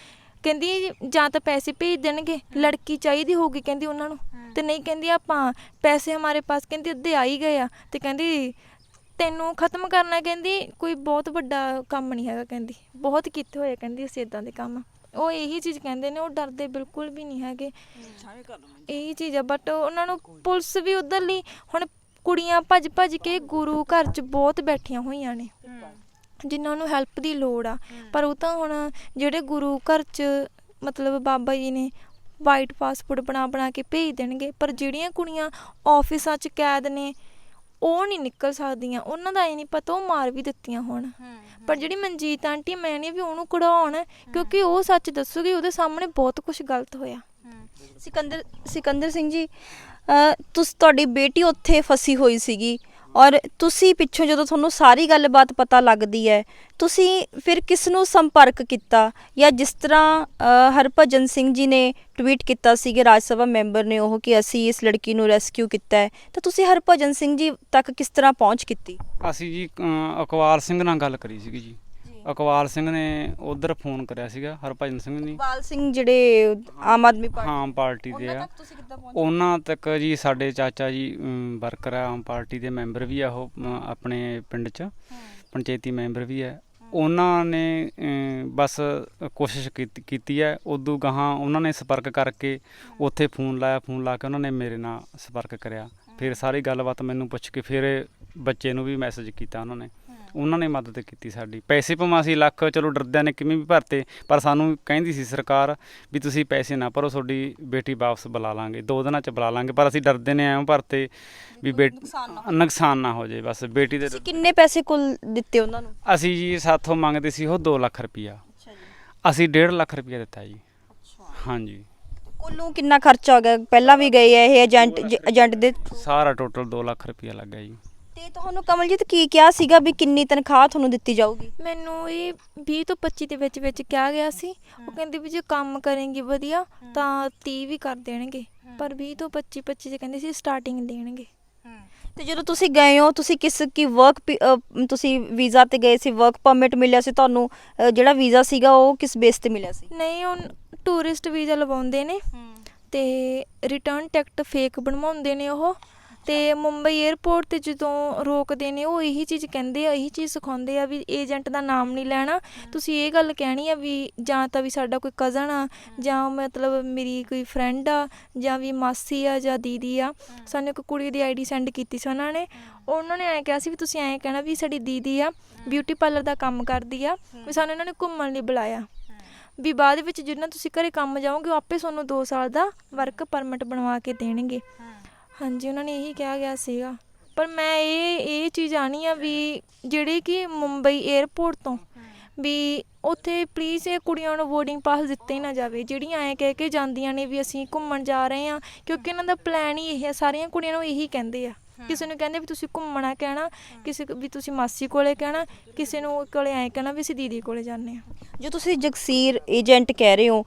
ਕਹਿੰਦੀ ਜਾਂ ਤਾਂ ਪੈਸੇ ਭੇਜ ਦੇਣਗੇ, ਲੜਕੀ ਚਾਹੀਦੀ ਹੋਊਗੀ ਕਹਿੰਦੀ ਉਹਨਾਂ ਨੂੰ, ਤੇ ਨਹੀਂ ਕਹਿੰਦੀ ਆਪਾਂ ਪੈਸੇ ਹਮਾਰੇ ਪਾਸ ਕਹਿੰਦੀ ਅੱਧੇ ਆ ਹੀ ਗਏ ਆ, ਤੇ ਕਹਿੰਦੀ ਤੈਨੂੰ ਖ਼ਤਮ ਕਰਨਾ ਕਹਿੰਦੀ ਕੋਈ ਬਹੁਤ ਵੱਡਾ ਕੰਮ ਨਹੀਂ ਹੈਗਾ, ਕਹਿੰਦੀ ਬਹੁਤ ਕੀਤੇ ਹੋਏ ਕਹਿੰਦੀ ਅਸੀਂ ਇੱਦਾਂ ਦੇ ਕੰਮ। ਉਹ ਇਹੀ ਚੀਜ਼ ਕਹਿੰਦੇ ਨੇ, ਉਹ ਡਰਦੇ ਬਿਲਕੁਲ ਵੀ ਨਹੀਂ ਹੈਗੇ, ਇਹੀ ਚੀਜ਼ ਆ। ਬਟ ਉਹਨਾਂ ਨੂੰ ਪੁਲਿਸ ਵੀ ਉੱਧਰਲੀ ਹੁਣ ਕੁੜੀਆਂ ਭੱਜ ਕੇ ਗੁਰੂ ਘਰ 'ਚ ਬਹੁਤ ਬੈਠੀਆਂ ਹੋਈਆਂ ਨੇ ਜਿਨ੍ਹਾਂ ਨੂੰ ਹੈਲਪ ਦੀ ਲੋੜ ਆ, ਪਰ ਉਹ ਤਾਂ ਹੁਣ ਜਿਹੜੇ ਗੁਰੂ ਘਰ 'ਚ ਮਤਲਬ ਬਾਬਾ ਜੀ ਨੇ ਵਾਈਟ ਪਾਸਪੋਰਟ ਬਣਾ ਕੇ ਭੇਜ ਦੇਣਗੇ, ਪਰ ਜਿਹੜੀਆਂ ਕੁੜੀਆਂ ਆਫਿਸਾਂ 'ਚ ਕੈਦ ਨੇ ਉਹ ਨਹੀਂ ਨਿਕਲ ਸਕਦੀਆਂ। ਉਹਨਾਂ ਦਾ ਇਹ ਨਹੀਂ ਪਤਾ ਉਹ ਮਾਰ ਵੀ ਦਿੱਤੀਆਂ ਹੋਣ, ਪਰ ਜਿਹੜੀ ਮਨਜੀਤ ਆਂਟੀ, ਮੈਂ ਨਹੀਂ ਵੀ ਉਹਨੂੰ ਕਢਾਉਣ, ਕਿਉਂਕਿ ਉਹ ਸੱਚ ਦੱਸੂਗੀ, ਉਹਦੇ ਸਾਹਮਣੇ ਬਹੁਤ ਕੁਝ ਗਲਤ ਹੋਇਆ। ਸਿਕੰਦਰ ਸਿੰਘ ਜੀ, ਤੁਹਾਡੀ ਬੇਟੀ ਉੱਥੇ ਫਸੀ ਹੋਈ ਸੀਗੀ ਔਰ ਤੁਸੀਂ ਪਿੱਛੋਂ ਜਦੋਂ ਤੁਹਾਨੂੰ ਸਾਰੀ ਗੱਲਬਾਤ ਪਤਾ ਲੱਗਦੀ ਹੈ, ਤੁਸੀਂ ਫਿਰ ਕਿਸ ਨੂੰ ਸੰਪਰਕ ਕੀਤਾ? ਜਾਂ ਜਿਸ ਤਰ੍ਹਾਂ ਹਰਭਜਨ ਸਿੰਘ ਜੀ ਨੇ ਟਵੀਟ ਕੀਤਾ ਸੀਗੇ, ਰਾਜ ਸਭਾ ਮੈਂਬਰ ਨੇ, ਉਹ ਕਿ ਅਸੀਂ ਇਸ ਲੜਕੀ ਨੂੰ ਰੈਸਕਿਊ ਕੀਤਾ ਹੈ, ਤਾਂ ਤੁਸੀਂ ਹਰਭਜਨ ਸਿੰਘ ਜੀ ਤੱਕ ਕਿਸ ਤਰ੍ਹਾਂ ਪਹੁੰਚ ਕੀਤੀ? ਅਸੀਂ ਜੀ ਇਕਬਾਲ ਸਿੰਘ ਨਾਲ ਗੱਲ ਕਰੀ ਸੀਗੀ ਜੀ। ਇਕਬਾਲ ਸਿੰਘ ਨੇ ਉਧਰ ਫੋਨ ਕਰਿਆ ਸੀਗਾ ਹਰਭਜਨ ਸਿੰਘ ਨੇ। ਇਕਬਾਲ ਸਿੰਘ ਜਿਹੜੇ ਆਮ ਆਦਮੀ ਪਾਰਟੀ ਦੇ ਆ, ਤੁਸੀਂ ਕਿੱਦਾਂ ਪਹੁੰਚੇ? ਉਹਨਾਂ ਤੱਕ ਜੀ ਸਾਡੇ ਚਾਚਾ ਜੀ ਵਰਕਰ ਆ, ਆਮ ਪਾਰਟੀ ਦੇ ਮੈਂਬਰ ਵੀ ਆ, ਉਹ ਆਪਣੇ ਪਿੰਡ 'ਚ ਪੰਚਾਇਤੀ ਮੈਂਬਰ ਵੀ ਹੈ। ਉਹਨਾਂ ਨੇ ਬਸ ਕੋਸ਼ਿਸ਼ ਕੀਤੀ ਹੈ। ਉਦੋਂ ਗਾਹਾਂ ਉਹਨਾਂ ਨੇ ਸੰਪਰਕ ਕਰਕੇ ਉੱਥੇ ਫੋਨ ਲਾ ਕੇ ਉਹਨਾਂ ਨੇ ਮੇਰੇ ਨਾਲ ਸੰਪਰਕ ਕਰਿਆ। ਫਿਰ ਸਾਰੀ ਗੱਲਬਾਤ ਮੈਨੂੰ ਪੁੱਛ ਕੇ ਫਿਰ ਬੱਚੇ ਨੂੰ ਵੀ ਮੈਸੇਜ ਕੀਤਾ ਉਹਨਾਂ ਨੇ ਮਦਦ ਕੀਤੀ ਸਾਡੀ। ਪੈਸੇ ਭਾਵੇਂ ਅਸੀਂ ਲੱਖ ਚਲੋ ਡਰਦਿਆਂ ਨੇ ਕਿਵੇਂ ਵੀ ਭਰਤੇ, ਪਰ ਸਾਨੂੰ ਕਹਿੰਦੀ ਸੀ ਸਰਕਾਰ ਵੀ ਤੁਸੀਂ ਪੈਸੇ ਨਾ ਭਰੋ, ਤੁਹਾਡੀ ਬੇਟੀ ਵਾਪਸ ਬੁਲਾ ਲਾਂਗੇ, 2 ਦਿਨਾਂ 'ਚ ਬੁਲਾ ਲਾਂਗੇ, ਪਰ ਅਸੀਂ ਡਰਦੇ ਨੇ ਐਵੇਂ ਭਰਤੇ ਵੀ ਨੁਕਸਾਨ ਨਾ ਹੋ ਜਾਏ ਬਸ ਬੇਟੀ ਦੇ। ਕਿੰਨੇ ਪੈਸੇ ਕੁੱਲ ਦਿੱਤੇ ਉਹਨਾਂ ਨੂੰ? ਅਸੀਂ ਜੀ ਸਾਥੋਂ ਮੰਗਦੇ ਸੀ ਉਹ 2 ਲੱਖ ਰੁਪਈਆ, ਅਸੀਂ 1.5 ਲੱਖ ਰੁਪਈਆ ਦਿੱਤਾ ਜੀ। ਹਾਂਜੀ, ਕੁੱਲੋਂ ਕਿੰਨਾ ਖਰਚਾ ਹੋ ਗਿਆ? ਪਹਿਲਾਂ ਵੀ ਗਏ ਆ ਇਹ ਏਜੰਟ ਦੇ? ਸਾਰਾ ਟੋਟਲ 2 ਲੱਖ ਰੁਪਈਆ ਲੱਗ ਗਿਆ ਜੀ। ਤੇ ਤੁਹਾਨੂੰ ਕਮਲਜੀਤ ਕੀ ਕਿਹਾ ਸੀਗਾ ਵੀ ਕਿੰਨੀ ਤਨਖਾਹ ਤੁਹਾਨੂੰ ਦਿੱਤੀ ਜਾਊਗੀ? ਮੈਨੂੰ ਇਹ 20 ਤੋਂ 25 ਦੇ ਵਿੱਚ ਕਿਹਾ ਗਿਆ ਸੀ। ਉਹ ਕਹਿੰਦੇ ਵੀ ਜੇ ਕੰਮ ਕਰੇਂਗੀ ਵਧੀਆ ਤਾਂ 30 ਵੀ ਕਰ ਦੇਣਗੇ, ਪਰ 20 ਤੋਂ 25 'ਚ ਕਹਿੰਦੇ ਸੀ ਸਟਾਰਟਿੰਗ ਦੇਣਗੇ। ਤੇ ਜਦੋਂ ਤੁਸੀਂ ਗਏ ਹੋ, ਤੁਸੀਂ ਤੁਸੀਂ ਵੀਜ਼ਾ ਤੇ ਗਏ ਸੀ, ਵਰਕ ਪਰਮਿਟ ਮਿਲਿਆ ਸੀ ਤੁਹਾਨੂੰ? ਜਿਹੜਾ ਵੀਜ਼ਾ ਸੀਗਾ ਉਹ ਕਿਸ ਬੇਸ ਤੇ ਮਿਲਿਆ ਸੀ? ਨਹੀਂ, ਉਹ ਟੂਰਿਸਟ ਵੀਜ਼ਾ ਲਵਾਉਂਦੇ ਨੇ ਤੇ ਰਿਟਰਨ ਟਿਕਟ ਫੇਕ ਬਣਵਾਉਂਦੇ ਨੇ ਉਹ, ਤੇ ਮੁੰਬਈ 에ਅਰਪੋਰਟ ਤੇ ਜਦੋਂ ਰੋਕਦੇ ਨੇ ਉਹ ਇਹੀ ਚੀਜ਼ ਕਹਿੰਦੇ ਆ, ਇਹੀ ਚੀਜ਼ ਸਿਖਾਉਂਦੇ ਆ ਵੀ ਏਜੰਟ ਦਾ ਨਾਮ ਨਹੀਂ ਲੈਣਾ, ਤੁਸੀਂ ਇਹ ਗੱਲ ਕਹਿਣੀ ਆ ਵੀ ਜਾਂ ਤਾਂ ਵੀ ਸਾਡਾ ਕੋਈ ਕਜ਼ਨ ਆ, ਜਾਂ ਮਤਲਬ ਮੇਰੀ ਕੋਈ ਫਰੈਂਡ ਆ, ਜਾਂ ਵੀ ਮਾਸੀ ਆ ਜਾਂ ਦੀਦੀ ਆ। ਸਾਨੂੰ ਇੱਕ ਕੁੜੀ ਦੀ ID ਸੈਂਡ ਕੀਤੀ ਸੀ ਉਹਨਾਂ ਨੇ ਐਂ ਕਿਹਾ ਸੀ ਵੀ ਤੁਸੀਂ ਐਂ ਕਹਿਣਾ ਵੀ ਸਾਡੀ ਦੀਦੀ ਆ, ਬਿਊਟੀ ਪਾਰਲਰ ਦਾ ਕੰਮ ਕਰਦੀ ਆ, ਵੀ ਸਾਨੂੰ ਇਹਨਾਂ ਨੇ ਘੁੰਮਣ ਲਈ ਬੁਲਾਇਆ, ਵੀ ਬਾਅਦ ਵਿੱਚ ਜਿੰਨਾ ਤੁਸੀਂ ਘਰੇ ਕੰਮ ਜਾਓਗੇ ਉਹ ਆਪੇ ਤੁਹਾਨੂੰ 2 ਸਾਲ ਦਾ ਵਰਕ ਪਰਮਿਟ ਬਣਵਾ ਕੇ ਦੇਣਗੇ। ਹਾਂਜੀ, ਉਹਨਾਂ ਨੇ ਇਹੀ ਕਿਹਾ ਗਿਆ ਸੀਗਾ। ਪਰ ਮੈਂ ਇਹ ਚੀਜ਼ ਆਣੀ ਆ ਵੀ ਜਿਹੜੇ ਕਿ ਮੁੰਬਈ 에ਅਰਪੋਰਟ ਤੋਂ ਵੀ ਉੱਥੇ ਪਲੀਜ਼ ਇਹ ਕੁੜੀਆਂ ਨੂੰ ਬੋਰਡਿੰਗ ਪਾਸ ਦਿੱਤੇ ਨਾ ਜਾਵੇ, ਜਿਹੜੀਆਂ ਐਂ ਕਹਿ ਕੇ ਜਾਂਦੀਆਂ ਨੇ ਵੀ ਅਸੀਂ ਘੁੰਮਣ ਜਾ ਰਹੇ ਹਾਂ, ਕਿਉਂਕਿ ਇਹਨਾਂ ਦਾ ਪਲਾਨ ਹੀ ਇਹ ਹੈ। ਸਾਰੀਆਂ ਕੁੜੀਆਂ ਨੂੰ ਇਹੀ ਕਹਿੰਦੇ ਆ, ਕਿਸੇ ਨੂੰ ਕਹਿੰਦੇ ਵੀ ਤੁਸੀਂ ਘੁੰਮਣਾ ਕਹਿਣਾ, ਕਿਸੇ ਵੀ ਤੁਸੀਂ ਮਾਸੀ ਕੋਲੇ ਕਹਿਣਾ, ਕਿਸੇ ਨੂੰ ਕੋਲੇ ਐਂ ਕਹਿਣਾ ਵੀ ਅਸੀਂ ਦੀਦੀ ਕੋਲੇ ਜਾਂਦੇ ਹਾਂ। ਜੋ ਤੁਸੀਂ ਜਗਸੀਰ ਏਜੰਟ ਕਹਿ ਰਹੇ ਹੋ,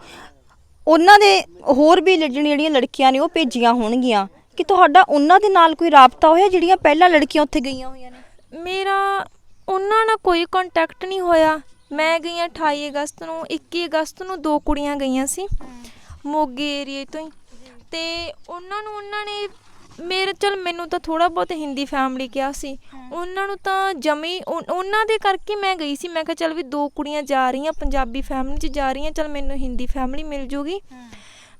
ਉਹਨਾਂ ਦੇ ਹੋਰ ਵੀ ਜਿਹੜੀਆਂ ਲੜਕੀਆਂ ਨੇ ਉਹ ਭੇਜੀਆਂ ਹੋਣਗੀਆਂ, ਕਿ ਤੁਹਾਡਾ ਉਹਨਾਂ ਦੇ ਨਾਲ ਕੋਈ ਰਾਬਤਾ ਹੋਇਆ ਜਿਹੜੀਆਂ ਪਹਿਲਾਂ ਲੜਕੀਆਂ ਉੱਥੇ ਗਈਆਂ ਹੋਈਆਂ ਨੇ? ਮੇਰਾ ਉਹਨਾਂ ਨਾਲ ਕੋਈ ਕੰਟੈਕਟ ਨਹੀਂ ਹੋਇਆ। ਮੈਂ ਗਈ 28 ਅਗਸਤ ਨੂੰ, 21 ਅਗਸਤ ਨੂੰ 2 ਕੁੜੀਆਂ ਗਈਆਂ ਸੀ ਮੋਗੇ ਏਰੀਏ ਤੋਂ ਹੀ, ਤੇ ਉਹਨਾਂ ਨੇ ਮੇਰੇ ਚਲ ਮੈਨੂੰ ਤਾਂ ਥੋੜਾ ਬਹੁਤ ਹਿੰਦੀ ਫੈਮਿਲੀ ਕਿਹਾ ਸੀ, ਉਹਨਾਂ ਨੂੰ ਤਾਂ ਜਮੀ ਉਹਨਾਂ ਦੇ ਕਰਕੇ ਮੈਂ ਗਈ ਸੀ। ਮੈਂ ਕਿਹਾ ਚਲ ਵੀ 2 ਕੁੜੀਆਂ ਜਾ ਰਹੀਆਂ ਪੰਜਾਬੀ ਫੈਮਿਲੀ 'ਚ ਜਾ ਰਹੀਆਂ, ਚਲ ਮੈਨੂੰ ਹਿੰਦੀ ਫੈਮਿਲੀ ਮਿਲ ਜੂਗੀ।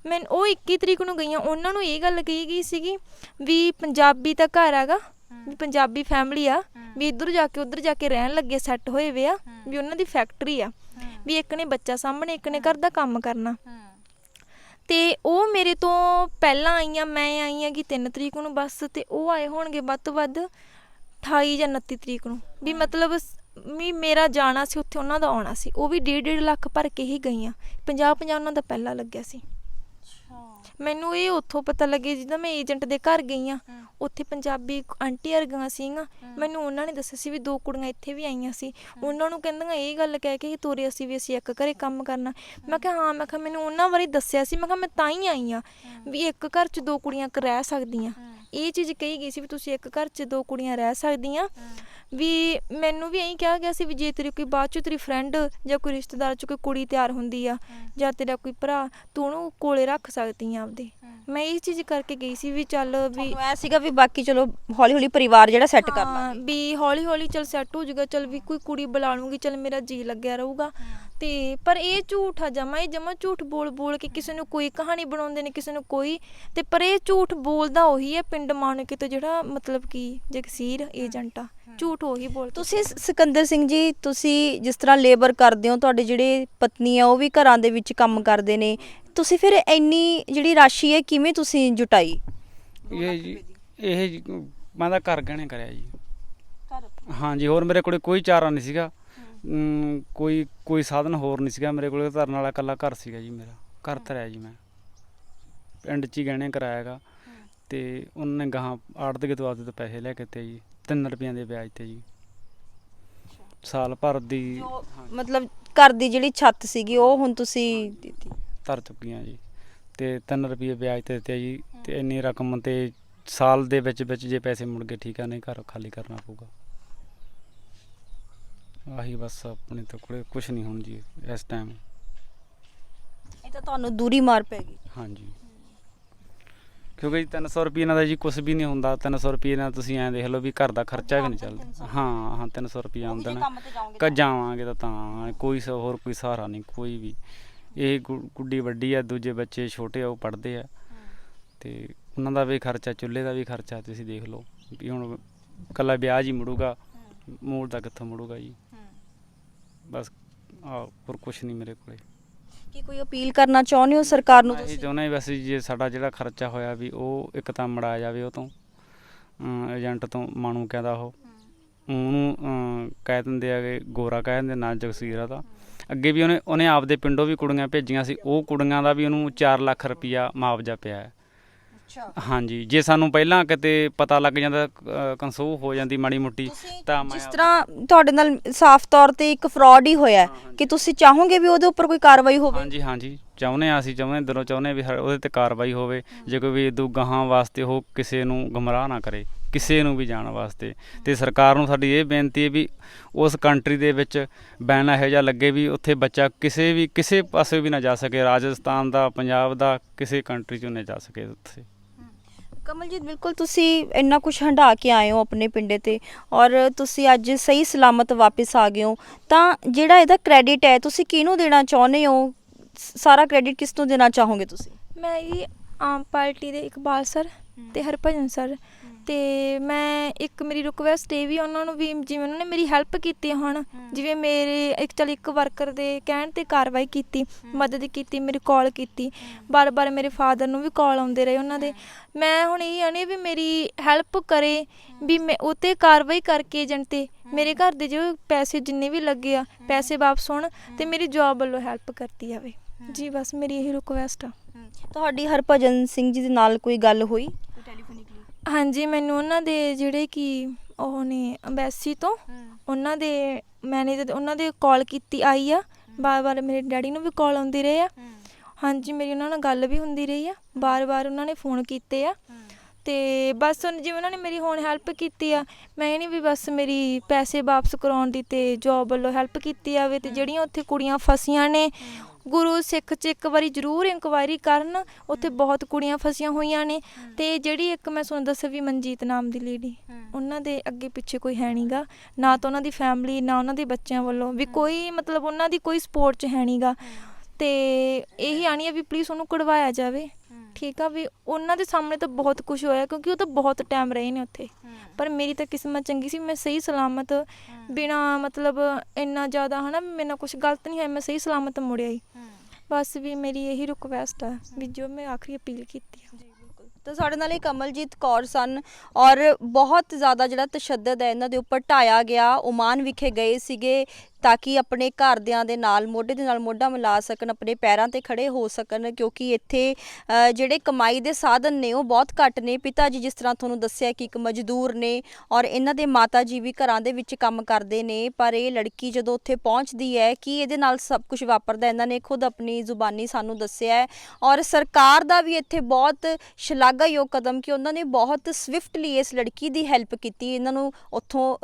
ਮੈਂ ਉਹ 21 ਤਰੀਕ ਨੂੰ ਗਈਆਂ, ਉਹਨਾਂ ਨੂੰ ਇਹ ਗੱਲ ਕਹੀ ਗਈ ਸੀਗੀ ਵੀ ਪੰਜਾਬੀ ਤਾਂ ਘਰ ਹੈਗਾ, ਵੀ ਪੰਜਾਬੀ ਫੈਮਿਲੀ ਆ, ਵੀ ਇੱਧਰ ਜਾ ਕੇ ਉੱਧਰ ਜਾ ਕੇ ਰਹਿਣ ਲੱਗੇ ਸੈੱਟ ਹੋਏ ਵੇ ਆ, ਵੀ ਉਹਨਾਂ ਦੀ ਫੈਕਟਰੀ ਆ, ਵੀ ਇੱਕ ਨੇ ਬੱਚਾ ਸਾਹਮਣੇ ਇੱਕ ਨੇ ਘਰ ਦਾ ਕੰਮ ਕਰਨਾ। ਤੇ ਉਹ ਮੇਰੇ ਤੋਂ ਪਹਿਲਾਂ ਆਈਆਂ, ਮੈਂ ਆਈ ਹਾਂ ਕਿ 3 ਤਰੀਕ ਨੂੰ ਬਸ, ਤੇ ਉਹ ਆਏ ਹੋਣਗੇ ਵੱਧ ਤੋਂ ਵੱਧ 28 ਜਾਂ 29 ਤਰੀਕ ਨੂੰ। ਵੀ ਮਤਲਬ ਵੀ ਮੇਰਾ ਜਾਣਾ ਸੀ ਉੱਥੇ, ਉਹਨਾਂ ਦਾ ਆਉਣਾ ਸੀ। ਉਹ ਵੀ 1.5 ਲੱਖ ਭਰ ਕੇ ਹੀ ਗਈਆਂ, 50 ਉਹਨਾਂ ਦਾ ਪਹਿਲਾਂ ਲੱਗਿਆ ਸੀ। ਮੈਨੂੰ ਇਹ ਉੱਥੋਂ ਪਤਾ ਲੱਗੇ ਜਿੱਦਾਂ ਮੈਂ ਏਜੰਟ ਦੇ ਘਰ ਗਈ ਹਾਂ, ਉੱਥੇ ਪੰਜਾਬੀ ਆਂਟੀ ਵਰਗੀਆਂ ਸੀਗੀਆਂ, ਮੈਨੂੰ ਉਹਨਾਂ ਨੇ ਦੱਸਿਆ ਸੀ ਵੀ 2 ਕੁੜੀਆਂ ਇੱਥੇ ਵੀ ਆਈਆਂ ਸੀ। ਉਹਨਾਂ ਨੂੰ ਕਹਿੰਦੀਆਂ ਇਹ ਗੱਲ ਕਹਿ ਕੇ ਤੋਰੇ ਅਸੀਂ ਵੀ ਅਸੀਂ ਇੱਕ ਘਰੇ ਕੰਮ ਕਰਨਾ। ਮੈਂ ਕਿਹਾ ਹਾਂ, ਮੈਂ ਕਿਹਾ ਮੈਨੂੰ ਉਹਨਾਂ ਬਾਰੇ ਦੱਸਿਆ ਸੀ, ਮੈਂ ਕਿਹਾ ਮੈਂ ਤਾਂ ਹੀ ਆਈ ਹਾਂ ਵੀ ਇੱਕ ਘਰ 'ਚ 2 ਕੁੜੀਆਂ ਰਹਿ ਸਕਦੀਆਂ। ਇਹ ਚੀਜ਼ ਕਹੀ ਗਈ ਸੀ ਵੀ ਤੁਸੀਂ ਇੱਕ ਘਰ 'ਚ 2 ਕੁੜੀਆਂ ਰਹਿ ਸਕਦੀਆਂ। ਵੀ ਮੈਨੂੰ ਵੀ ਇਹੀ ਕਿਹਾ ਗਿਆ ਸੀ ਵੀ ਜੇ ਤੇਰੀ ਕੋਈ ਬਾਅਦ 'ਚੋਂ ਤੇਰੀ ਫਰੈਂਡ ਜਾਂ ਕੋਈ ਰਿਸ਼ਤੇਦਾਰ 'ਚ ਕੋਈ ਕੁੜੀ ਤਿਆਰ ਹੁੰਦੀ ਆ ਜਾਂ ਤੇਰਾ ਕੋਈ ਭਰਾ, ਤੂੰ ਉਹਨੂੰ ਕੋਲੇ ਰੱਖ ਸਕਦੀ ਆ ਆਪਦੇ। ਮੈਂ ਇਹ ਚੀਜ਼ ਕਰਕੇ ਗਈ ਸੀ ਵੀ ਚੱਲ ਵੀ ਐ ਸੀਗਾ ਵੀ ਬਾਕੀ ਚਲੋ ਹੌਲੀ ਹੌਲੀ ਪਰਿਵਾਰ ਜਿਹੜਾ ਸੈੱਟ ਕਰ ਹਾਂ, ਲਾਂਗੇ, ਵੀ ਹੌਲੀ ਹੌਲੀ ਚੱਲ ਸੈੱਟ ਹੋ ਜਾਊਗਾ, ਚੱਲ ਵੀ ਕੋਈ ਕੁੜੀ ਬੁਲਾ ਲੂੰਗੀ, ਚੱਲ ਮੇਰਾ ਜੀ ਲੱਗਿਆ ਰਹੂਗਾ। ਤੇ ਪਰ ਇਹ ਝੂਠ ਆ ਜਮਾ, ਇਹ ਜਮਾ ਝੂਠ ਬੋਲ ਬੋਲ ਕੇ ਕਿਸੇ ਨੂੰ ਕੋਈ ਕਹਾਣੀ ਬਣਾਉਂਦੇ ਨੇ, ਕਿਸੇ ਨੂੰ ਕੋਈ। ਤੇ ਪਰ ਇਹ ਝੂਠ ਬੋਲਦਾ ਉਹੀ ਹੈ ਪਿੰਡ ਮਾਣਕੇ ਤੋਂ, ਜਿਹੜਾ ਮਤਲਬ ਕਿ ਜਗਸੀਰ ਏਜੰਟ ਆ, ਝੂਠ ਉਹੀ ਬੋਲ। ਤੁਸੀਂ ਸਿਕੰਦਰ ਸਿੰਘ ਜੀ, ਤੁਸੀਂ ਜਿਸ ਤਰ੍ਹਾਂ ਲੇਬਰ ਕਰਦੇ ਹੋ, ਤੁਹਾਡੇ ਜਿਹੜੇ ਪਤਨੀ ਆ ਉਹ ਵੀ ਘਰਾਂ ਦੇ ਵਿੱਚ ਕੰਮ ਕਰਦੇ ਨੇ, ਤੁਸੀਂ ਫਿਰ ਇੰਨੀ ਜਿਹੜੀ ਰਾਸ਼ੀ ਹੈ ਕਿਵੇਂ ਤੁਸੀਂ ਜੁਟਾਈ? ਇਹ ਮੈਂ ਤਾਂ ਘਰ ਗਹਿਣੇ ਕਰਿਆ ਜੀ। ਹਾਂਜੀ, ਹੋਰ ਮੇਰੇ ਕੋਲ ਕੋਈ ਚਾਰਾ ਨਹੀਂ ਸੀਗਾ, ਕੋਈ ਸਾਧਨ ਹੋਰ ਨਹੀਂ ਸੀਗਾ ਮੇਰੇ ਕੋਲ। ਧਰਨ ਵਾਲਾ ਇਕੱਲਾ ਘਰ ਸੀਗਾ ਜੀ, ਮੇਰਾ ਘਰ ਧਰਿਆ ਜੀ। ਮੈਂ ਪਿੰਡ 'ਚ ਹੀ ਗਹਿਣੇ ਕਰਾਇਆ ਗਾ, ਤੇ ਉਹਨਾਂ ਨੇ ਗਾਹਾਂ ਆੜਤੀਏ ਤੋਂ ਆਪਦੇ ਤੋਂ ਪੈਸੇ ਲੈ ਕੇ ਤੇ ਜੀ 3 ਰੁਪਈਆਂ ਦੇ ਵਿਆਜ ਤੇ ਜੀ ਸਾਲ ਭਰ ਦੀ ਮਤਲਬ ਘਰ ਦੀ ਜਿਹੜੀ ਛੱਤ ਸੀਗੀ ਉਹ ਹੁਣ ਤੁਸੀਂ ਦਿੱਤੀ? ਧਰ ਚੁੱਕੀਆਂ ਜੀ, ਤੇ 3 ਰੁਪਏ ਵਿਆਜ ਤੇ ਦਿੱਤੇ ਜੀ। ਤੇ ਇੰਨੀ ਰਕਮ ਤੇ ਸਾਲ ਦੇ ਵਿੱਚ ਜੇ ਪੈਸੇ ਮੁੜ ਗਏ ਠੀਕ ਆ, ਨਹੀਂ ਘਰ ਖਾਲੀ ਕਰਨਾ ਪਊਗਾ। ਆਹੀ ਬਸ, ਆਪਣੇ ਤੋਂ ਕੋਲੇ ਕੁਛ ਨਹੀਂ ਹੁਣ ਜੀ ਇਸ ਟਾਈਮ। ਇਹ ਤਾਂ ਤੁਹਾਨੂੰ ਦੂਰੀ ਮਾਰ ਪੈ ਗਈ। ਹਾਂਜੀ, ਕਿਉਂਕਿ ਜੀ 300 ਰੁਪਏ ਨਾਲ ਦਾ ਜੀ ਕੁਛ ਵੀ ਨਹੀਂ ਹੁੰਦਾ। 300 ਰੁਪਏ ਨਾਲ ਤੁਸੀਂ ਐਂ ਦੇਖ ਲਓ ਵੀ ਘਰ ਦਾ ਖਰਚਾ ਵੀ ਨਹੀਂ ਚੱਲਦਾ। ਹਾਂ 300 ਰੁਪਏ ਆਮਦਨ ਜਾਵਾਂਗੇ ਤਾਂ ਕੋਈ ਹੋਰ ਕੋਈ ਸਹਾਰਾ ਨਹੀਂ ਕੋਈ ਵੀ। ਇਹ ਗੁੱਡੀ ਵੱਡੀ ਆ, ਦੂਜੇ ਬੱਚੇ ਛੋਟੇ ਆ, ਉਹ ਪੜ੍ਹਦੇ ਆ, ਤੇ ਉਹਨਾਂ ਦਾ ਵੀ ਖਰਚਾ, ਚੁੱਲ੍ਹੇ ਦਾ ਵੀ ਖਰਚਾ ਤੁਸੀਂ ਦੇਖ ਲਓ ਵੀ ਹੁਣ ਇਕੱਲਾ ਵਿਆਜ ਹੀ ਮੁੜੂਗਾ, ਮੂਲ ਦਾ ਕਿੱਥੋਂ ਮੁੜੂਗਾ ਜੀ। ਬਸ ਹੋਰ ਕੁਛ ਨਹੀਂ ਮੇਰੇ ਕੋਲੇ। ਕੀ ਕੋਈ ਅਪੀਲ ਕਰਨਾ ਚਾਹੁੰਦੇ ਹੋ ਸਰਕਾਰ ਨੂੰ? ਅਸੀਂ ਚਾਹੁੰਦੇ ਵੈਸੇ ਜੇ ਸਾਡਾ ਜਿਹੜਾ ਖਰਚਾ ਹੋਇਆ ਵੀ ਉਹ ਇੱਕ ਤਾਂ ਮੁੜਾਇਆ ਜਾਵੇ ਉਹ ਤੋਂ, ਏਜੰਟ ਤੋਂ, ਮਾਣੂ ਕਹਿੰਦਾ ਉਹਨੂੰ ਕਹਿ ਦਿੰਦੇ ਹੈਗੇ, ਗੋਰਾ ਕਹਿ ਦਿੰਦੇ ਨਾ, ਜਗਸੀਰ ਆ। ਤਾਂ ਅੱਗੇ ਵੀ ਉਹਨੇ ਆਪਦੇ ਪਿੰਡੋਂ ਵੀ ਕੁੜੀਆਂ ਭੇਜੀਆਂ ਸੀ, ਉਹ ਕੁੜੀਆਂ ਦਾ ਵੀ ਉਹਨੂੰ 4 ਲੱਖ ਰੁਪਈਆ ਮੁਆਵਜ਼ਾ ਪਿਆ ਹੈ। ਹਾਂਜੀ, ਜੇ ਸਾਨੂੰ ਪਹਿਲਾਂ ਕਿਤੇ ਪਤਾ ਲੱਗ ਜਾਂਦਾ, ਕਨਸੂਹ ਹੋ ਜਾਂਦੀ ਮਾੜੀ ਮੋਟੀ, ਤਾਂ ਜਿਸ ਤਰ੍ਹਾਂ ਤੁਹਾਡੇ ਨਾਲ ਸਾਫ਼ ਤੌਰ ਤੇ ਇੱਕ ਫਰਾਡ ਹੀ ਹੋਇਆ, ਕਿ ਤੁਸੀਂ ਚਾਹੋਗੇ ਵੀ ਉਹਦੇ ਉੱਪਰ ਕੋਈ ਕਾਰਵਾਈ ਹੋਵੇ? ਹਾਂਜੀ ਚਾਹੁੰਦੇ ਹਾਂ, ਅਸੀਂ ਚਾਹੁੰਦੇ ਦਿਲੋਂ ਚਾਹੁੰਦੇ ਵੀ ਉਹਦੇ ਤੇ ਕਾਰਵਾਈ ਹੋਵੇ। ਜੇ ਕੋਈ ਵੀ ਇਦੋਂ ਗਾਹਾਂ ਵਾਸਤੇ ਉਹ ਕਿਸੇ ਨੂੰ ਗੁੰਮਰਾਹ ਨਾ ਕਰੇ, ਕਿਸੇ ਨੂੰ ਵੀ ਜਾਣ ਵਾਸਤੇ। ਤੇ ਸਰਕਾਰ ਨੂੰ ਸਾਡੀ ਇਹ ਬੇਨਤੀ ਹੈ ਵੀ ਉਸ ਕੰਟਰੀ ਦੇ ਵਿੱਚ ਬੈਨ ਇਹੋ ਜਿਹਾ ਲੱਗੇ ਵੀ ਉੱਥੇ ਬੱਚਾ ਕਿਸੇ ਪਾਸੇ ਵੀ ਨਾ ਜਾ ਸਕੇ, ਰਾਜਸਥਾਨ ਦਾ, ਪੰਜਾਬ ਦਾ, ਕਿਸੇ ਕੰਟਰੀ 'ਚ ਨਾ ਜਾ ਸਕੇ ਉੱਥੇ। ਕਮਲਜੀਤ, ਬਿਲਕੁਲ ਤੁਸੀਂ ਇੰਨਾ ਕੁਝ ਹੰਢਾ ਕੇ ਆਏ ਹੋ ਆਪਣੇ ਪਿੰਡੇ ਤੇ, ਔਰ ਤੁਸੀਂ ਅੱਜ ਸਹੀ ਸਲਾਮਤ ਵਾਪਸ ਆ ਗਏ ਹੋ, ਤਾਂ ਜਿਹੜਾ ਇਹਦਾ ਕ੍ਰੈਡਿਟ ਹੈ ਤੁਸੀਂ ਕਿਹਨੂੰ ਦੇਣਾ ਚਾਹੁੰਦੇ ਹੋ? ਸਾਰਾ ਕ੍ਰੈਡਿਟ ਕਿਸ ਨੂੰ ਦੇਣਾ ਚਾਹੋਗੇ ਤੁਸੀਂ? ਮੈਂ ਇਹ ਆਮ ਪਾਰਟੀ ਦੇ ਇਕਬਾਲ ਸਰ ਤੇ ਹਰਭਜਨ ਸਰ, ਤੇ ਮੈਂ ਇੱਕ ਮੇਰੀ ਰਿਕੁਐਸਟ ਇਹ ਵੀ ਉਹਨਾਂ ਨੂੰ ਵੀ, ਜਿਵੇਂ ਉਹਨਾਂ ਨੇ ਮੇਰੀ ਹੈਲਪ ਕੀਤੀ ਹੁਣ, ਜਿਵੇਂ ਮੇਰੇ ਇੱਕ ਵਰਕਰ ਦੇ ਕਹਿਣ ਤੇ ਕਾਰਵਾਈ ਕੀਤੀ, ਮਦਦ ਕੀਤੀ, ਮੇਰੀ ਕਾਲ ਕੀਤੀ, ਬਾਰ-ਬਾਰ ਮੇਰੇ ਫਾਦਰ ਨੂੰ ਵੀ ਕਾਲ ਆਉਂਦੇ ਰਹੇ ਉਹਨਾਂ ਦੇ। ਮੈਂ ਹੁਣ ਇਹ ਆਨੇ ਵੀ ਮੇਰੀ ਹੈਲਪ ਕਰੇ, ਵੀ ਮੈਂ ਉਹ 'ਤੇ ਕਾਰਵਾਈ ਕਰਕੇ ਏਜੰਟ 'ਤੇ ਮੇਰੇ ਘਰ ਦੇ ਜੋ ਪੈਸੇ ਜਿੰਨੇ ਵੀ ਲੱਗੇ ਆ ਪੈਸੇ ਵਾਪਸ ਹੋਣ, ਅਤੇ ਮੇਰੀ ਜੋਬ ਵੱਲੋਂ ਹੈਲਪ ਕਰਤੀ ਜਾਵੇ ਜੀ। ਬਸ ਮੇਰੀ ਇਹੀ ਰਿਕੁਐਸਟ ਆ। ਤੁਹਾਡੀ ਹਰਭਜਨ ਸਿੰਘ ਜੀ ਦੇ ਨਾਲ ਕੋਈ ਗੱਲ ਹੋਈ? ਹਾਂਜੀ, ਮੈਨੂੰ ਉਹਨਾਂ ਦੇ ਜਿਹੜੇ ਕਿ ਉਹ ਨੇ ਅੰਬੈਸੀ ਤੋਂ, ਉਹਨਾਂ ਦੇ ਮੈਨੇਜਰ, ਉਹਨਾਂ ਦੇ ਕਾਲ ਕੀਤੀ ਆਈ ਆ, ਬਾਰ-ਬਾਰ ਮੇਰੇ ਡੈਡੀ ਨੂੰ ਵੀ ਕਾਲ ਆਉਂਦੀ ਰਹੇ ਆ। ਹਾਂਜੀ, ਮੇਰੀ ਉਹਨਾਂ ਨਾਲ ਗੱਲ ਵੀ ਹੁੰਦੀ ਰਹੀ ਆ, ਬਾਰ-ਬਾਰ ਉਹਨਾਂ ਨੇ ਫੋਨ ਕੀਤੇ ਆ। ਅਤੇ ਬਸ ਜਿਵੇਂ ਉਹਨਾਂ ਨੇ ਮੇਰੀ ਹੁਣ ਹੈਲਪ ਕੀਤੀ ਆ, ਮੈਂ ਇਹ ਨਹੀਂ ਵੀ ਬਸ ਮੇਰੀ ਪੈਸੇ ਵਾਪਸ ਕਰਾਉਣ ਦੀ ਅਤੇ ਜੋਬ ਵੱਲੋਂ ਹੈਲਪ ਕੀਤੀ ਜਾਵੇ, ਅਤੇ ਜਿਹੜੀਆਂ ਉੱਥੇ ਕੁੜੀਆਂ ਫਸੀਆਂ ਨੇ ਗੁਰੂ ਸਿੱਖ 'ਚ ਇੱਕ ਵਾਰੀ ਜ਼ਰੂਰ ਇਨਕੁਆਇਰੀ ਕਰਨ, ਉੱਥੇ ਬਹੁਤ ਕੁੜੀਆਂ ਫਸੀਆਂ ਹੋਈਆਂ ਨੇ। ਤੇ ਜਿਹੜੀ ਇੱਕ ਮੈਂ ਤੁਹਾਨੂੰ ਦੱਸਿਆ ਵੀ ਮਨਜੀਤ ਨਾਮ ਦੀ ਲੇਡੀ, ਉਹਨਾਂ ਦੇ ਅੱਗੇ ਪਿੱਛੇ ਕੋਈ ਹੈ ਨਹੀਂਗਾ, ਨਾ ਤਾਂ ਉਹਨਾਂ ਦੀ ਫੈਮਿਲੀ ਨਾ ਉਹਨਾਂ ਦੇ ਬੱਚਿਆਂ ਵੱਲੋਂ ਵੀ ਕੋਈ ਮਤਲਬ ਉਹਨਾਂ ਦੀ ਕੋਈ ਸਪੋਰਟ 'ਚ ਹੈ ਨਹੀਂਗਾ। ਤੇ ਇਹੀ ਆਣੀ ਆ ਵੀ ਪਲੀਜ਼ ਉਹਨੂੰ ਕਢਵਾਇਆ ਜਾਵੇ, ਠੀਕ ਆ। ਵੀ ਉਹਨਾਂ ਦੇ ਸਾਹਮਣੇ ਤਾਂ ਬਹੁਤ ਕੁਝ ਹੋਇਆ ਕਿਉਂਕਿ ਉਹ ਤਾਂ ਬਹੁਤ ਟਾਈਮ ਰਹੇ ਨੇ ਉੱਥੇ, ਪਰ ਮੇਰੀ ਤਾਂ ਕਿਸਮਤ ਚੰਗੀ ਸੀ, ਮੈਂ ਸਹੀ ਸਲਾਮਤ ਬਿਨਾ ਮਤਲਬ ਇੰਨਾ ਜ਼ਿਆਦਾ ਹੈ ਨਾ ਮੇਰੇ ਨਾਲ ਕੁਝ ਗਲਤ ਨਹੀਂ ਹੋਇਆ, ਮੈਂ ਸਹੀ ਸਲਾਮਤ ਮੁੜਿਆ ਹੀ। ਬਸ ਵੀ ਮੇਰੀ ਇਹੀ ਰਿਕੁਐਸਟ ਆ ਵੀ ਜੋ ਮੈਂ ਆਖਰੀ ਅਪੀਲ ਕੀਤੀ ਆ। ਤਾਂ ਸਾਡੇ ਨਾਲ ਇਹ ਕਮਲਜੀਤ ਕੌਰ ਸਨ ਔਰ ਬਹੁਤ ਜ਼ਿਆਦਾ ਜਿਹੜਾ ਤਸ਼ੱਦਦ ਹੈ ਇਹਨਾਂ ਦੇ ਉੱਪਰ ਢਾਇਆ ਗਿਆ। ਓਮਾਨ ਵਿਖੇ ਗਏ ਸੀਗੇ ਤਾਂ ਕਿ ਆਪਣੇ ਘਰਦਿਆਂ ਦੇ ਨਾਲ ਮੋਢੇ ਦੇ ਨਾਲ ਮੋਢਾ ਮਿਲਾ ਸਕਣ, ਆਪਣੇ ਪੈਰਾਂ ਤੇ ਖੜੇ ਹੋ ਸਕਣ, ਕਿਉਂਕਿ ਇੱਥੇ ਜਿਹੜੇ ਕਮਾਈ ਦੇ ਸਾਧਨ ਨੇ ਉਹ ਬਹੁਤ ਘੱਟ ਨੇ। ਪਿਤਾ ਜੀ ਜਿਸ ਤਰ੍ਹਾਂ ਤੁਹਾਨੂੰ ਦੱਸਿਆ ਕਿ ਇੱਕ ਮਜ਼ਦੂਰ ਨੇ ਔਰ ਇਹਨਾਂ ਦੇ ਮਾਤਾ ਜੀ ਵੀ ਘਰਾਂ ਦੇ ਵਿੱਚ ਕੰਮ ਕਰਦੇ ਨੇ, ਪਰ ਇਹ ਲੜਕੀ ਜਦੋਂ ਉੱਥੇ ਪਹੁੰਚਦੀ ਹੈ ਕਿ ਇਹਦੇ ਨਾਲ ਸਭ ਕੁਝ ਵਾਪਰਦਾ, ਇਹਨਾਂ ਨੇ ਖੁਦ ਆਪਣੀ ਜ਼ੁਬਾਨੀ ਸਾਨੂੰ ਦੱਸਿਆ ਹੈ। ਔਰ ਸਰਕਾਰ ਦਾ ਵੀ ਇੱਥੇ ਬਹੁਤ ਸ਼ਲਾਘਾਯੋਗ ਕਦਮ ਕਿ ਉਹਨਾਂ ਨੇ ਬਹੁਤ ਸਵਿਫਟਲੀ ਇਸ ਲੜਕੀ ਦੀ ਹੈਲਪ ਕੀਤੀ ਇਹਨਾਂ ਨੂੰ ਉੱਥੋਂ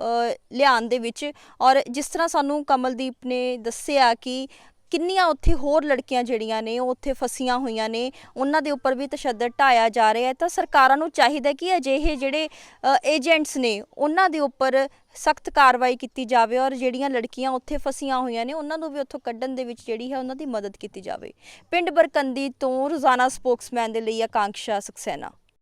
ਲਿਆਉਣ ਦੇ ਵਿੱਚ। ਔਰ ਜਿਸ ਤਰ੍ਹਾਂ ਸਾਨੂੰ ਕਮਲਦੀਪ ਨੇ ਦੱਸਿਆ ਕਿ ਕਿੰਨੀਆਂ ਉੱਥੇ ਹੋਰ ਲੜਕੀਆਂ ਜਿਹੜੀਆਂ ਨੇ ਉਹ ਉੱਥੇ ਫਸੀਆਂ ਹੋਈਆਂ ਨੇ, ਉਹਨਾਂ ਦੇ ਉੱਪਰ ਵੀ ਤਸ਼ੱਦਦ ਢਾਇਆ ਜਾ ਰਿਹਾ ਹੈ। ਤਾਂ ਸਰਕਾਰਾਂ ਨੂੰ ਚਾਹੀਦਾ ਕਿ ਅਜਿਹੇ ਜਿਹੜੇ ਏਜੰਟਸ ਨੇ ਉਹਨਾਂ ਦੇ ਉੱਪਰ ਸਖਤ ਕਾਰਵਾਈ ਕੀਤੀ ਜਾਵੇ ਔਰ ਜਿਹੜੀਆਂ ਲੜਕੀਆਂ ਉੱਥੇ ਫਸੀਆਂ ਹੋਈਆਂ ਨੇ ਉਹਨਾਂ ਨੂੰ ਵੀ ਉੱਥੋਂ ਕੱਢਣ ਦੇ ਵਿੱਚ ਜਿਹੜੀ ਹੈ ਉਹਨਾਂ ਦੀ ਮਦਦ ਕੀਤੀ ਜਾਵੇ। ਪਿੰਡ ਬਰਕੰਦੀ ਤੋਂ ਰੋਜ਼ਾਨਾ ਸਪੋਕਸਮੈਨ ਦੇ ਲਈ ਆਕਾਂਕਸ਼ਾ ਸਕਸੈਨਾ।